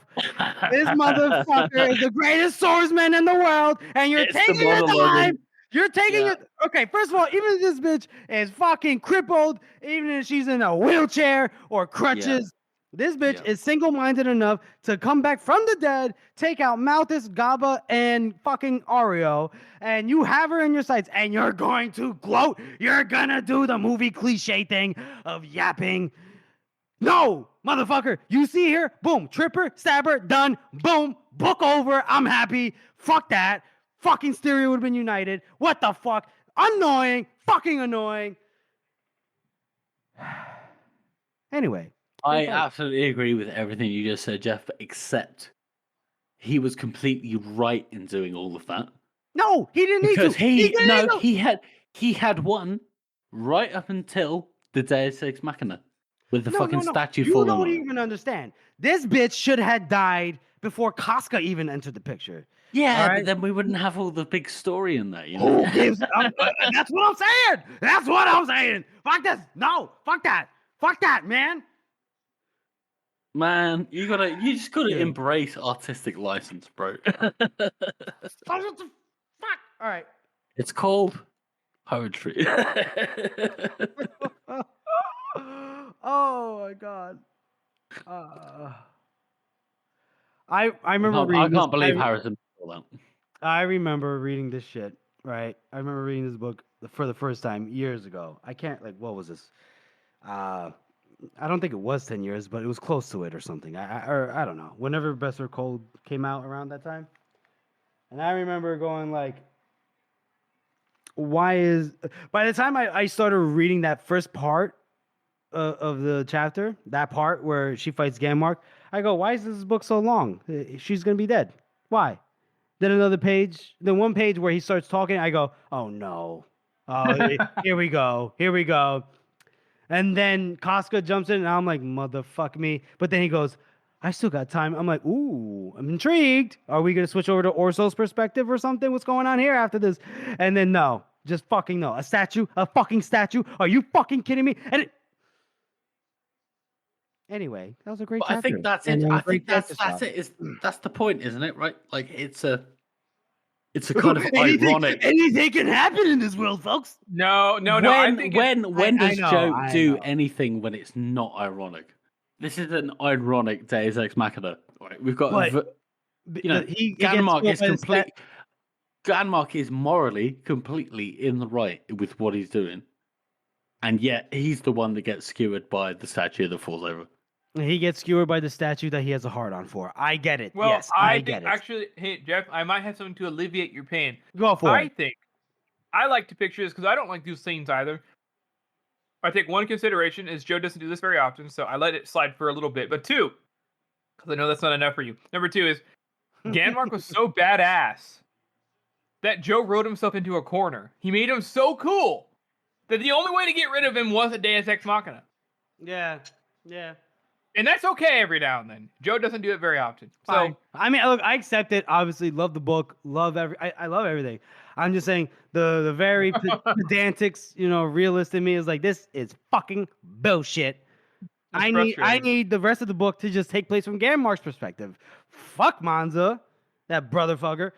This motherfucker is the greatest swordsman in the world, and you're taking your time. You're taking it. Okay, first of all, even if this bitch is fucking crippled, even if she's in a wheelchair or crutches, this bitch is single-minded enough to come back from the dead, take out Malthus, Gaba, and fucking Ario, and you have her in your sights, and you're going to gloat. You're gonna do the movie cliche thing of yapping. No, motherfucker, you see here, boom, tripper, stabber, done, boom, book over, I'm happy. Fuck that. Fucking Stereo would have been united. What the fuck? Annoying. Fucking annoying. Anyway. I absolutely agree with everything you just said, Jeff, except he was completely right in doing all of that. No, he didn't need to. He had one right up until the Deus Ex Machina with the fucking statue falling on. You don't even understand. This bitch should have died before Casca even entered the picture. Yeah, right? But then we wouldn't have all the big story in there, you know? That's what I'm saying. That's what I'm saying. Fuck this. No, fuck that. Fuck that, man. Man, you just gotta embrace artistic license, bro. What the fuck? All right. It's called poetry. Oh my god. I remember reading. I can't believe Harrison. I remember reading this shit. Right. I remember reading this book for the first time years ago. I can't what was this? I don't think it was 10 years, but it was close to it or something. I don't know. Whenever Best or Cold came out around that time. And I remember going by the time I started reading that first part of the chapter, that part where she fights Ganmark, I go, why is this book so long? She's going to be dead. Why? Then another page, then one page where he starts talking, I go, oh no. Oh, here we go. Here we go. And then Casca jumps in, and I'm like, motherfuck me. But then he goes, I still got time. I'm like, ooh, I'm intrigued. Are we going to switch over to Orso's perspective or something? What's going on here after this? And then no, just fucking no. A fucking statue. Are you fucking kidding me? And anyway, that was a great chapter. I think that's it. I think that's it. That's the point, isn't it? Right? Like it's a kind of ironic. Anything can happen in this world, folks. No. When does Joe do anything when it's not ironic? This is an ironic Deus Ex Machina. Right, we've got Ganmark is complete. Ganmark is morally completely in the right with what he's doing, and yet he's the one that gets skewered by the statue that falls over. He gets skewered by the statue that he has a hard-on for. I get it. Well, yes, I get it. Actually, hey, Jeff, I might have something to alleviate your pain. Go for it. I think I like to picture this because I don't like these scenes either. I think one consideration is Joe doesn't do this very often, so I let it slide for a little bit. But two, because I know that's not enough for you. Number two is Ganmark was so badass that Joe wrote himself into a corner. He made him so cool that the only way to get rid of him was a Deus Ex Machina. Yeah. And that's okay every now and then. Joe doesn't do it very often. Fine. So I mean, look, I accept it. Obviously, love the book. I love everything. I'm just saying the very pedantic, realist in me is like, this is fucking bullshit. I need the rest of the book to just take place from Ganmark's perspective. Fuck Monza, that brotherfucker.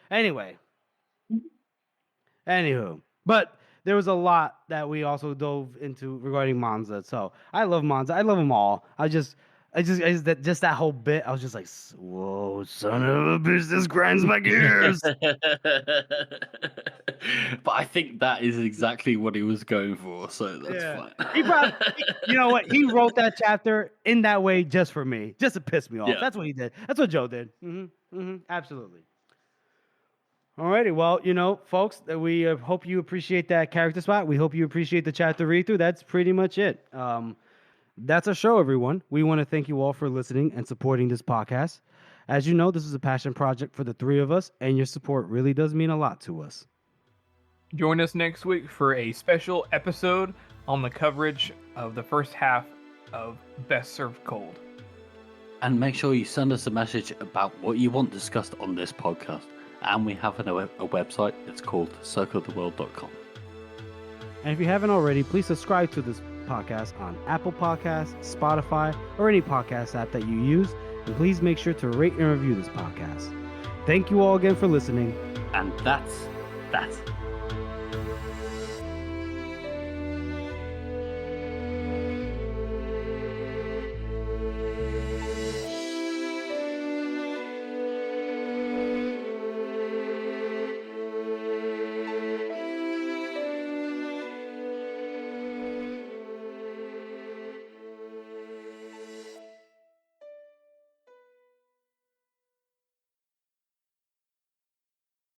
Anywho, but there was a lot that we also dove into regarding Monza. So I love Monza. I love them all. Just that whole bit, I was just like, whoa, son of a bitch, this grinds my gears. But I think that is exactly what he was going for, so that's fine. He probably, you know what? He wrote that chapter in that way just for me, just to piss me off. Yeah. That's what he did. That's what Joe did. Absolutely. Alrighty, well, folks, we hope you appreciate that character spot. We hope you appreciate the chapter read-through. That's pretty much it. That's our show, everyone. We want to thank you all for listening and supporting this podcast. As you know, this is a passion project for the three of us, and your support really does mean a lot to us. Join us next week for a special episode on the coverage of the first half of Best Served Cold. And make sure you send us a message about what you want discussed on this podcast. And we have a website. It's called circleoftheworld.com. And if you haven't already, please subscribe to this podcast on Apple Podcasts, Spotify, or any podcast app that you use. And please make sure to rate and review this podcast. Thank you all again for listening. And that's